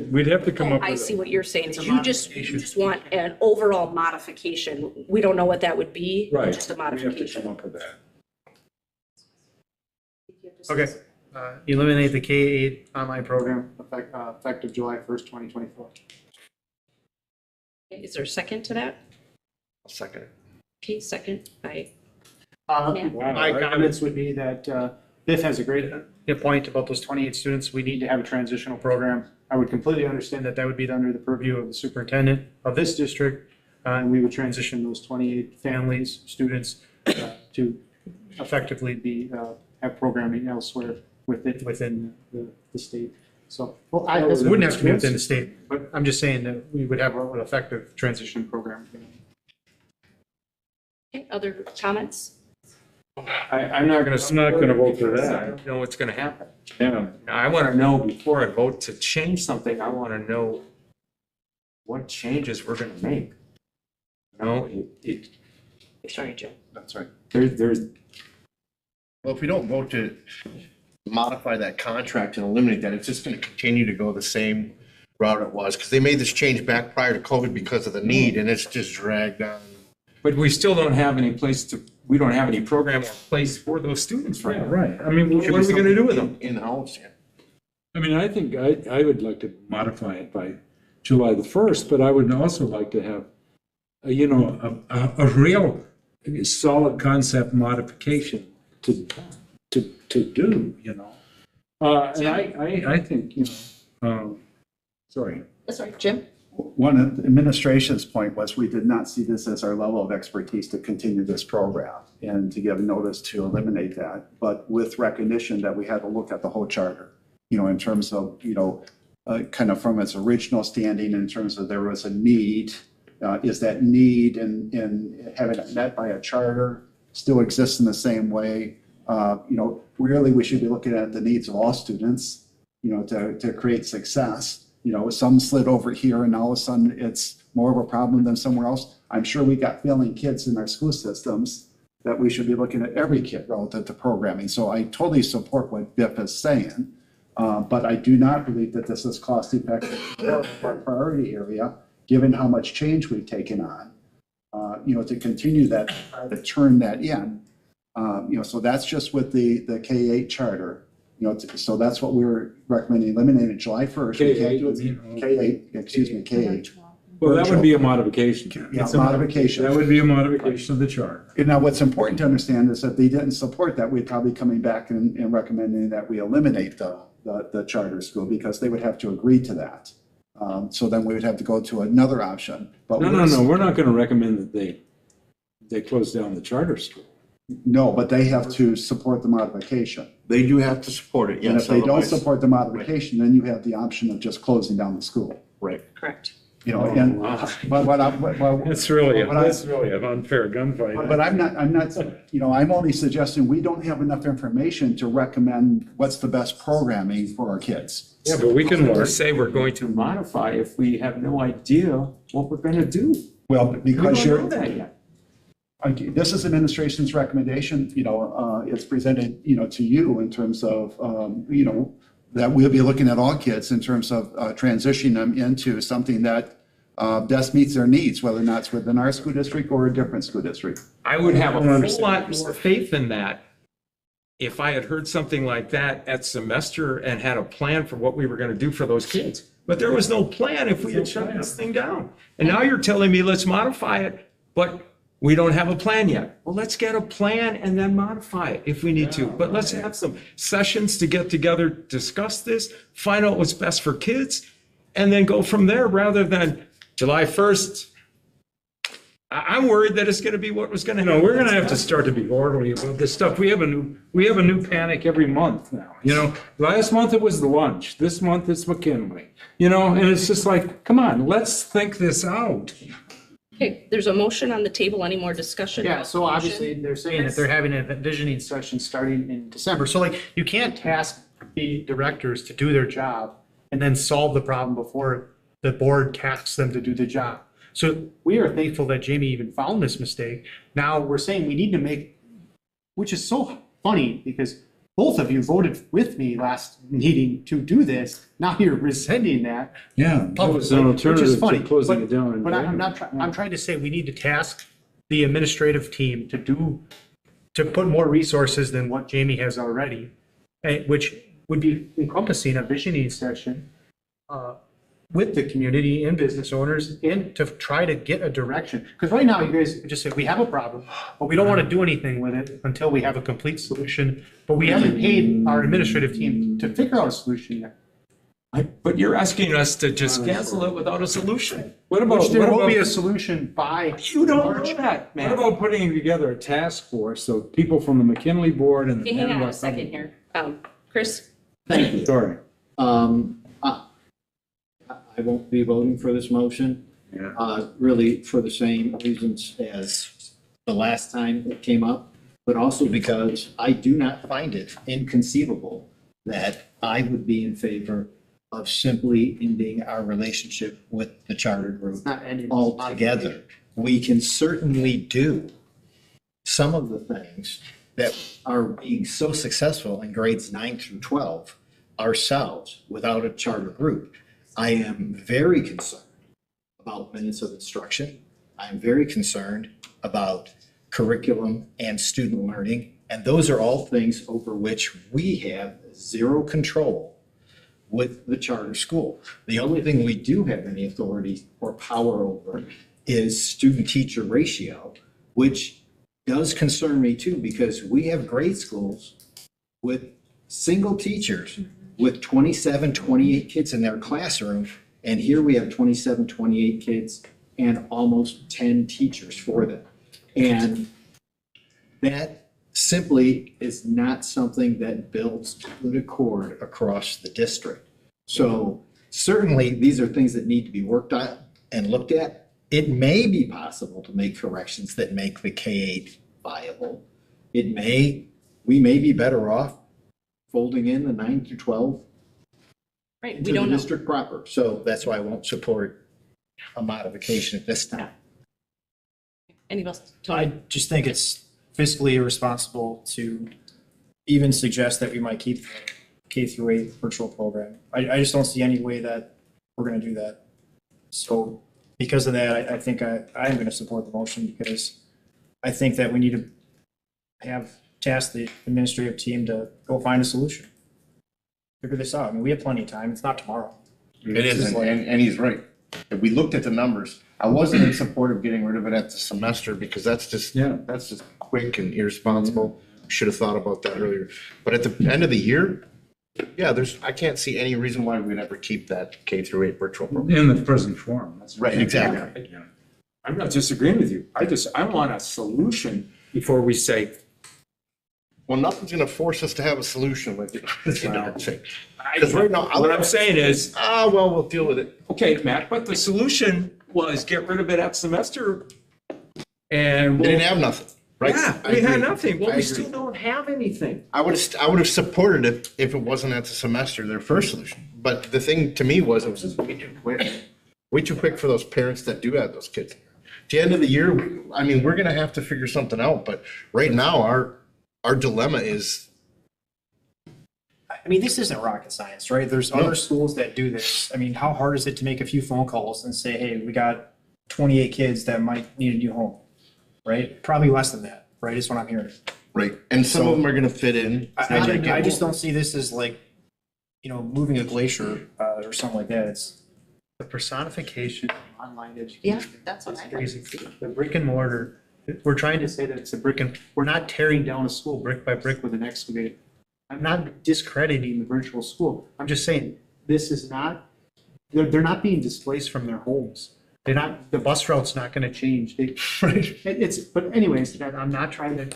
come up with. I see what you're saying. You just want an overall modification. We don't know what that would be. Right. Just a We have to modification. come up with that. Okay. Eliminate the K-8 online program effective July 1st, 2024. Is there a second to that? I'll second it. Okay, second by My comments would be that Biff has a great point about those 28 students. We need to have a transitional program. I would completely understand that would be under the purview of the superintendent of this district, and we would transition those 28 families, students, to effectively have programming elsewhere within the state. So, well, it wouldn't have to be within the state, but I'm just saying that we would have an effective transition program. Okay, other comments? I'm not gonna vote for that. I don't know what's gonna happen. Yeah. I wanna know before I vote to change something, I wanna know what changes we're gonna make. You know, Sorry, Jim. That's right. there's, Well, if we don't vote to modify that contract and eliminate that, it's just gonna continue to go the same route it was, because they made this change back prior to COVID because of the need, and it's just dragged on. but we still don't have any place to, we don't have any program or place for those students right Yeah, now. right. I mean, What are we gonna do with them? In-house, yeah. I mean, I think I would like to modify it by July the 1st, but I would also like to have, a real solid concept modification to do, And I think, sorry. Sorry, Jim? One of the administration's point was we did not see this as our level of expertise to continue this program and to give notice to eliminate that, but with recognition that we had to look at the whole charter, in terms of, kind of from its original standing in terms of there was a need. Is that need in having it met by a charter still exists in the same way? Really, we should be looking at the needs of all students, to create success. Some slid over here and all of a sudden it's more of a problem than somewhere else. I'm sure we got failing kids in our school systems that we should be looking at every kid relative to programming. So I totally support what Biff is saying, but I do not believe that this is cost effective for our priority area, given how much change we've taken on, to continue that, to turn that in. So that's just with the K-8 charter. So that's what we're recommending, eliminating July 1st. We can't do it. K-8. Well, that would be a modification. Yeah, modification. That would be a modification of the charter. And now what's important to understand is that they didn't support that, we'd probably coming back and recommending that we eliminate the charter school because they would have to agree to that. So then we would have to go to another option. But No, we're not gonna recommend that they close down the charter school. No, but they have to support the modification. They do have to support it, yes. And if they don't otherwise- support the modification, then you have the option of just closing down the school. Right. Correct. And, but It's really an unfair gunfight. But I'm not, I'm only suggesting we don't have enough information to recommend what's the best programming for our kids. Yeah, but we can learn. Say we're going to modify if we have no idea what we're gonna do. Well, We don't because know that yet. this is administration's recommendation, it's presented, to you in terms of, that we'll be looking at all kids in terms of transitioning them into something that best meets their needs, whether or not it's within our school district or a different school district. I would have a whole lot more faith in that if I had heard something like that at semester and had a plan for what we were gonna do for those kids. But there was no plan if we had shut this thing down. And now you're telling me, let's modify it, but we don't have a plan yet. Well, let's get a plan and then modify it if we need to. But let's have some sessions to get together, discuss this, find out what's best for kids, and then go from there rather than July 1st. I'm worried that it's gonna be what was gonna happen. We're gonna have to start to be orderly about this stuff. We have a new panic every month now, Last month it was the lunch. This month it's McKinley, and it's just like, come on, let's think this out. Okay, there's a motion on the table. Any more discussion? Yeah, about so the motion? obviously they're saying that they're having a visioning session starting in December. So you can't task the directors to do their job and then solve the problem before the board tasks them to do the job. So we are thankful that Jamie even found this mistake. Now we're saying we need to make, which is so funny because both of you voted with me last meeting to do this. Now you're rescinding that. Yeah, that was an Which is alternative funny, to closing but- it down. But I'm trying to say we need to task the administrative team to put more resources than what Jamie has already, which would be encompassing a visioning session with the community and business owners and to try to get a direction. Because right now you guys just said we have a problem, but we don't want to do anything with it until we have a complete solution. But we haven't paid our administrative team to figure out a solution yet. But you're asking us to just cancel it without a solution. What about, Which there what will be about, a solution by. You don't know that, what man. about putting together a task force, so people from the McKinley board and the. Okay, hang on a second here. Chris? Thank you. Sorry. I won't be voting for this motion. Yeah. Really for the same reasons as the last time it came up. but also because I do not find it inconceivable that I would be in favor of simply ending our relationship with the charter group Not ending. altogether. We can certainly do some of the things that are being so successful in grades 9 through 12 ourselves without a charter group. I am very concerned about minutes of instruction. I'm very concerned about curriculum and student learning. And those are all things over which we have zero control with the charter school. The only thing we do have any authority or power over is student-teacher ratio, which does concern me too, because we have grade schools with single teachers with 27, 28 kids in their classroom. And here we have 27, 28 kids and almost 10 teachers for them. And that simply is not something that builds good accord across the district. So certainly, these are things that need to be worked on and looked at. It may be possible to make corrections that make the K-8 viable. We may be better off folding in the 9 through 12 Right, we to the don't know. district proper. So that's why I won't support a modification at this time. Anybody else? I Tony? just think it's fiscally irresponsible to even suggest that we might keep the K through 8 virtual program. I just don't see any way that we're gonna do that. So because of that, I think I am gonna support the motion because I think that we need to task the administrative team to go find a solution. Figure this out. I mean, we have plenty of time. It's not tomorrow. It is, and he's right. If we looked at the numbers, I wasn't in support of getting rid of it at the semester because that's just quick and irresponsible. Should have thought about that earlier. But at the end of the year, yeah, I can't see any reason why we'd ever keep that K through 8 virtual program. In the present form. That's Right, exactly. I'm not disagreeing with you. I want a solution before we say, Well, nothing's gonna force us to have a solution with it. Because right now, what I'm saying is, well, we'll deal with it. okay, Matt, but the solution was get rid of it at semester and We didn't have nothing, right? Yeah, I we had agree. nothing. Well, I we agree. still don't have anything. I would have supported it if it wasn't at the semester, their first solution. But the thing to me was, it was just way too quick. Way too quick for those parents that do have those kids. At the end of the year, we're gonna have to figure something out, but right now, our dilemma is, I mean, this isn't rocket science, right? There's other schools that do this. I mean, how hard is it to make a few phone calls and say, hey, we got 28 kids that might need a new home, right? Probably less than that, right? Is what I'm hearing. right, and some of them are gonna fit in. I just don't see this as like, moving a glacier or something like that. It's The personification of online education. Yeah, that's what is I crazy. The brick and mortar, we're trying to say that it's a we're not tearing down a school brick by brick with an excavator. I'm not discrediting the virtual school. I'm just saying, this is not, they're not being displaced from their homes. The bus route's not gonna change. But anyways, I'm not trying to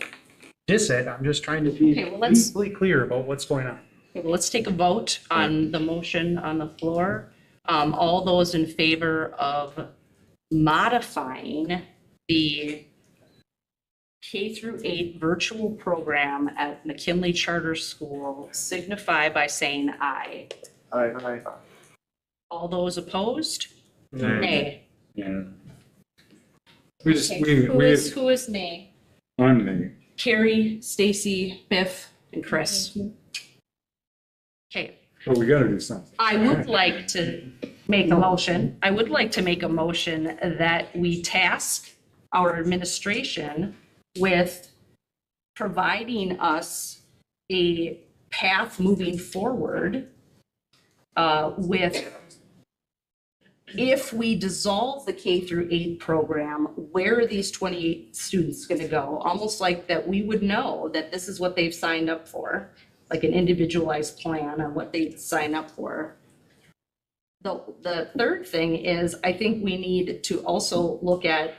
diss it. I'm just trying to be Okay, well, let's- completely clear about what's going on. Okay, well, let's take a vote on the motion on the floor. All those in favor of modifying the K through 8 virtual program at McKinley Charter School signify by saying aye. Aye. All those opposed? Nay. Yeah. We just, Okay, who is nay? I'm the, Carrie, Stacy, Biff, and Chris. Okay, well, we gotta do something. I would like to make a motion. I would like to make a motion that we task our administration with providing us a path moving forward with, if we dissolve the K through 8 program, where are these 28 students going to go? Almost like that we would know that this is what they've signed up for, like an individualized plan on what they sign up for. The third thing is, I think we need to also look at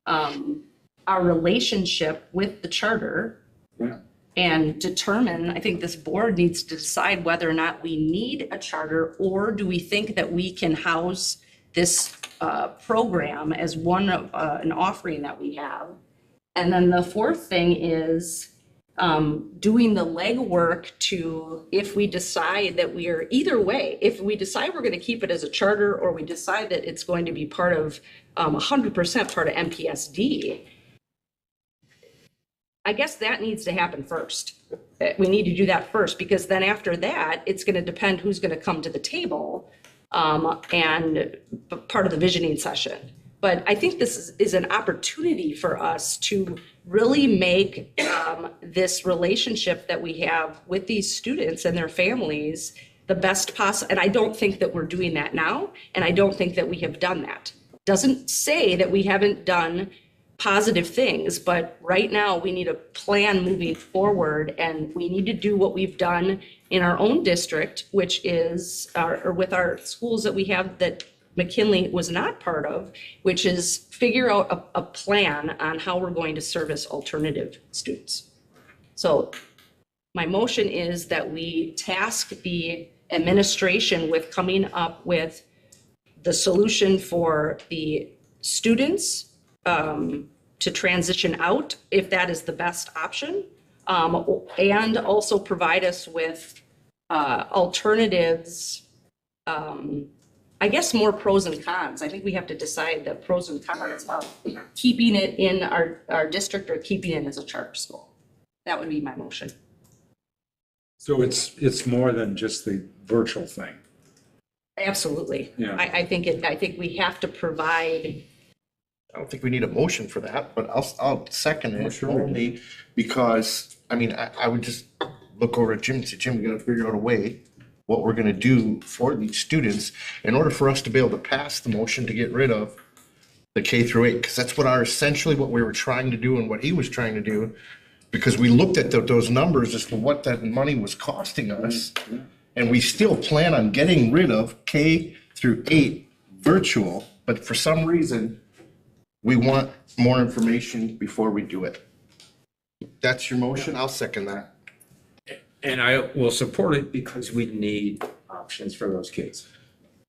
our relationship with the charter and determine, I think this board needs to decide whether or not we need a charter, or do we think that we can house this program as one of an offering that we have And then the fourth thing is doing the legwork to, if we decide that we are, either way, if we decide we're going to keep it as a charter or we decide that it's going to be part of 100% part of MPSD, I guess that needs to happen first. We need to do that first, because then after that, it's going to depend who's going to come to the table and part of the visioning session. But I think this is an opportunity for us to really make this relationship that we have with these students and their families the best possible. And I don't think that we're doing that now, and I don't think that we have done that. Doesn't say that we haven't done positive things, but right now we need a plan moving forward, and we need to do what we've done in our own district, which is, or with our schools that we have that McKinley was not part of, which is figure out a plan on how we're going to service alternative students. So my motion is that we task the administration with coming up with the solution for the students to transition out, if that is the best option, and also provide us with alternatives, I guess more pros and cons. I think we have to decide the pros and cons of keeping it in our district or keeping it as a charter school. That would be my motion. So it's more than just the virtual thing. Absolutely. Yeah. I think we have to provide. I don't think we need a motion for that, but I'll second it only because, I mean, I would just look over at Jim and say, Jim, we gotta figure out a way what we're gonna do for these students in order for us to be able to pass the motion to get rid of the K through 8, because that's essentially what we were trying to do and what he was trying to do, because we looked at those numbers as to what that money was costing us, and we still plan on getting rid of K through 8 virtual, but for some reason, we want more information before we do it. That's your motion, I'll second that. And I will support it because we need options for those kids.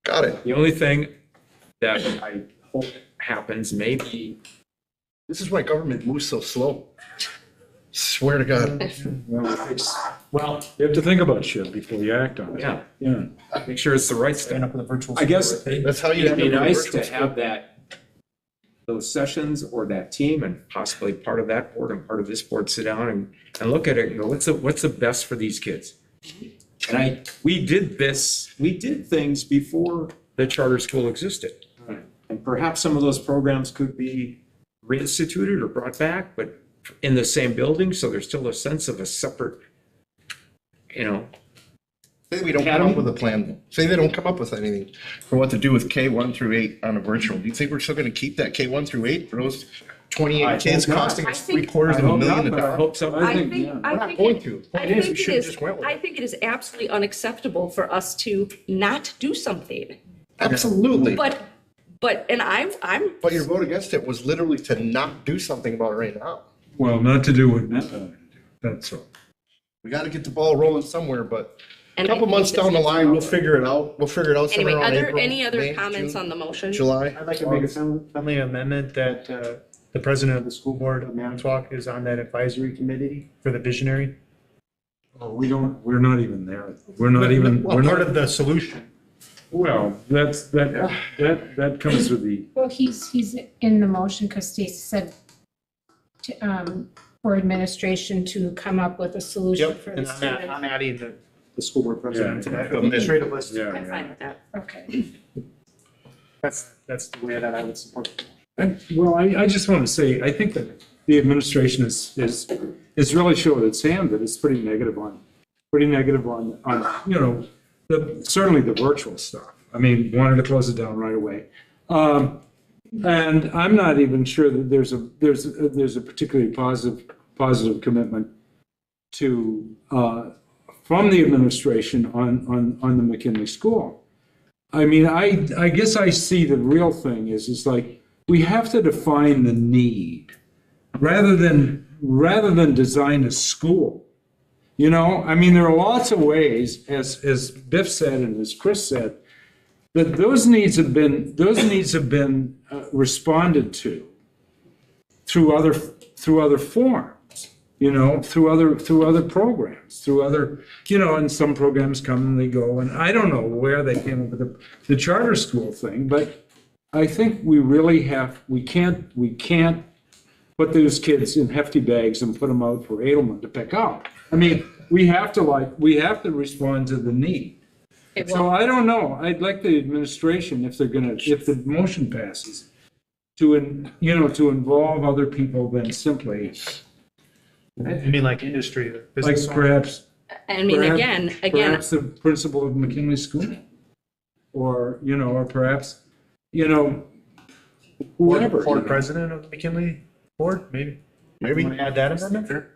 Got it. The only thing that I hope happens maybe. This is why government moves so slow. Swear to God. Well, You have to think about shit before you act on it. yeah, Yeah. make sure it's the right Stand stuff. up with a virtual. I guess That's how you it'd be end up with a nice virtual to school. have those sessions or that team and possibly part of that board and part of this board sit down and look at it and go, what's the best for these kids? And we did things before the charter school existed. And perhaps some of those programs could be reinstituted or brought back, but in the same building, so there's still a sense of a separate, Say we don't come up with a plan. Say they don't come up with anything for what to do with K1 through 8 on a virtual. Do you think we're still gonna keep that K1 through 8 for those 28 kids hope not. costing us I think- $750,000? I hope so. I think going to. The I point is, we think should it have is, just went with I it. think it is absolutely unacceptable for us to not do something. Absolutely. But, and I'm. But your vote against it was literally to not do something about it right now. Well, not to do what Matt wanted to do, that's all. We gotta get the ball rolling somewhere, but a And I couple think months this down the is- line, we'll figure it out. We'll figure it out Anyway, somewhere around April, any other May, comments June, on the motion? July. I'd like to make a friendly amendment that the president of the school board of Manitowoc is on that advisory committee for the visionary. We're not even there. We're not even, Well, we're part not, of the solution. well, that comes with the, Well, he's in the motion because Stacy said for administration to come up with a solution Yep, for the and students. I'm adding the school board president to that Yeah. administrative list. yeah, I'm yeah. fine with that. Okay. That's the way that I would support it. Well, I just want to say, I think that the administration is really showing its hand that it's pretty negative on, certainly the virtual stuff. I mean, wanted to close it down right away. And I'm not even sure that there's a particularly positive commitment to, from the administration on the McKinley School. I mean, I guess I see the real thing is like, we have to define the need rather than design a school. You know, I mean, there are lots of ways, as Biff said and as Chris said, that those needs have been responded to through through other forms, you know, through other programs, through other, you know, and some programs come and they go, and I don't know where they came up with the charter school thing, but I think we really we can't put those kids in hefty bags and put them out for Edelman to pick up. I mean, we have to respond to the need. So I don't know, I'd like the administration, if the motion passes, to involve other people than simply, I mean, like industry, like business. perhaps. I mean, again, Perhaps the principal of McKinley School, or, you know, or perhaps, you know, whoever. Board president of the McKinley board, maybe. Maybe. Want to add that amendment?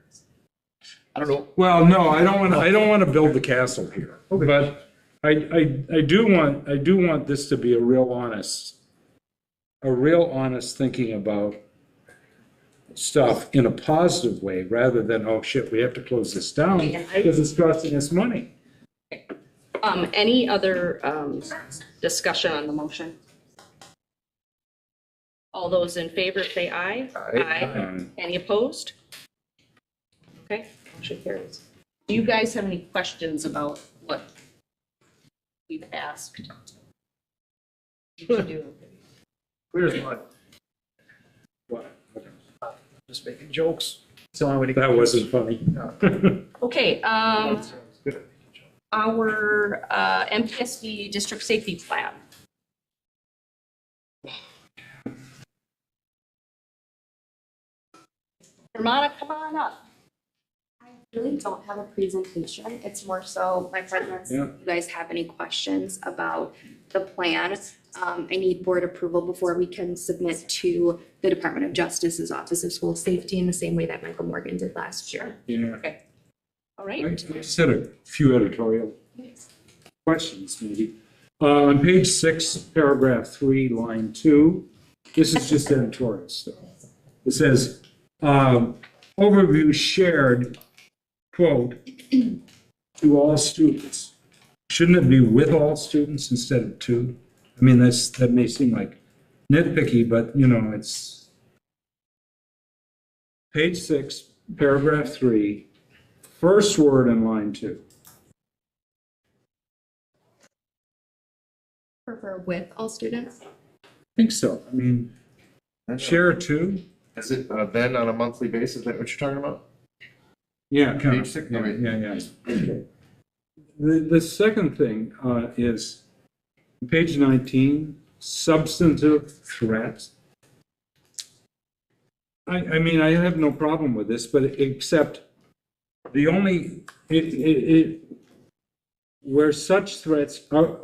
I don't know. Well, no, I don't want to build the castle here, but I do want this to be a real honest thinking about stuff in a positive way, rather than, oh shit, we have to close this down because it's costing us money. Any other discussion on the motion? All those in favor say aye. Aye. Any opposed? Okay, motion carries. Do you guys have any questions about what we've asked? You can do. Clear as mud. Just making jokes. It's the only way to. That wasn't funny. Okay, our MPSD district safety plan. Ramona, come on up. I really don't have a presentation. It's more so my presidents, Yeah. if you guys have any questions about the plan. I need board approval before we can submit to the Department of Justice's Office of School Safety in the same way that Michael Morgan did last year. Yeah. Okay. All I right. just had a few editorial questions, maybe. On page 6, paragraph 3, line 2, this is just editorial stuff. It says, overview shared, quote, to all students. Shouldn't it be with all students instead of to? I mean, that may seem like nitpicky, but, you know, it's page 6, paragraph 3, first word in line 2. Prefer with all students? I think so. I mean, share to? Is it then on a monthly basis? Is that what you're talking about? Yeah, kind Page of. 6? Yeah, Okay. yeah. Okay. The second thing is page 19, substantive threats. I mean, I have no problem with this, but except the only, where such threats are,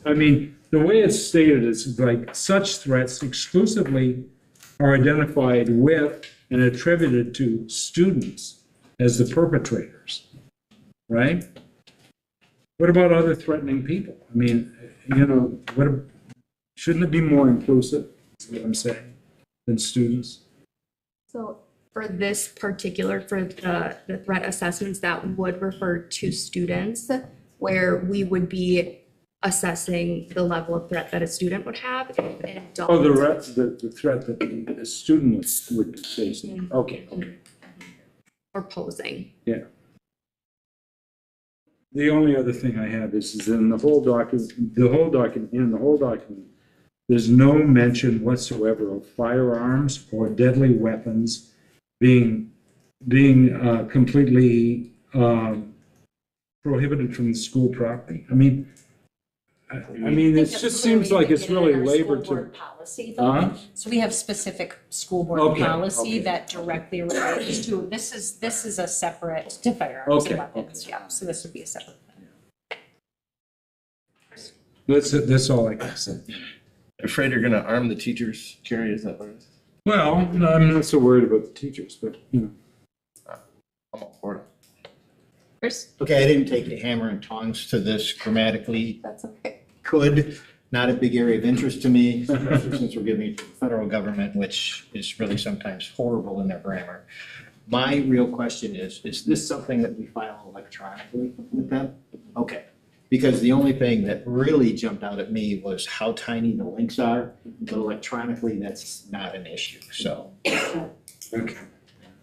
I mean, the way it's stated is like such threats exclusively are identified with and attributed to students as the perpetrators, right? What about other threatening people? I mean, you know, shouldn't it be more inclusive, is what I'm saying, than students? So for this particular, for the threat assessments, that would refer to students, where we would be assessing the level of threat that a student would have. And Oh, the threat that the student would be facing. Okay, okay. or posing. Yeah. The only other thing I have is in the whole document, there's no mention whatsoever of firearms or deadly weapons being completely prohibited from the school property. I mean, it just seems like it's really labored to. Policy Huh? though, so we have specific school board Okay, policy okay. that directly relates to, this is a separate to firearms and Okay, weapons, yeah, so this would be a separate. That's all I can say. Afraid you're gonna arm the teachers, Carrie, is that what it is? Well, no, I'm not so worried about the teachers, but, you know. I'm all for it. Chris? Okay, I didn't take the hammer and tongs to this grammatically. That's okay. Could, not a big area of interest to me, especially since we're giving it to the federal government, which is really sometimes horrible in their grammar. My real question is this something that we file electronically with them? Okay, because the only thing that really jumped out at me was how tiny the links are, but electronically, that's not an issue, so. Okay.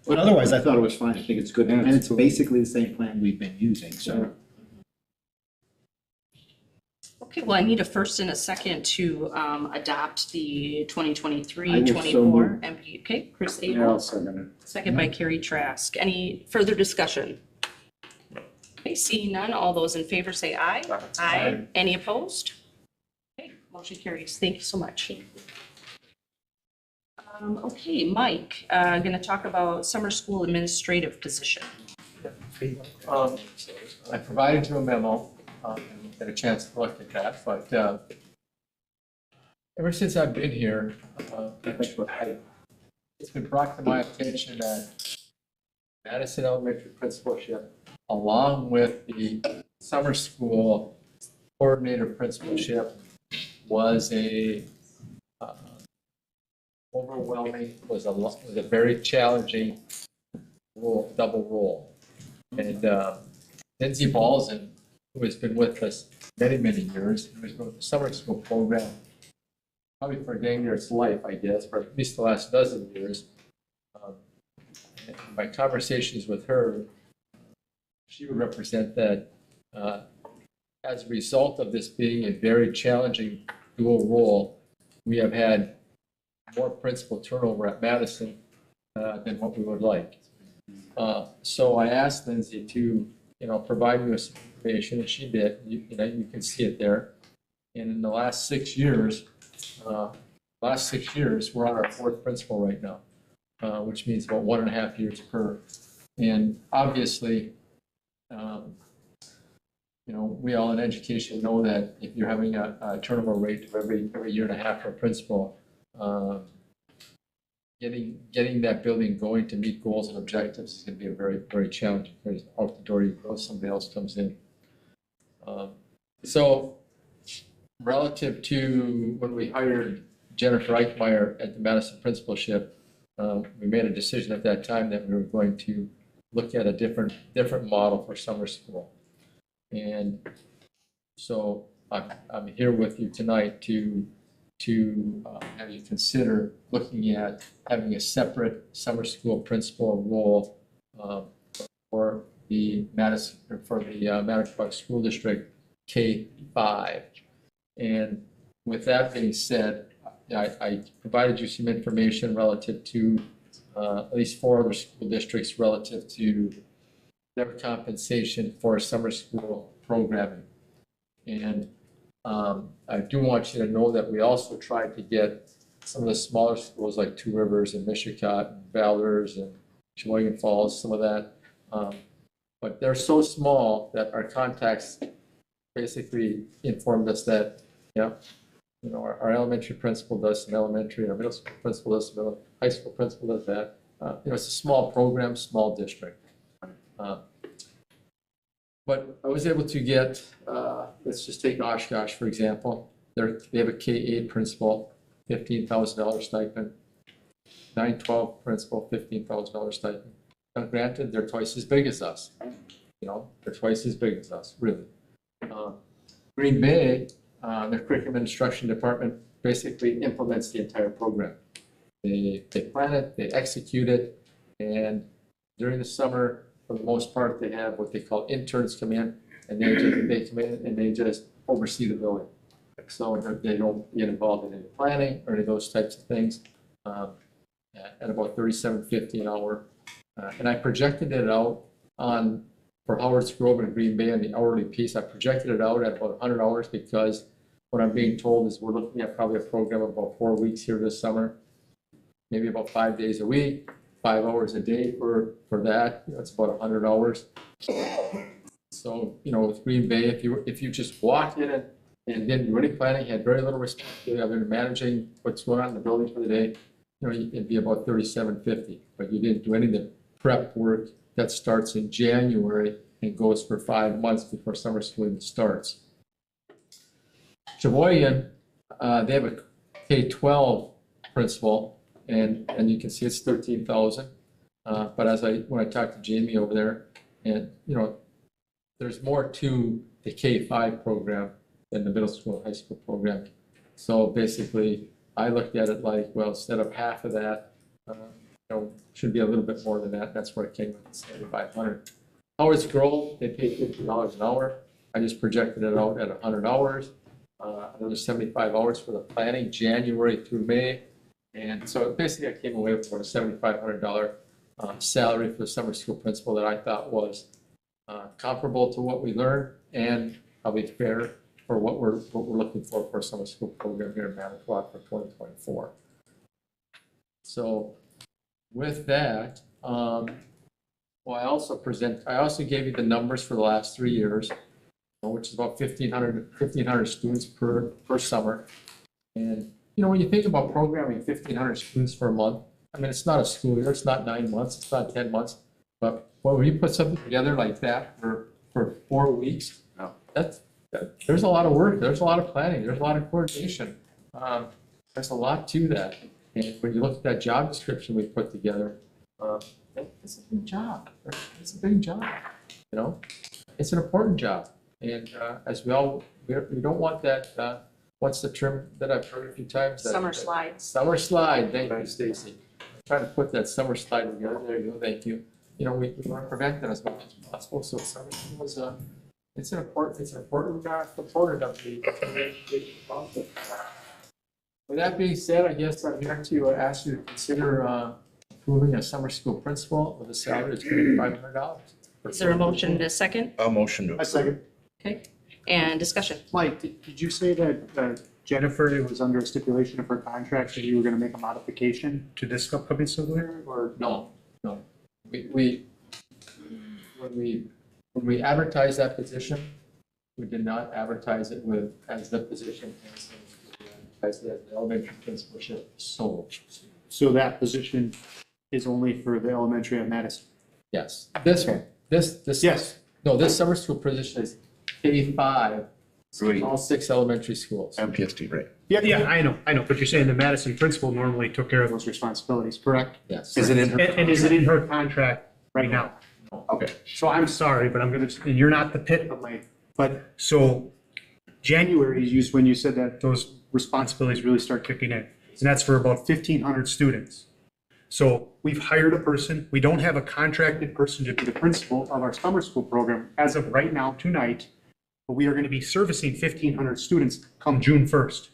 But otherwise, I thought it was fine. I think it's good. Yeah, And it's it's cool. basically the same plan we've been using, so. Okay, well, I need a first and a second to adopt the 2023, I will so 24 move. MP. Okay, Chris Yeah, Abel, I'll second it. second by Carrie Trask. Any further discussion? Okay, seeing none, all those in favor say aye. Aye. Any opposed? Okay, motion carries. Thank you so much. Okay, Mike, going to talk about summer school administrative position. I provided you a memo, and get a chance to look at that, but ever since I've been here, it's been brought to my attention that Madison Elementary principalship, along with the summer school coordinator principalship, was a overwhelming, was a very challenging role, double role. And Lindsay Balzan, who has been with us many, many years, who has been with the summer school program probably for dang near its life, I guess, for at least the last dozen years. In my conversations with her, she would represent that as a result of this being a very challenging dual role, we have had more principal turnover at Madison than what we would like. So I asked Lindsay to, provide me with some information, and she did. You can see it there. And in the last 6 years, we're on our fourth principal right now, which means about 1.5 years per. And obviously, we all in education know that if you're having a turnover rate of every 1.5 years for a principal, getting that building going to meet goals and objectives is going to be a very, very challenging. Because out the door you go, somebody else comes in. So relative to when we hired Jennifer Eichmeyer at the Madison principalship, we made a decision at that time that we were going to look at a different model for summer school. And so I'm here with you tonight to have you consider looking at having a separate summer school principal role for the Manitowoc School District K-5. And with that being said, I provided you some information relative to at least 4 other school districts relative to their compensation for summer school programming. And I do want you to know that we also tried to get some of the smaller schools like Two Rivers and Mishicot and Valders and Sheboygan Falls, some of that. But they're so small that our contacts basically informed us that, our elementary principal does some elementary, our middle school principal does some high school principal does that. It's a small program, small district. But I was able to get, let's just take Oshkosh, for example. They have a K-8 principal, $15,000 stipend. 9-12 principal, $15,000 stipend. Now, granted, they're twice as big as us. They're twice as big as us, really. Green Bay, their curriculum and instruction department basically implements the entire program. They plan it, they execute it, and during the summer, for the most part, they have what they call interns come in, and they come in and they just oversee the building. So they don't get involved in any planning or any of those types of things. At about $37.50 an hour, and I projected it out for Howard's Grove and Green Bay on the hourly piece. I projected it out at about 100 hours because what I'm being told is we're looking at probably a program of about 4 weeks here this summer, maybe about 5 days a week. 5 hours a day for that, it's about 100 hours. So, with Green Bay, if you just walked in and didn't do any planning, had very little responsibility other than managing what's going on in the building for the day, it'd be about $37.50. But you didn't do any of the prep work that starts in January and goes for 5 months before summer school even starts. Sheboygan, they have a K-12 principal. And you can see it's 13,000. But when I talked to Jamie over there, and there's more to the K-5 program than the middle school and high school program. So basically, I looked at it like, well, instead of half of that, should be a little bit more than that. That's where it came with 7,500. Hours Grove, they pay $50 an hour. I just projected it out at 100 hours. Another 75 hours for the planning, January through May. And so basically I came away with about a $7,500 salary for the summer school principal that I thought was comparable to what we learned and probably fair for what we're looking for a summer school program here in Manitowoc for 2024. So with that, well, I also gave you the numbers for the last 3 years, which is about 1,500 students per summer. And, when you think about programming 1,500 students for a month, I mean, it's not a school year, it's not 9 months, it's not 10 months, but when you put something together like that for 4 weeks, there's a lot of work, there's a lot of planning, there's a lot of coordination. There's a lot to that. And when you look at that job description we put together, it's a big job. It's a big job, It's an important job. And as we don't want that, what's the term that I've heard a few times? Summer slide. Summer slide, thank you, Stacy. Trying to put that summer slide together, there you go, thank you. We want to prevent that as much as possible, so summer school is it's an important component of the education process. With that being said, I guess I'm here to ask you to consider approving a summer school principal with a salary of $500. Is there a motion and a second? A motion to A second. Okay, and discussion. Mike, did you say that Jennifer, it was under a stipulation of her contract that you were gonna make a modification to this upcoming school year, or? No. When we advertised that position, we did not advertise it as the position, as the elementary principalship sole. So that position is only for the elementary at Madison? Yes, this one, this. Yes. No, this summer school position is K-5, all 6 elementary schools. MPSD, right? Yeah, I know, but you're saying the Madison principal normally took care of those responsibilities, correct? Yes. Is it in her? And is it in her contract right now? Okay. So I'm sorry, but and you're not the pit of but so January is when you said that those responsibilities really start kicking in. And that's for about 1,500 students. So we've hired a person. We don't have a contracted person to be the principal of our summer school program as of right now, tonight. But we are going to be servicing 1,500 students come June 1st.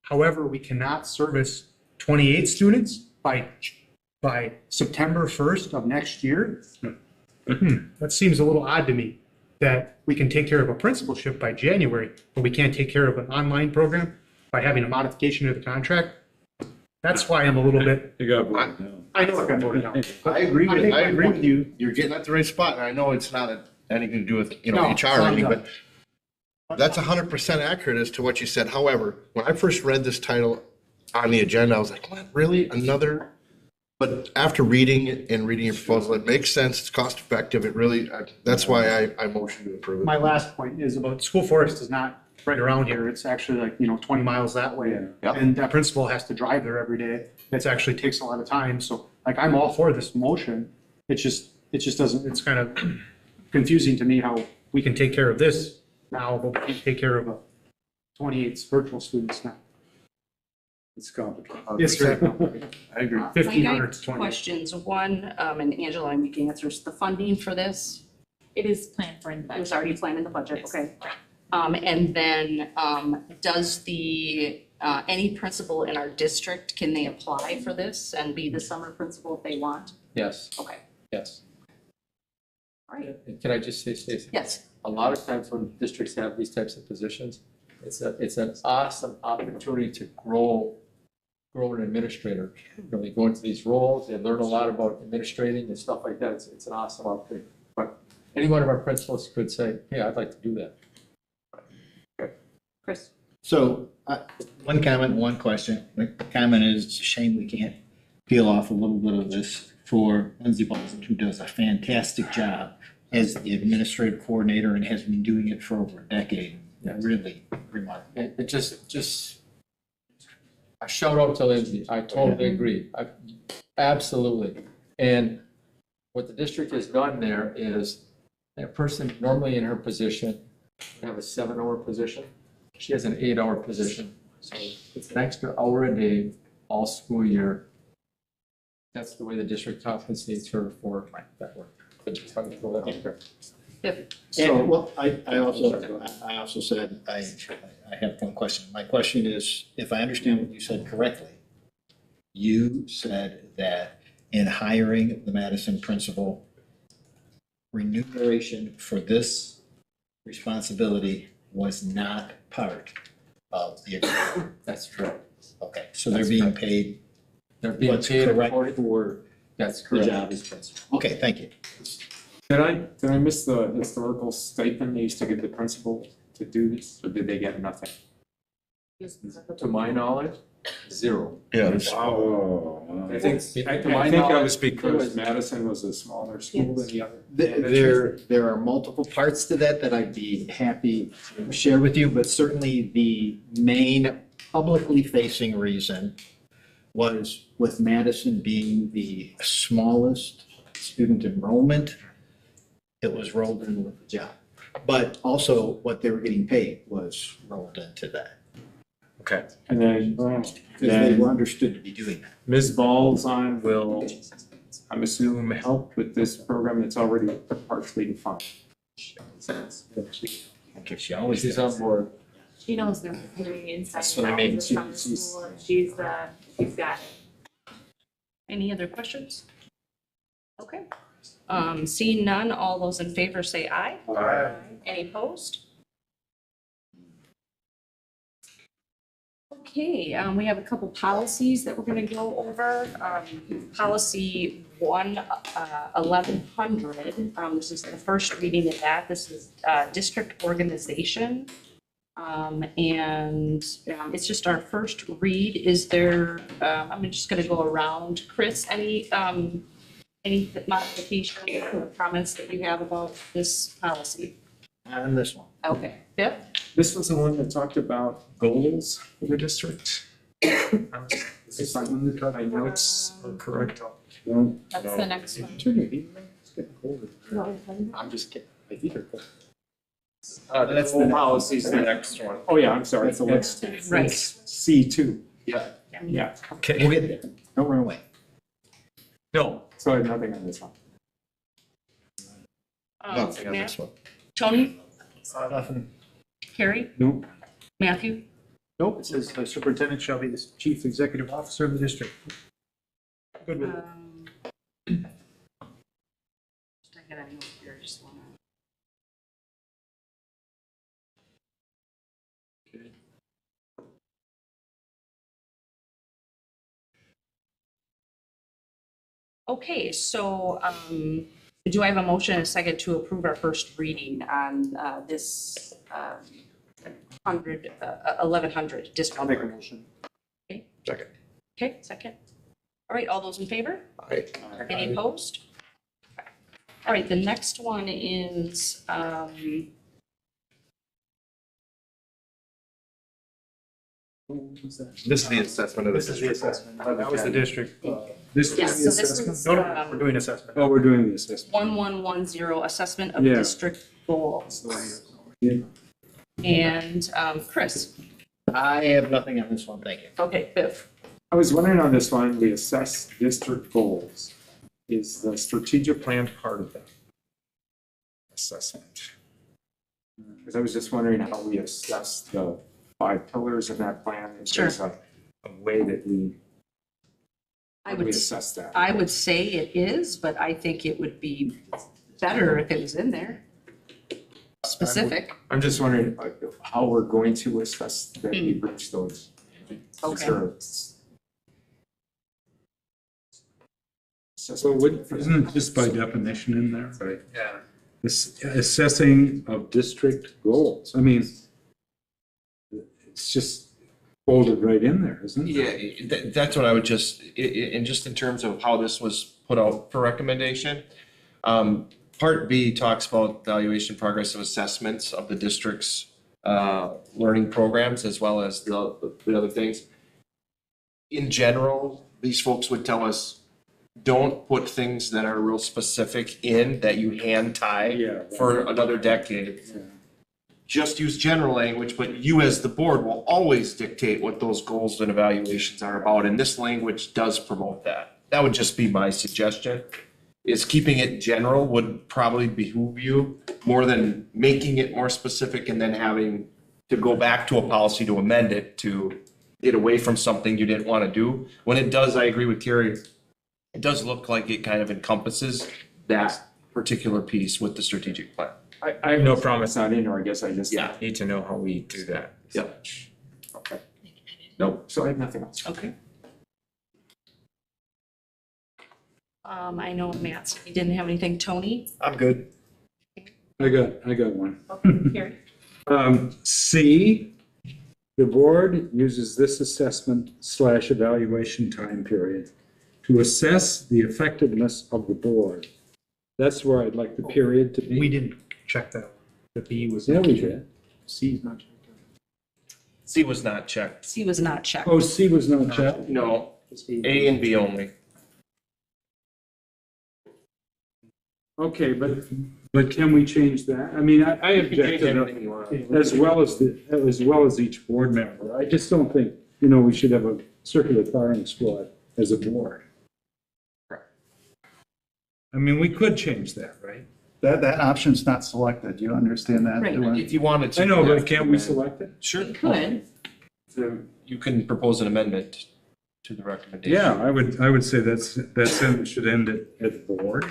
However, we cannot service 28 students by September 1st of next year. That seems a little odd to me, that we can take care of a principalship by January, but we can't take care of an online program by having a modification to the contract. That's why I'm a little bit. You got voted down. I know it got voted down. I agree with you. You're getting at the right spot, and I know it's not anything to do with, No, HR or anything, no. but that's 100% accurate as to what you said. However, when I first read this title on the agenda, I was like, what, really? Another? But after reading it and reading your proposal, it makes sense, it's cost effective, it really, that's why I motion to approve it. My last point is about School Forest is not right around here. It's actually like, 20 miles that way. Yeah. And that principal has to drive there every day. It actually takes a lot of time. So like, I'm all for this motion. It just doesn't, it's kind of confusing to me how we can take care of this now, but we can't take care of 28 virtual students now. It's complicated. It's very complicated. I agree. 1,500 to 20. Questions. One, and Angela, you can answer the funding for this. It is planned for in the It budget. was already planned in the budget, Yes. okay. And then, does any principal in our district, can they apply for this and be the summer principal if they want? Yes, Okay, yes. all right, And can I just say, Stacy? yes. A lot of times when districts have these types of positions, it's an awesome opportunity to grow an administrator. They go into these roles, they learn a lot about administrating and stuff like that. It's an awesome opportunity. But any one of our principals could say, hey, I'd like to do that. Chris? So, one comment, one question. The comment is, it's a shame we can't peel off a little bit of this for Lindsay Balsam, who does a fantastic job as the administrative coordinator and has been doing it for over a decade. Really remarkable. It just, a shout out to Lindsay. I totally agree. Absolutely. And what the district has done there is that person normally in her position would have a 7-hour position. She has an 8-hour position. So it's an extra hour a day all school year That's the way the district compensates her for that work. But just wanted to throw that out there. And, well, I also said, I have one question. My question is, if I understand what you said correctly, you said that in hiring the Madison principal, remuneration for this responsibility was not part of the agreement. That's correct. Okay, so they're being paid They're being what's paid correct according, for that's the correct. job as principal. Okay, thank you. Did I miss the historical stipend they used to give the principal to do this, or did they get nothing? To my knowledge, zero. Yeah. Oh. I think To my that knowledge, was it because was- Madison was a smaller school than the other. There are multiple parts to that that I'd be happy to share with you, but certainly the main publicly facing reason was with Madison being the smallest student enrollment, it was rolled in with the job. But also what they were getting paid was rolled into that, Okay. And then, because they were understood to be doing that. Ms. Balzon will, I'm assuming, help with this program that's already partially defined. She always She's on board. She knows they're doing inside That's what I and out mean. of the summer school, and she's got it. Any other questions? Okay. Seeing none, all those in favor say aye. Aye. Any opposed? Okay, we have a couple policies that we're gonna go over. Policy 1100, this is the first reading of that. This is district organization. It's just our first read. Is there, I'm just gonna go around. Chris, any modifications or comments that you have about this policy? On this one. Okay, Bill? This was the one that talked about goals for the district. If my notes are correct. That's the next one. I'm just kidding. My feet are cold. That's the policy's the next one. Oh, yeah, I'm sorry, it's the next. Right. C2. Yeah. Yeah. Okay, we'll get there. Don't run away. No, so I have nothing on this one. Nothing on Matt? this one. Tony? Nothing. Carrie? Nope. Matthew? Nope, it says the superintendent shall be the chief executive officer of the district. Good with it. I got a note here, I just wanna. Okay, so, do I have a motion and a second to approve our first reading on, this, 1100 discount? I'll make a motion. Second. Okay, second. All right, all those in favor? Aye. Any opposed? All right, the next one is, This is the assessment of the This is the district. assessment. That was the district. This Yeah, is so the this assessment? was, No, no, we're doing assessment. Oh, we're doing the assessment. 1110, assessment of Yeah. district goals. Yeah. And, Chris, I have nothing on this one, thank you. okay, Biff. I was wondering on this one, we assess district goals. Is the strategic plan part of that assessment? Because I was just wondering how we assess the 5 pillars in that plan. If there's a way that we assess that. I would say it is, but I think it would be better if it was in there. Specific. I'm just wondering how we're going to assess that we reach those. Okay. So isn't it just by definition in there? Right. Yeah. This assessing of district goals. I mean, it's just folded right in there, isn't it? Yeah, that's what I would just, and just in terms of how this was put out for recommendation. Part B talks about evaluation progress of assessments of the district's learning programs as well as the other things. In general, these folks would tell us, don't put things that are real specific in that you hand tie for another decade. Just use general language, but you as the board will always dictate what those goals and evaluations are about, and this language does promote that. that would just be my suggestion. Is keeping it general would probably behoove you more than making it more specific and then having to go back to a policy to amend it to get away from something you didn't want to do. When it does, I agree with Terry, it does look like it kind of encompasses that particular piece with the strategic plan. I have no problem, it's not in there, I guess I just Yeah. need to know how we do that. Yep. Okay. Nope, so I have nothing else. Okay. I know Matt said he didn't have anything. Tony? I'm good. I got one. Carrie? C, the board uses this assessment/evaluation time period to assess the effectiveness of the board. That's where I'd like the period to be. We didn't check that. The B was. Yeah, we did. C's not checked. C was not checked. C was not checked. Oh, C was not checked? No, A and B only. Okay, but can we change that? I mean, I object to anything you want. that as well as each board member. I just don't think, we should have a circular firing squad as a board. I mean, we could change that, right? That option's not selected. You understand that? Right. Duane? If you wanted to. I know, but can't we select it? Sure. Could. You can propose an amendment to the recommendation. Yeah, I would say that sentence should end at the board.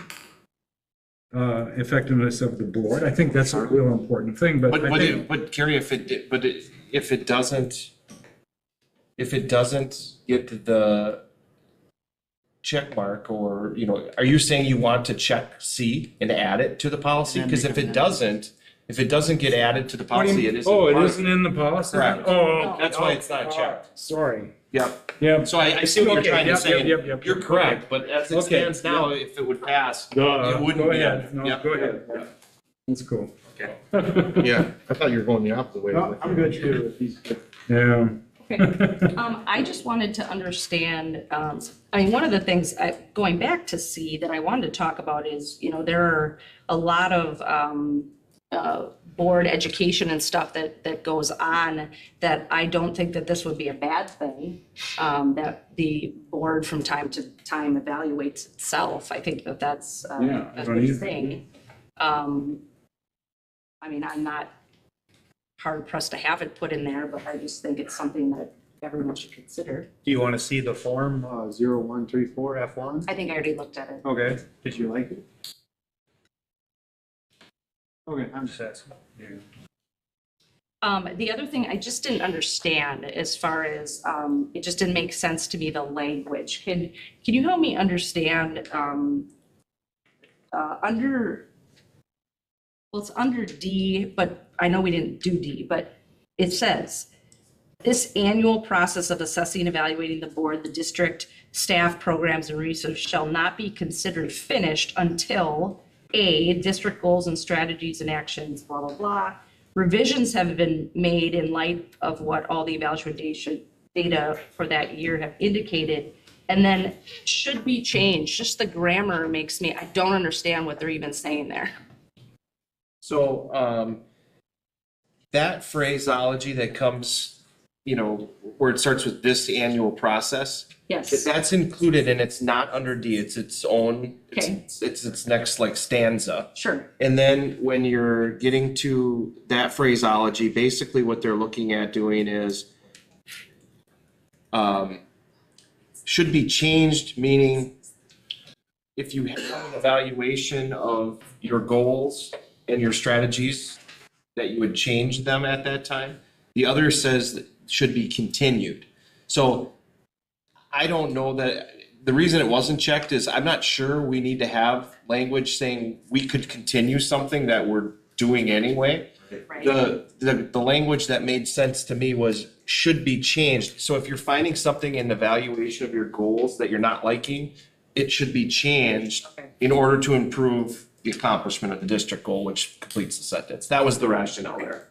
Effectiveness of the board. I think that's a real important thing, but I think. But Carrie, if it doesn't get the check mark or, are you saying you want to check C and add it to the policy? Because if it doesn't get added to the policy, it isn't. Oh, it part of isn't in the policy? Correct. Oh, That's why it's not checked. Sorry. Yep. Yeah. So I see what you're Okay, trying to yep, say. yep. You're correct, but as it Okay, stands now, if it would pass, it wouldn't Go be. ahead. No, Yep. go ahead. Yeah. That's cool. Yeah, I thought you were going the opposite way. No, I'm good too. If he's good. Yeah. Okay. I just wanted to understand, one of the things, going back to C that I wanted to talk about is, there are a lot of board education and stuff that goes on that I don't think that this would be a bad thing, that the board from time to time evaluates itself. I think that that's Yeah, I a don't good either. thing. I'm not hard pressed to have it put in there, but I just think it's something that everyone should consider. Do you want to see the form 0134 F1? I think I already looked at it. Okay. Did you like it? Okay, I'm just asking. The other thing I just didn't understand as far as, it just didn't make sense to me, the language. Can you help me understand, it's under D, but I know we didn't do D, but it says, this annual process of assessing and evaluating the board, the district, staff, programs, and research shall not be considered finished until A, district goals and strategies and actions, blah, blah, blah. Revisions have been made in light of what all the evaluation data for that year have indicated, and then should be changed. Just the grammar makes me, I don't understand what they're even saying there. So, that phraseology that comes, where it starts with this annual process. Yes. That's included and it's not under D, it's its own, Okay. it's its next stanza. Sure. And then when you're getting to that phraseology, basically what they're looking at doing is should be changed, meaning if you have an evaluation of your goals and your strategies, that you would change them at that time. The other says that should be continued. So I don't know that, the reason it wasn't checked is I'm not sure we need to have language saying we could continue something that we're doing anyway. Right. The language that made sense to me was should be changed. So if you're finding something in the evaluation of your goals that you're not liking, it should be changed in order to improve the accomplishment of the district goal, which completes the sentence. That was the rationale there.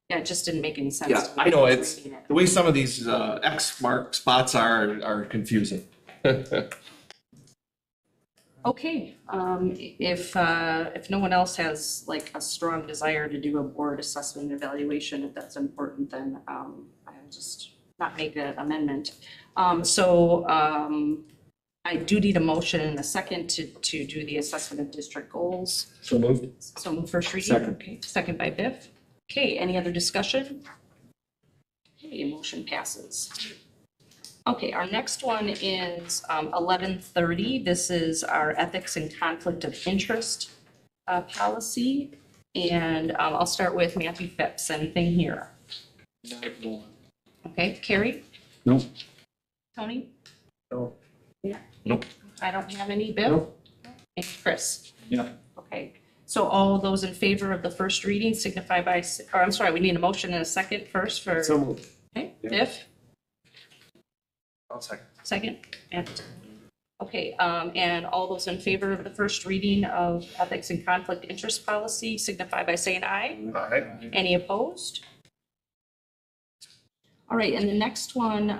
Yeah, it just didn't make any sense. Yeah, to me I know, when I was it's, reading it. the way some of these X mark spots are confusing. Okay, if no one else has like a strong desire to do a board assessment and evaluation, if that's important, then I'll just not make an amendment. I I do need a motion and a second to do the assessment of district goals. So moved. So move first reading. Second. Okay, second by Biff. Okay, any other discussion? Okay, motion passes. Okay, our next one is 11:30. This is our ethics and conflict of interest policy. And I'll start with Matthew Phipps. Anything here? Okay, Carrie? No. Tony? No. Yeah. Nope. I don't have any. Bill? Nope. And Chris? Yeah. Okay, so all those in favor of the first reading signify by, or I'm sorry, we need a motion and a second first for, So moved. okay, Yeah. Biff? I'll second. Second? And, okay, and all those in favor of the first reading of ethics and conflict interest policy signify by saying aye. Aye. Any opposed? All right, and the next one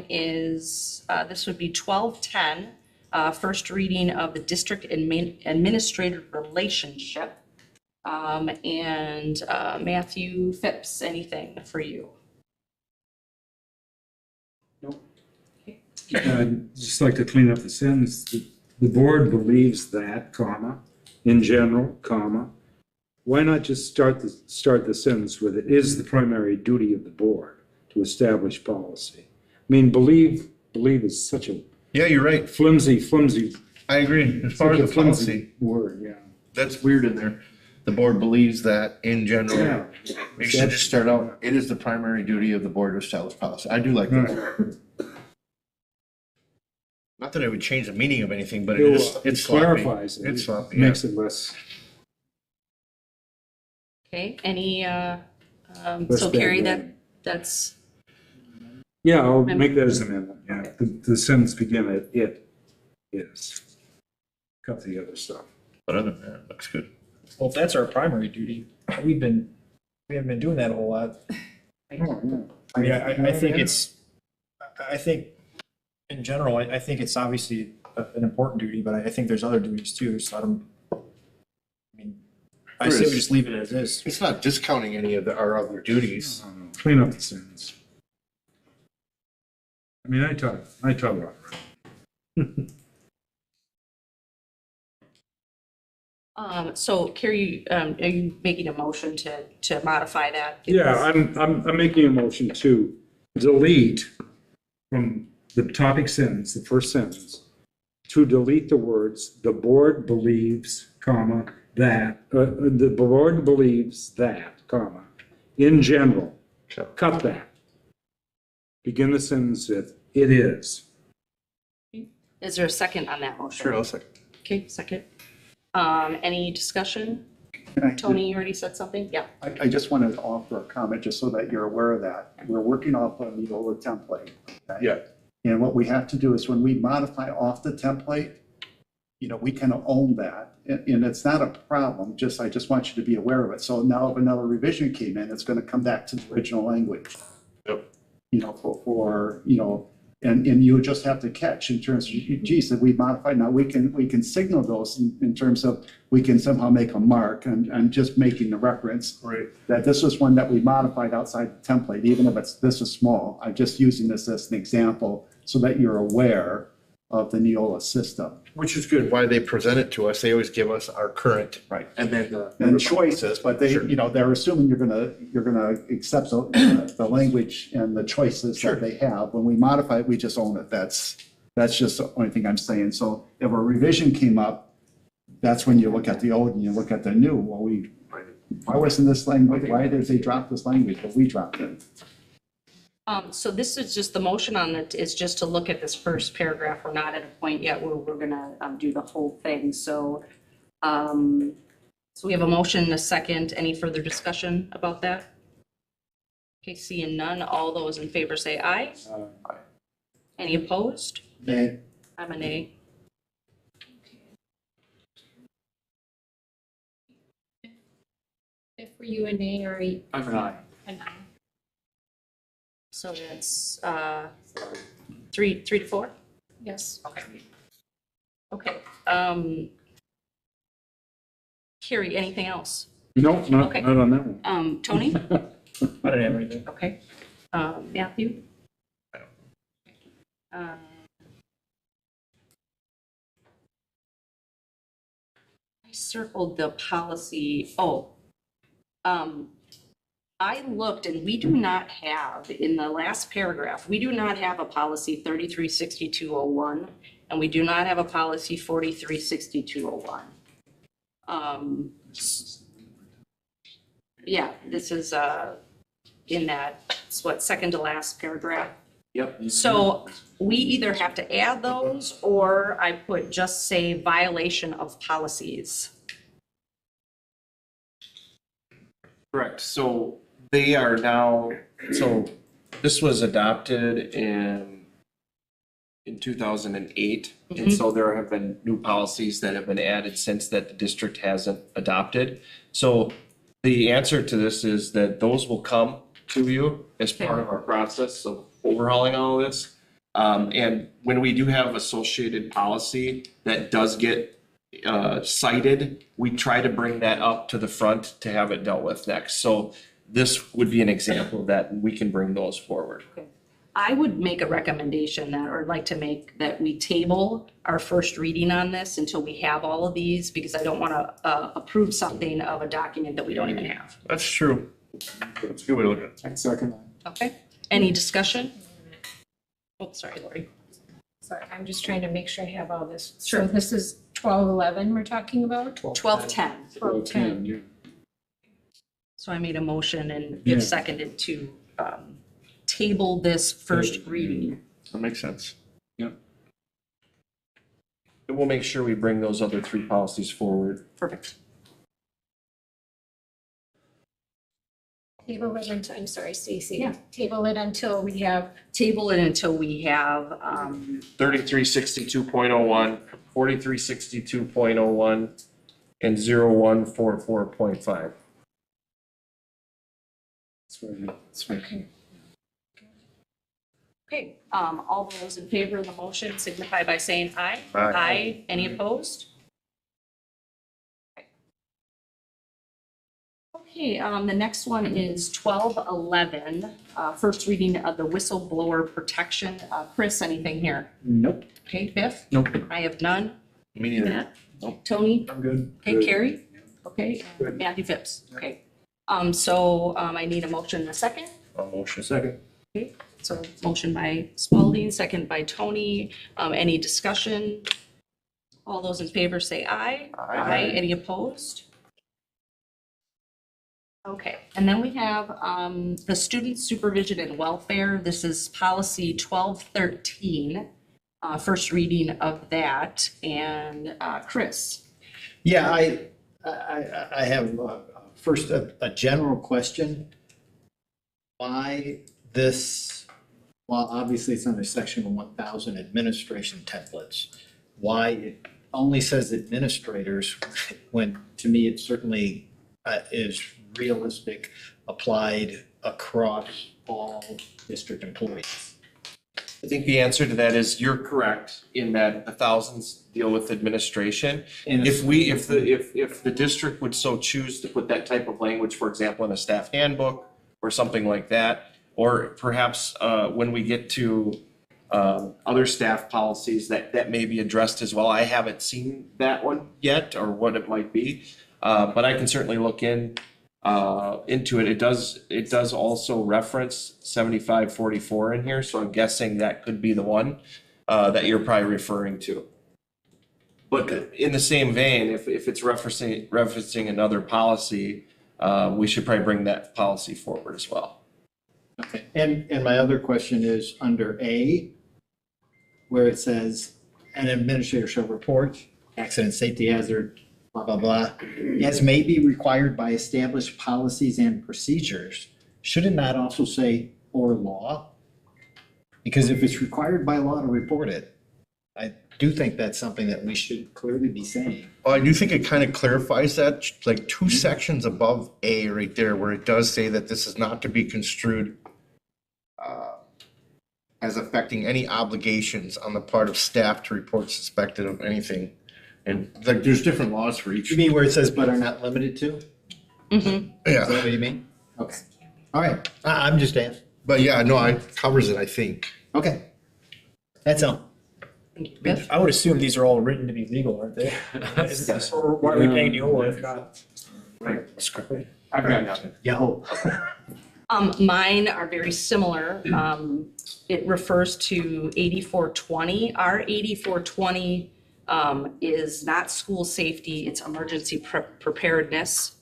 is, this would be 12:10, first reading of the district administrative relationship. And Matthew Phipps, anything for you? I'd just like to clean up the sentence. The board believes that, comma, in general, comma. Why not just start the sentence with it is the primary duty of the board to establish policy? I mean, believe is such a Yeah, you're right. flimsy I agree. As far as the policy, word, yeah. that's weird in there. The board believes that in general. Yeah. We should just start out, it is the primary duty of the board to establish policy. I do like that. Not that it would change the meaning of anything, but It it's sloppy. clarifies it. It's sloppy, It makes it less. Okay, any, Less so bad Carrie, wording. that's, Yeah, I'll make that as an amendment, yeah. The sentence begin at it is. Cut the other stuff. But other than that, looks good. Well, if that's our primary duty, we haven't been doing that a whole lot. I mean, I think I think in general, I think it's obviously an important duty, but I think there's other duties too, so I say we just leave it as is. It's not discounting any of our other duties. Clean up the sentence. I mean, I taught about it. so Carrie, are you making a motion to modify that? Yeah, I'm making a motion to delete from the topic sentence, the first sentence, to delete the words, the board believes, comma, that, the board believes that, comma, in general. Cut that. Begin the sentence with, it is. Is there a second on that motion? Sure, I'll second. Okay, second. Any discussion? Tony, you already said something? Yeah. I just wanted to offer a comment, just so that you're aware of that. We're working off a Neola template. Okay? Yeah. And what we have to do is when we modify off the template, we kind of own that. And it's not a problem, I just want you to be aware of it. So now if another revision came in, it's going to come back to the original language. Yep. And you just have to catch in terms of, geez, that we modified, now we can signal those in terms of, we can somehow make a mark, and I'm just making the reference. Right. That this was one that we modified outside the template, even if this is small. I'm just using this as an example so that you're aware of the Neola system. Which is good. Why they present it to us, they always give us our current. Right. And then And choices, but they, Sure. they're assuming you're gonna accept the language and the choices Sure. that they have. When we modify it, we just own it. That's just the only thing I'm saying. So if a revision came up, that's when you look at the old and you look at the new. Well, why wasn't this language, why did they drop this language, but we dropped it? So this is just, the motion on it is just to look at this first paragraph. We're not at a point yet where we're gonna do the whole thing. So we have a motion and a second. Any further discussion about that? Okay, seeing none, all those in favor say aye. Any opposed? Nay. I'm a nay. If were you a nay or a I'm an aye. an aye? So that's 3 to 4? Yes. Okay. Okay. Carrie, anything else? No, not Okay. on that one. Tony? I didn't have anything. Okay. Matthew? I circled the policy, I looked and we do not have, in the last paragraph, we do not have a policy 336201 and we do not have a policy 436201. Yeah, this is in that, second to last paragraph. Yep. So we either have to add those or I put just say violation of policies. Correct, so they are now, so this was adopted in 2008. And so there have been new policies that have been added since that the district hasn't adopted. So the answer to this is that those will come to you as part of our process of overhauling all of this. And when we do have associated policy that does get cited, we try to bring that up to the front to have it dealt with next. So this would be an example of that, and we can bring those forward. I would make a recommendation that, or like to make that we table our first reading on this until we have all of these, because I don't want to approve something of a document that we don't even have. That's true. That's a good way to look at it. Second. Okay, any discussion? Oh, sorry, Lori. Sorry, I'm just trying to make sure I have all this. Sure. So this is 1211 we're talking about? 1210. 1210. Yeah. So I made a motion and Yeah. it's seconded to table this first reading. That makes sense. Yep. And we'll make sure we bring those other three policies forward. Perfect. Table it until, I'm sorry, Stacy. Yeah. Table it until we have, Table it until we have 3362.01, 4362.01, and 0144.5. That's right. Okay, all those in favor of the motion signify by saying aye. Aye. Any opposed? Okay, the next one is 1211, first reading of the whistleblower protection. Chris, anything here? Nope. Okay, Biff? Nope. I have none. Me neither. Matt? Tony? I'm good. Okay, Carrie? Okay, Good. Matthew Phipps, okay. So I need a motion in a second. I'll motion. Second. Okay, so motion by Spalding, second by Tony. Any discussion? All those in favor say aye. Aye. Any opposed? Okay, and then we have the student supervision and welfare. This is policy 1213, first reading of that. And Chris? Yeah, I have first a general question. Why this, well, obviously it's under section 1000 administration templates. Why it only says administrators when to me it certainly is realistic applied across all district employees. I think the answer to that is you're correct in that the thousands deal with administration. And If the district would so choose to put that type of language, for example, in a staff handbook or something like that, or perhaps when we get to other staff policies that may be addressed as well. I haven't seen that one yet or what it might be, but I can certainly look into it. It does also reference 7544 in here, so I'm guessing that could be the one that you're probably referring to. But in the same vein, if it's referencing another policy, we should probably bring that policy forward as well. Okay, and my other question is under A, where it says, an administrator shall report accident, safety hazard, blah, blah, blah, as may be required by established policies and procedures. Should it not also say, or law? Because if it's required by law to report it, I do think that's something that we should clearly be saying. Well, I do think it kind of clarifies that, like two sections above A right there, where it does say that this is not to be construed as affecting any obligations on the part of staff to report suspected of anything. And like, there's different laws for each. You mean where it says but are not limited to? Mm-hmm. Yeah, Is that what you mean? Okay. All right. I'm just asking. but yeah, no, it covers it, I think. Okay. That's all. Biff? I would assume these are all written to be legal, aren't they? Or why are we paying Neola if not? I've got nothing. Yo. Mine are very similar. It refers to 8420. Our 8420 is not school safety, it's emergency preparedness,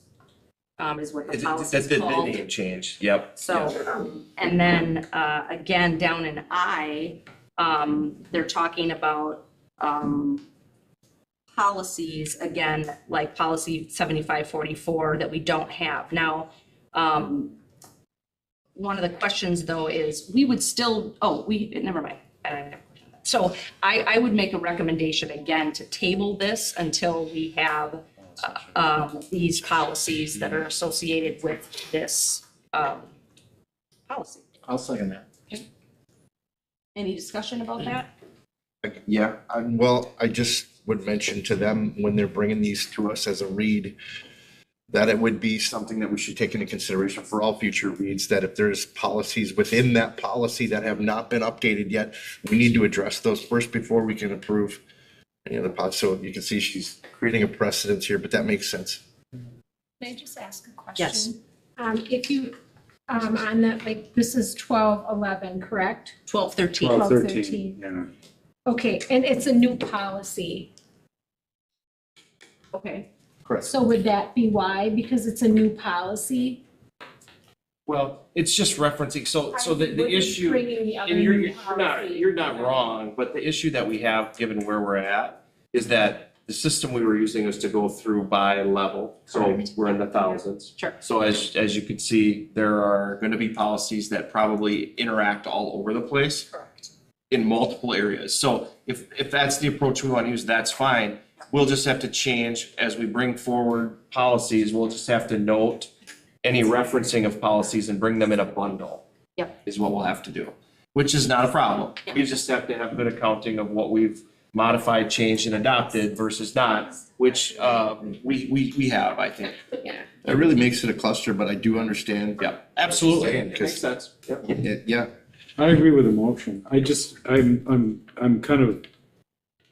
is what the policy That's is the called. name change, yep. So, and then, again, down in I, they're talking about, policies, again, like policy 7544 that we don't have. Now, one of the questions though is, we would still, never mind. So I would make a recommendation again to table this until we have, these policies that are associated with this, policy. I'll second that. Any discussion about that? Yeah, well, I just would mention to them when they're bringing these to us as a read, that it would be something that we should take into consideration for all future reads, that if there's policies within that policy that have not been updated yet, we need to address those first before we can approve any other policy. So you can see she's creating a precedence here, but that makes sense. Can I just ask a question? Yes. If you, on that, like, this is 1211, correct? 1213. 1213, yeah. Okay, and it's a new policy. Okay. Correct. So would that be why? Because it's a new policy? Well, it's just referencing, so We're the just issue, bringing the other and you're, new you're not, policy. you're not wrong, but the issue that we have, given where we're at, is that the system we were using is to go through by level, so we're in the thousands. Sure. So as you can see, there are gonna be policies that probably interact all over the place. Correct. In multiple areas. So if that's the approach we want to use, that's fine. We'll just have to change as we bring forward policies, we'll just have to note any referencing of policies and bring them in a bundle. Yep. Is what we'll have to do, which is not a problem. We just have to have good accounting of what we've modified, changed, and adopted versus not, which we have, I think. Yeah. It really makes it a cluster, but I do understand. Yeah, absolutely. Makes sense. Yeah. I agree with the motion. I'm kind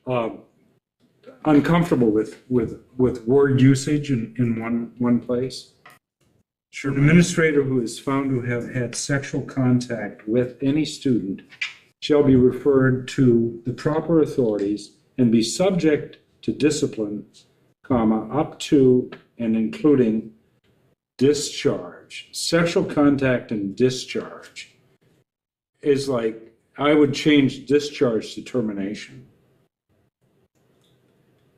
of uncomfortable with word usage in one place. An administrator who is found to have had sexual contact with any student shall be referred to the proper authorities and be subject to discipline, up to and including discharge. Sexual contact and discharge is like, I would change discharge to termination.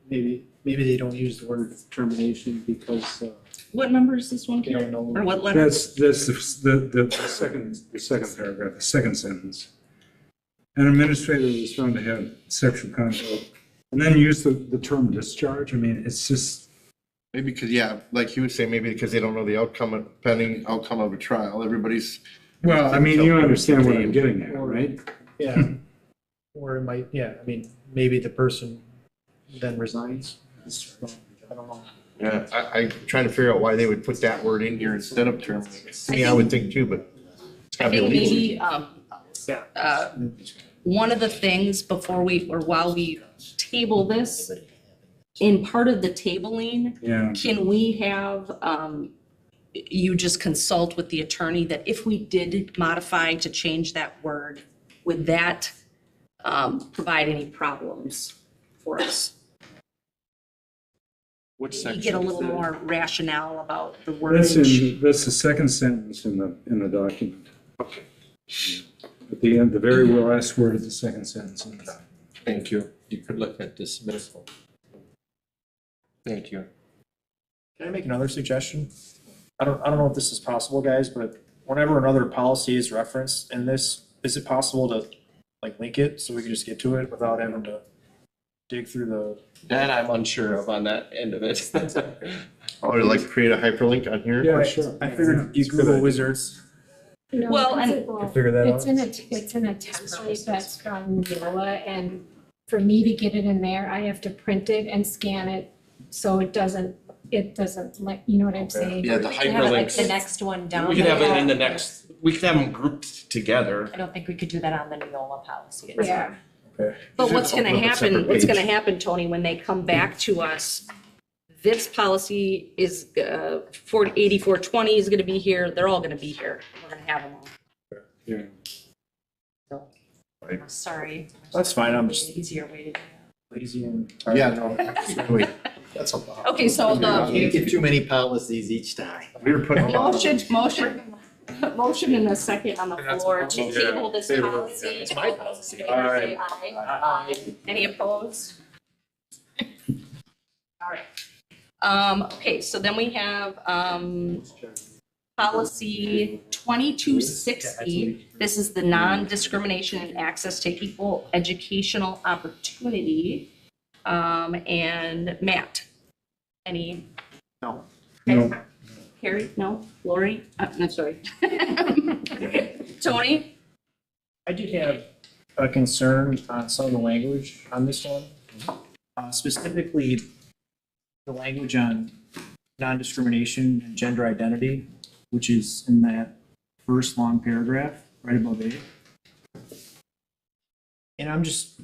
Maybe they don't use the word termination because What number is this one, they don't Karen? know. Or what letter? That's the second paragraph, the second sentence. An administrator is found to have sexual contact, and then use the term discharge. I mean, it's just. Maybe because, yeah, like he would say, maybe because they don't know the pending outcome of a trial. Everybody's. Well, I mean, you understand what I'm getting at, right? Yeah. Or it might, I mean, maybe the person then resigns. I don't know. Yeah, I'm trying to figure out why they would put that word in here instead of terminate. I would think too, but it's I gotta be think illegal. maybe, one of the things while we table this, in part of the tabling, Yeah. can we have, you just consult with the attorney that if we did modify to change that word, would that, provide any problems for us? Which We section get a is little that? more rationale about the That's wordage. that's the second sentence in the document. At the end, the very last word of the second sentence in the document. Thank you. You could look at dismissal. Thank you. Can I make another suggestion? I don't know if this is possible, guys, but whenever another policy is referenced in this, is it possible to like link it so we can just get to it without having to dig through the? That I'm unsure of on that end of it. Or like create a hyperlink on here? Yeah, sure. I figured you Google wizards. No, Well, because and- it will. Can figure that It's out. in a template that's from Neola, and for me to get it in there, I have to print it and scan it, so it doesn't like, you know what I'm saying? Yeah, the We can have it like hyperlinks. the next one down. We could have it in the there. next, we could have them grouped together. I don't think we could do that on the Neola policy. Yeah, But what's gonna Open up a happen, separate what's gonna page. happen, Tony, when they come back to us, this policy is, 8420 is gonna be here, they're all gonna be here. We're gonna have them all. Yeah. Sorry. That's fine, I'm just Easier way to do lazy and. Yeah, no, wait, that's a lot. Okay, so Can't the get too many policies each time. We were putting. motion in a second on the floor to Yeah. table this Table it. policy. It's my policy. Say aye. Aye. Any opposed? All right. Okay, so then we have, policy 2260. This is the non-discrimination and access to equal educational opportunity. And Matt, any? No. Carrie, no? Lori? I'm sorry. Tony? I did have a concern on some of the language on this one. Specifically, the language on non-discrimination and gender identity, which is in that first long paragraph right above A. And I'm just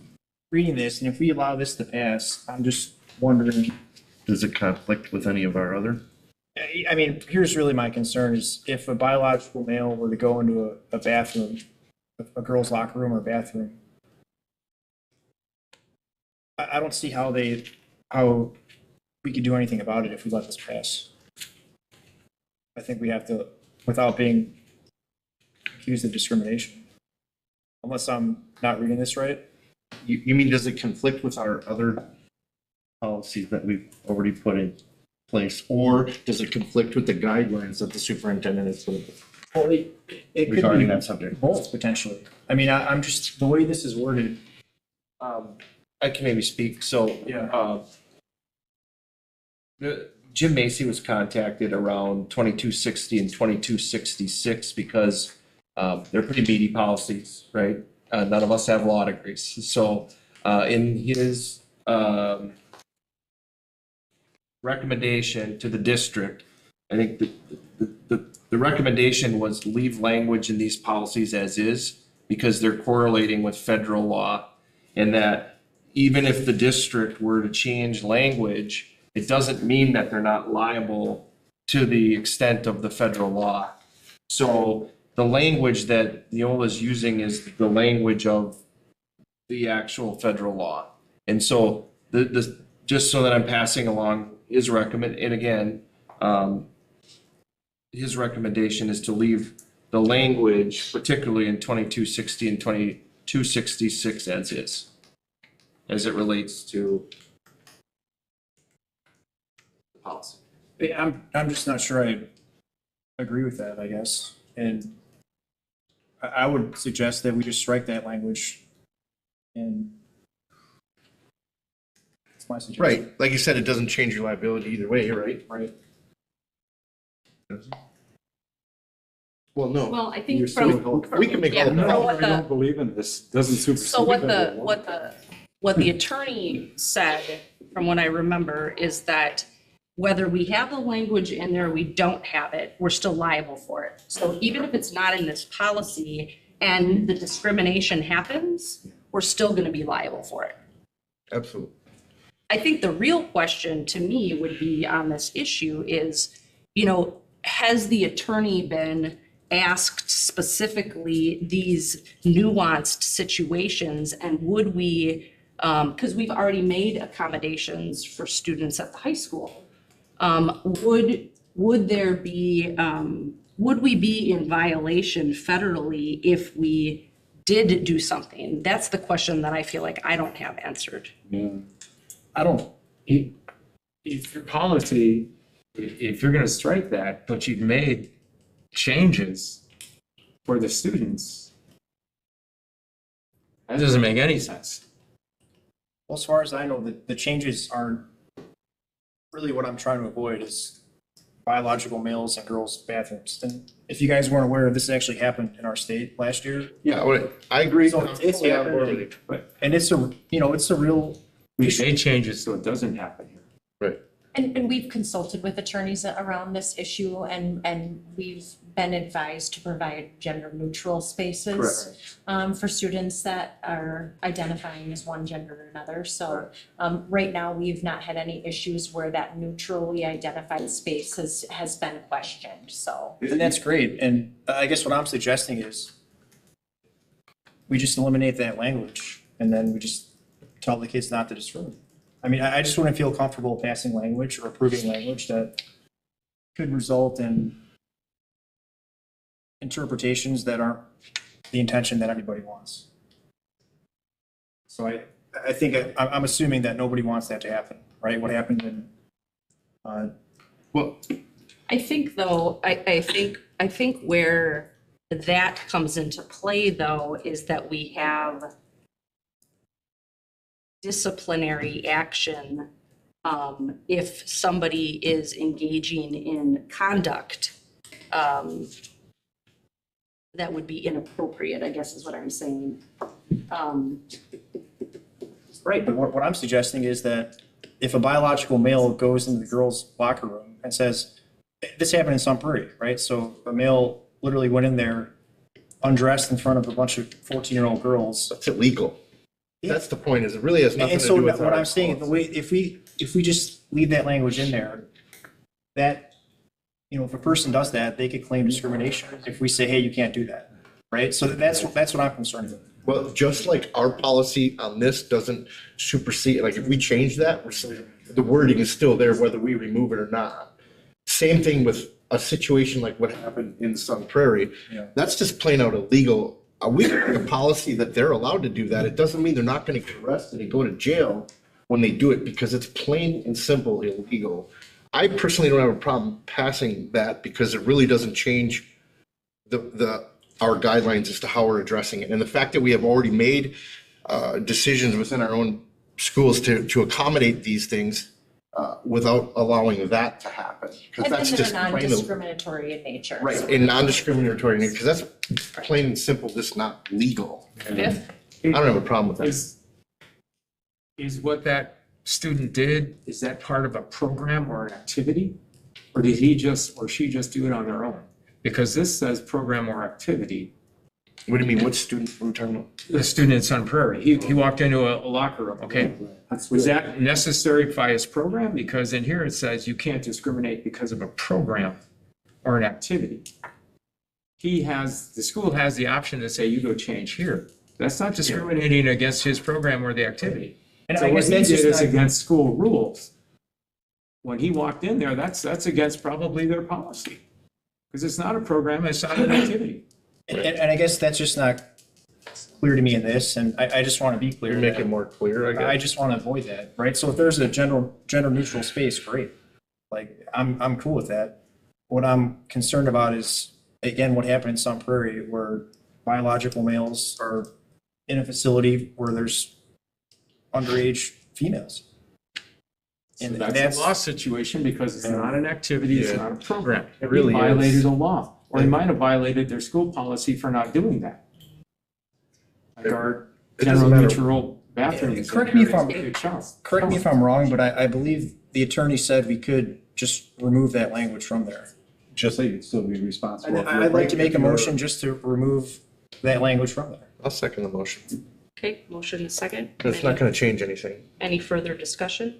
reading this, and if we allow this to pass, I'm just wondering, Does it conflict with any of our other? I mean, here's really my concern is if a biological male were to go into a bathroom, a girl's locker room or bathroom, I don't see how we could do anything about it if we let this pass. I think we have to, without being accused of discrimination. Unless I'm not reading this right. You mean, does it conflict with our other policies that we've already put in place? Or does it conflict with the guidelines that the superintendent has put in? Well, it could Regarding be that subject. both potentially. I mean, I'm just, the way this is worded, I can maybe speak, so. Yeah. Jim Macy was contacted around 2260 and 2266 because they're pretty meaty policies, right? None of us have law degrees. So in his recommendation to the district, I think the recommendation was leave language in these policies as is because they're correlating with federal law, and that even if the district were to change language, it doesn't mean that they're not liable to the extent of the federal law. So the language that Neola is using is the language of the actual federal law. And so just so that I'm passing along his and again, his recommendation is to leave the language, particularly in 2260 and 2266 as it relates to the policy. Yeah, I'm just not sure I agree with that, I guess. And I would suggest that we just strike that language and that's my suggestion. Right, like you said, it doesn't change your liability either way, right? Right. Well, no. Well, I think You're from. still- we can make all the from No, what I the- don't believe in this. Doesn't supersede. So what federal law. what the attorney said, from what I remember, is that whether we have the language in there or we don't have it, we're still liable for it. So even if it's not in this policy and the discrimination happens, we're still gonna be liable for it. Absolutely. I think the real question to me would be on this issue is, has the attorney been asked specifically these nuanced situations, and would we, because we've already made accommodations for students at the high school, would there be, would we be in violation federally if we did do something? That's the question that I feel like I don't have answered. Yeah. I don't, If your policy, if you're gonna strike that, but you've made changes for the students, that doesn't make any sense. well, as far as I know, the changes aren't really what I'm trying to avoid is biological males and girls' bathrooms. And if you guys weren't aware, this actually happened in our state last year. Yeah, I agree. So it's happening, and it's a real. We made changes so it doesn't happen here. Right. And we've consulted with attorneys around this issue and we've been advised to provide gender neutral spaces for students that are identifying as one gender or another. So right now, we've not had any issues where that neutrally identified space has been questioned, so. And that's great, and I guess what I'm suggesting is we just eliminate that language, and then we just tell the kids not to discriminate. I mean, I just wouldn't feel comfortable passing language or approving language that could result in interpretations that aren't the intention that everybody wants. So I think, I'm assuming that nobody wants that to happen, right? What happened in, Well, I think though, I think where that comes into play though, is that we have disciplinary action if somebody is engaging in conduct that would be inappropriate, I guess is what I'm saying. right, but what I'm suggesting is that if a biological male goes into the girls' locker room and says, this happened in Sun Prairie, right? So a male literally went in there undressed in front of a bunch of 14-year-old girls. That's illegal. That's the point, is it really has nothing And to so do with what our I'm saying, the way, if we just leave that language in there, that, you know, if a person does that, they could claim discrimination if we say, hey, you can't do that, right? So that's what I'm concerned with. Well, just like our policy on this doesn't supersede, like if we change that, the wording is still there whether we remove it or not. Same thing with a situation like what happened in Sun Prairie. Yeah. That's just plain out illegal. We have a policy that they're allowed to do that. It doesn't mean they're not going to get arrested and go to jail when they do it because it's plain and simple illegal. I personally don't have a problem passing that because it really doesn't change our guidelines as to how we're addressing it. And the fact that we have already made decisions within our own schools to accommodate these things without allowing that to happen. Because And that's then just they're plain and non-discriminatory in nature. right, and non-discriminatory, because that's plain and simple, just not legal. I don't have a problem with that. Is what that student did, is that part of a program or an activity? Or did he just, or she just do it on their own? Because this says program or activity. What do you mean, what student are we talking about? The student in Sun Prairie, he walked into a locker room, okay? Was that necessary by his program? Because in here it says you can't discriminate because of a program or an activity. The school has the option to say, you go change here. That's not discriminating against his program or the activity. And So I what guess he that's did just is not- against school rules. When he walked in there, that's against probably their policy. Because it's not a program, it's not an activity. And I guess that's just not clear to me in this, and I just want to be clear. You're making it more clear, I guess. I just want to avoid that, right? So if there's a gender neutral space, great. Like, I'm cool with that. What I'm concerned about is, again, what happened in Sun Prairie, where biological males are in a facility where there's underage females. So And that's a law situation because it's not an activity, it's not a program. It really He is. violated a law, or he might have violated their school policy for not doing that. Like our It doesn't general matter. neutral bathrooms. Correct me if I'm- Good job. Correct me if I'm wrong, but I believe the attorney said we could just remove that language from there. Just so you'd still be responsible. And I'd like to make a motion just to remove that language from there. I'll second the motion. Okay, motion second. It's not going to change anything. Any further discussion?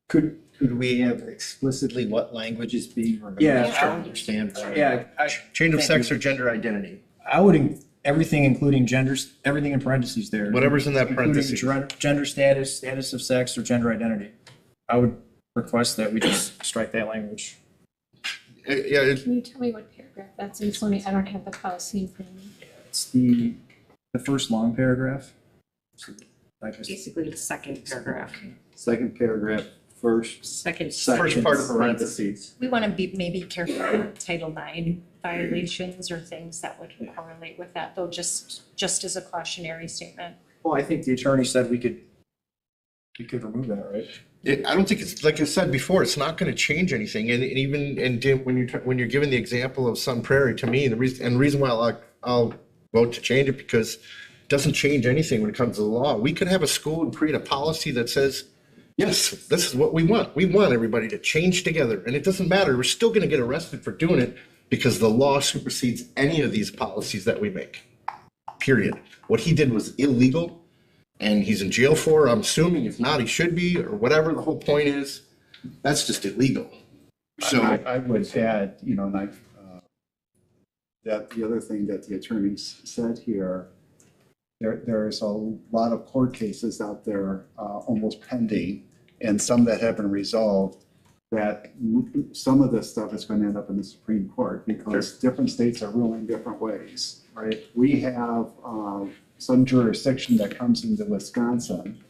Could we have explicitly what language is being removed? Yeah. To understand. why. Yeah, Change of Thank sex you. or gender identity. I would, everything including genders, everything in parentheses there. Whatever's in that Including parentheses. Gender status, status of sex, or gender identity. I would request that we just strike that language. Yeah, it's, Can you tell me what paragraph that's in, Tony? I don't have the policy in front of me. It's the first long paragraph. So I just- Basically the second paragraph. Second paragraph, first. Second. First part of the parentheses. We want to be maybe careful with Title IX violations or things that would correlate with that, though, just as a cautionary statement. Well, I think the attorney said we could remove that, right? I don't think it's, like I said before, it's not going to change anything. And even, and Tim, when you're giving the example of Sun Prairie, to me, the reason why I'll vote to change it, because it doesn't change anything when it comes to the law. We could have a school and create a policy that says Yes, this is what we want. We want everybody to change together, and it doesn't matter. We're still gonna get arrested for doing it because the law supersedes any of these policies that we make. Period. What he did was illegal, and he's in jail for, I'm assuming, if not, he should be, or whatever the whole point is. That's just illegal. So, I would add, you know, and that the other thing that the attorneys said here, there's a lot of court cases out there almost pending, and some that have been resolved, that some of this stuff is going to end up in the Supreme Court because different states are ruling different ways, right? We have some jurisdiction that comes into Wisconsin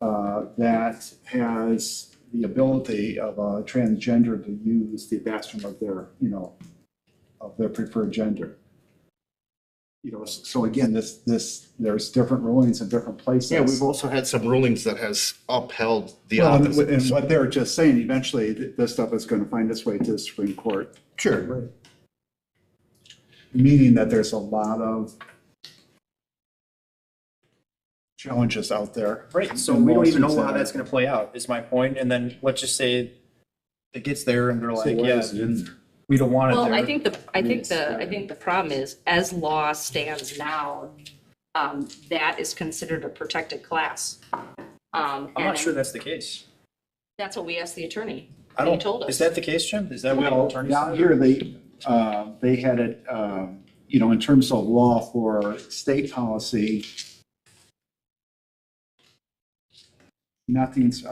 that has the ability of a transgender to use the bathroom of their, you know, of their preferred gender. You know, so again, there's different rulings in different places. yeah, we've also had some rulings that has upheld the Well, opposite. and what they're just saying, eventually, this stuff is going to find its way to the Supreme Court. Sure. Meaning that there's a lot of challenges out there. Right, so And we don't even know lawsuits how that- that's gonna play out, is my point, and then let's just say it gets there and they're So like, why yeah, is it in there? we don't want it Well, there. I think the problem is, as law stands now, that is considered a protected class. I'm not sure that's the case. That's what we asked the attorney. I and he don't, told us. is that the case, Jim? Is that what the Well, attorney down said? here, they had it, you know, in terms of law for state policy, nothing's,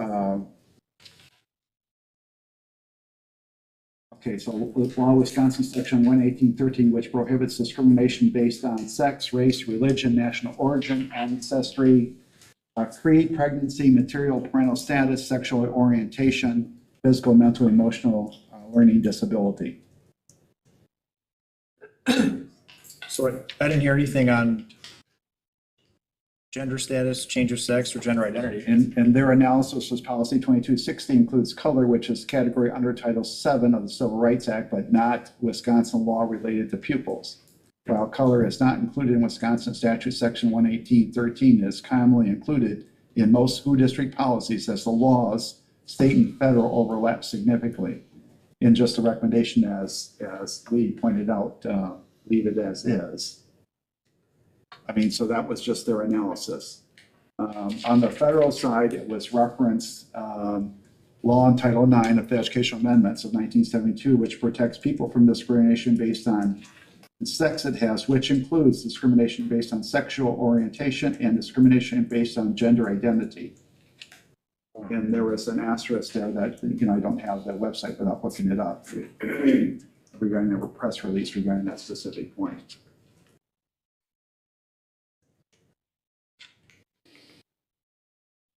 okay, so law Wisconsin section 11813, which prohibits discrimination based on sex, race, religion, national origin, ancestry, creed, pregnancy, material parental status, sexual orientation, physical, mental, emotional learning disability. So I didn't hear anything on gender status, change of sex, or gender identity. And their analysis was policy 2260 includes color, which is category under Title VII of the Civil Rights Act, but not Wisconsin law related to pupils. While color is not included in Wisconsin statute section 11813, it is commonly included in most school district policies as the laws, state and federal, overlap significantly. In just a recommendation, as Lee pointed out, leave it as is. I mean, so that was just their analysis. On the federal side, it was referenced law in Title IX of the Educational Amendments of 1972, which protects people from discrimination based on the sex it has, which includes discrimination based on sexual orientation and discrimination based on gender identity. And there was an asterisk there that, you know, I don't have the website without looking it up regarding the press release regarding that specific point.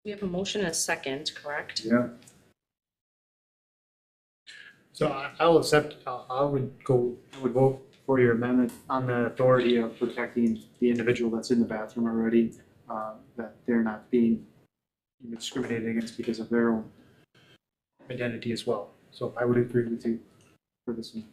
We have a motion and a second, correct? Yeah. So I'll accept, I would vote for your amendment on the authority of protecting the individual that's in the bathroom already, that they're not being discriminated against because of their own identity as well. So I would agree with you for this one.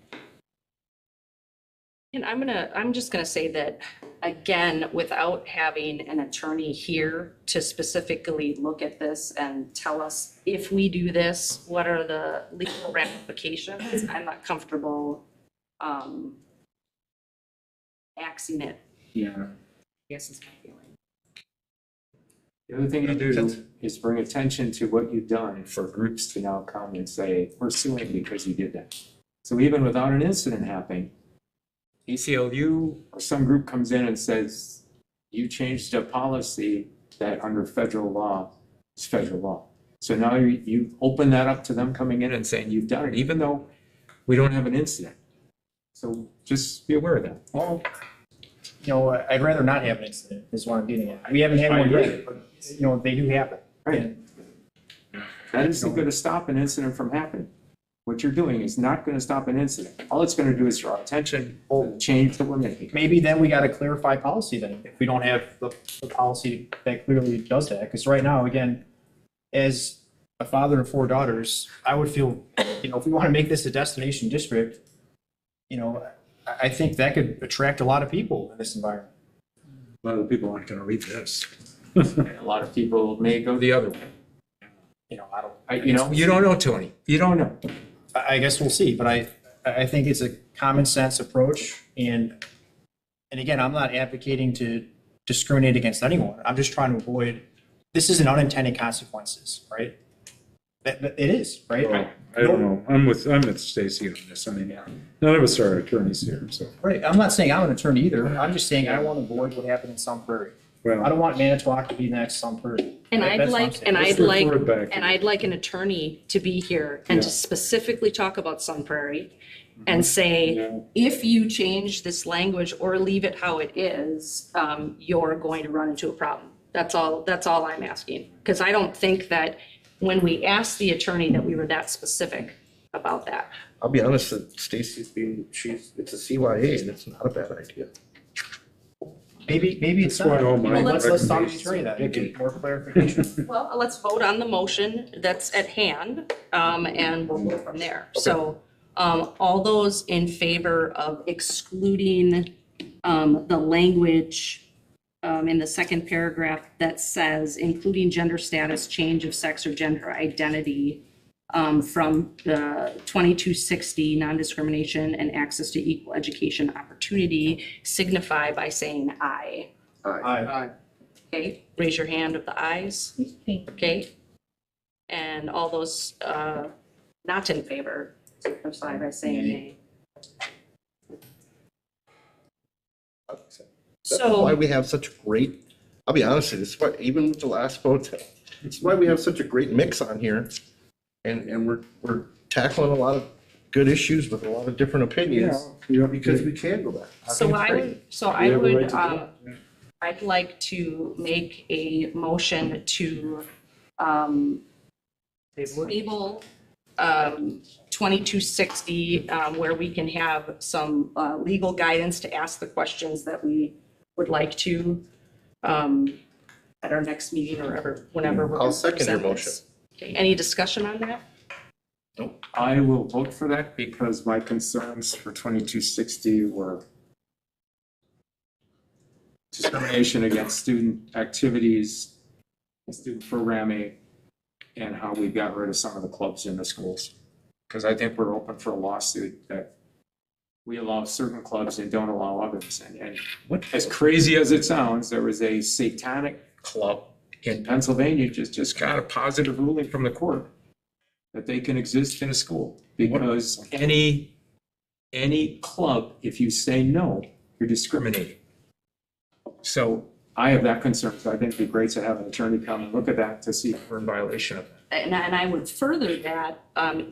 And I'm just gonna say that, again, without having an attorney here to specifically look at this and tell us if we do this, what are the legal ramifications, I'm not comfortable, axing it, Yeah. I guess is my feeling. The other thing you do is bring attention to what you've done for groups to now come and say, we're suing because you did that. So even without an incident happening, ACLU or some group comes in and says, you changed a policy that under federal law is federal law. So now you open that up to them coming in and saying you've done it, even though we don't have an incident. So just be aware of that. Well, you know, I'd rather not have an incident, is what I'm getting at. We haven't had one yet, but, you know, they do happen. Right. That isn't going to stop an incident from happening. What you're doing is not going to stop an incident. All it's going to do is draw attention to the change that we're making. Maybe then we got to clarify policy then, if we don't have the policy that clearly does that. Because right now, again, as a father of 4 daughters, I would feel, you know, if we want to make this a destination district, you know, I think that could attract a lot of people in this environment. A lot of people aren't going to read this. A lot of people may go the other way. You don't know, Tony. You don't know. I guess we'll see, but I think it's a common sense approach and again, I'm not advocating to discriminate against anyone. I'm just trying to avoid, this is an unintended consequences, right? It is, right? I don't know. I'm with Stacy on this. I mean, none of us are attorneys here, so. Right, I'm not saying I'm an attorney either. I'm just saying I want to avoid what happened in Sun Prairie. Well, I don't want Manitowoc to be the next Sun Prairie. And Right? I'd That's what I'm like, saying. and Let's I'd like, refer it back. and I'd like an attorney to be here and to Yeah. specifically talk about Sun Prairie and say, Yeah. if you change this language or leave it how it is, you're going to run into a problem. That's all I'm asking. Because I don't think that when we asked the attorney that we were that specific about that. I'll be honest, that Stacy's it's a CYA and it's not a bad idea. Maybe it's That's why not. all my Let's talk to the recommendations attorney are that, picky. get more clarification. Well, let's vote on the motion that's at hand, and we'll go from there. So, all those in favor of excluding, the language, in the second paragraph that says, including gender status, change of sex or gender identity, from the 2260 non-discrimination and access to equal education opportunity, signify by saying aye. Aye. Okay, raise your hand of the ayes. Okay. And all those not in favor, signify by saying nay. That's So- why we have such great, I'll be honest with you, it's why, even with the last vote, it's why we have such a great mix on here. And we're tackling a lot of good issues with a lot of different opinions, because we can go back. So I would, We have a right to do it. I'd like to make a motion to, table, 2260, where we can have some, legal guidance to ask the questions that we would like to, at our next meeting or whenever. we're I'll second your gonna present this. Okay, any discussion on that? I will vote for that because my concerns for 2260 were discrimination against student activities, student programming, and how we got rid of some of the clubs in the schools. Because I think we're open for a lawsuit that we allow certain clubs and don't allow others. And as crazy as it sounds, there was a satanic club in Pennsylvania just got a positive ruling from the court that they can exist in a school because any club, if you say no, you're discriminating. So I have that concern. So I think it'd be great to have an attorney come and look at that to see if we're in violation of that. And I would further that,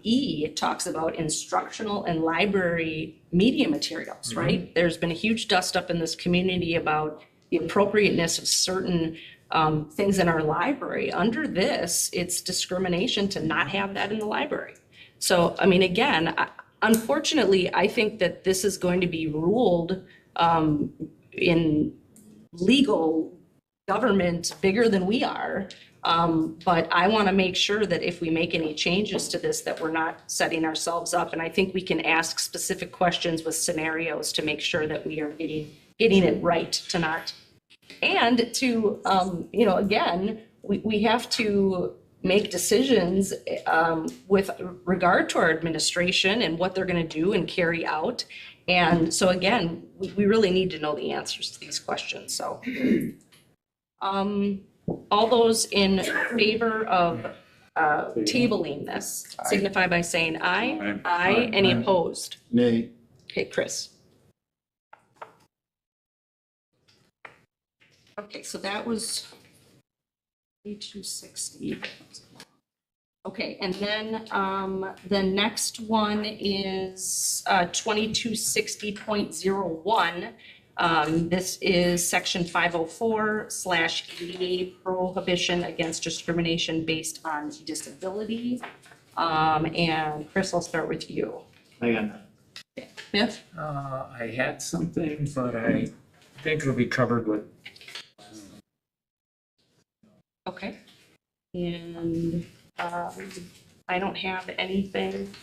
E talks about instructional and library media materials, right? There's been a huge dust up in this community about the appropriateness of certain things in our library. Under this, it's discrimination to not have that in the library. So, I mean, again, unfortunately, I think that this is going to be ruled in legal government bigger than we are. But I want to make sure that if we make any changes to this, that we're not setting ourselves up. And I think we can ask specific questions with scenarios to make sure that we are getting it right to not. And to, again, we have to make decisions with regard to our administration and what they're going to do and carry out. And so again, we really need to know the answers to these questions. So all those in favor of tabling this signify by saying aye. Aye. Any opposed? Nay. Okay, Chris. Okay, so that was 260. Okay, and then the next one is 2260.01. This is section 504/ADA prohibition against discrimination based on disability. And Chris, I'll start with you. Biff? I had something, but I think it'll be covered with. Okay. And I don't have anything.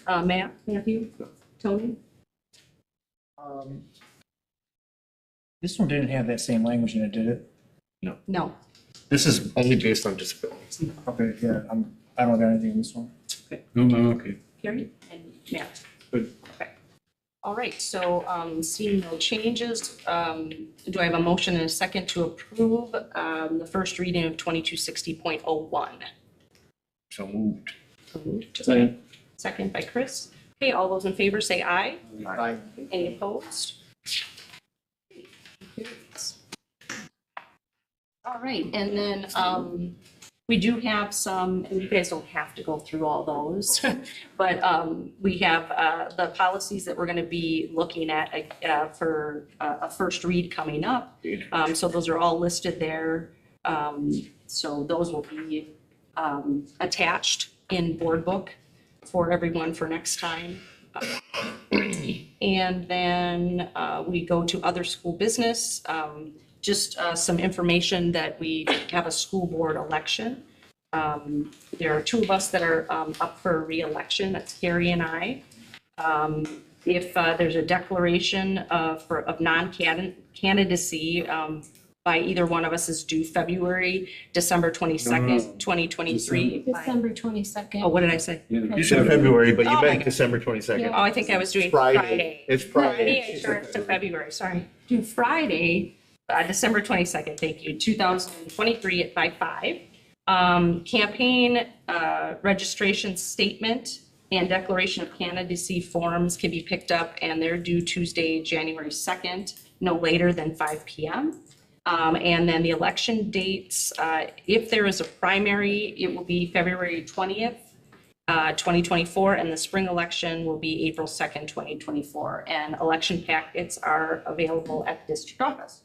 Matthew, Tony? This one didn't have that same language in it, did it? No. This is only based on disabilities. Okay, yeah, I don't got anything in this one. No, okay. Carrie and Matt? Good. Okay. All right, so seeing no changes, do I have a motion and a second to approve the first reading of 2260.01? So moved. Second. Second by Chris. Okay, all those in favor say aye. Aye. Any opposed? All right, and then we do have some, and you guys don't have to go through all those, but we have the policies that we're going to be looking at for a first read coming up. So those are all listed there. So those will be attached in board book for everyone for next time. And then we go to other school business. Just some information that we have a school board election. There are two of us that are up for re-election. That's Carrie and I. If there's a declaration of non-candidacy by either one of us is due December 22nd, 2023. December 22nd. Oh, what did I say? You said February, but Oh you my meant God. December 22nd. Oh, I think I was doing Friday. Friday. It's Friday. I started to February, sorry. Do Friday, December 22nd, thank you, 2023 at 5:05. Campaign registration statement and declaration of candidacy forms can be picked up, and they're due Tuesday, January 2nd, no later than 5 p.m. And then the election dates, if there is a primary, it will be February 20th, 2024, and the spring election will be April 2nd, 2024. And election packets are available at the district office.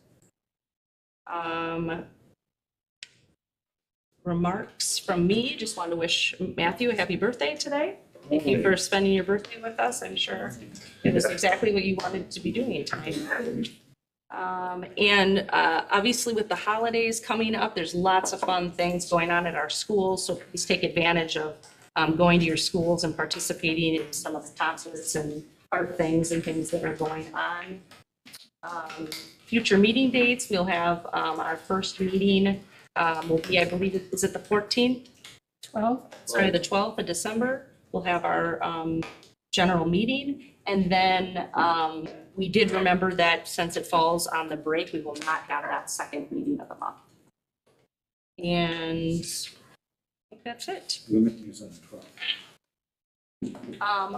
Remarks from me, just wanted to wish Matthew a happy birthday today. Thank you for spending your birthday with us. I'm sure it was exactly what you wanted to be doing tonight. And obviously with the holidays coming up, there's lots of fun things going on at our schools. So please take advantage of going to your schools and participating in some of the concerts and art things and things that are going on. Future meeting dates, we'll have our first meeting will be, I believe, is it the 14th? 12th? Sorry, the 12th of December. We'll have our general meeting. And then we did remember that since it falls on the break, we will not have that second meeting of the month. And I think that's it.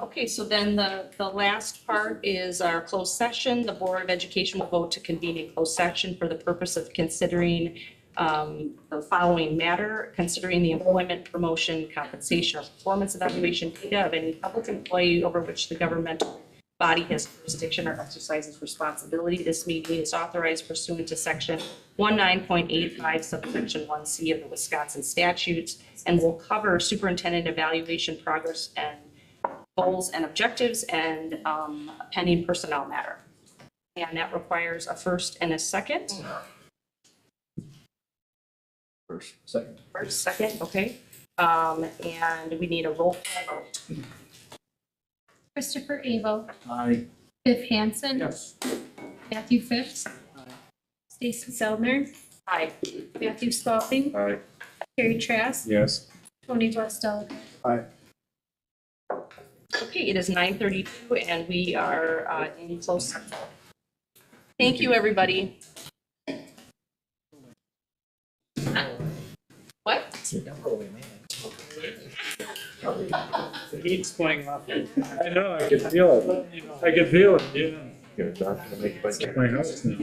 Okay, so then the last part is our closed session. The Board of Education will vote to convene a closed session for the purpose of considering the following matter: considering the employment, promotion, compensation, or performance evaluation data of any public employee over which the governmental body has jurisdiction or exercises responsibility. This meeting is authorized pursuant to section 19.85 subsection 1C of the Wisconsin statutes, and will cover superintendent evaluation progress and goals and objectives and a pending personnel matter. And that requires a first and a second. Second. First, second, okay. And we need a roll call vote. Christopher Avo. Aye. Biff Hansen. Yes. Matthew Phipps. Stacy Seldner. Aye. Matthew Spalding. Aye. Carrie Trask. Yes. Tony Westell. Aye. Okay, it is 9:32 and we are in closed session. Thank you, everybody. What? The heat's playing off. I know, I can feel it. I can feel it, yeah. My house now.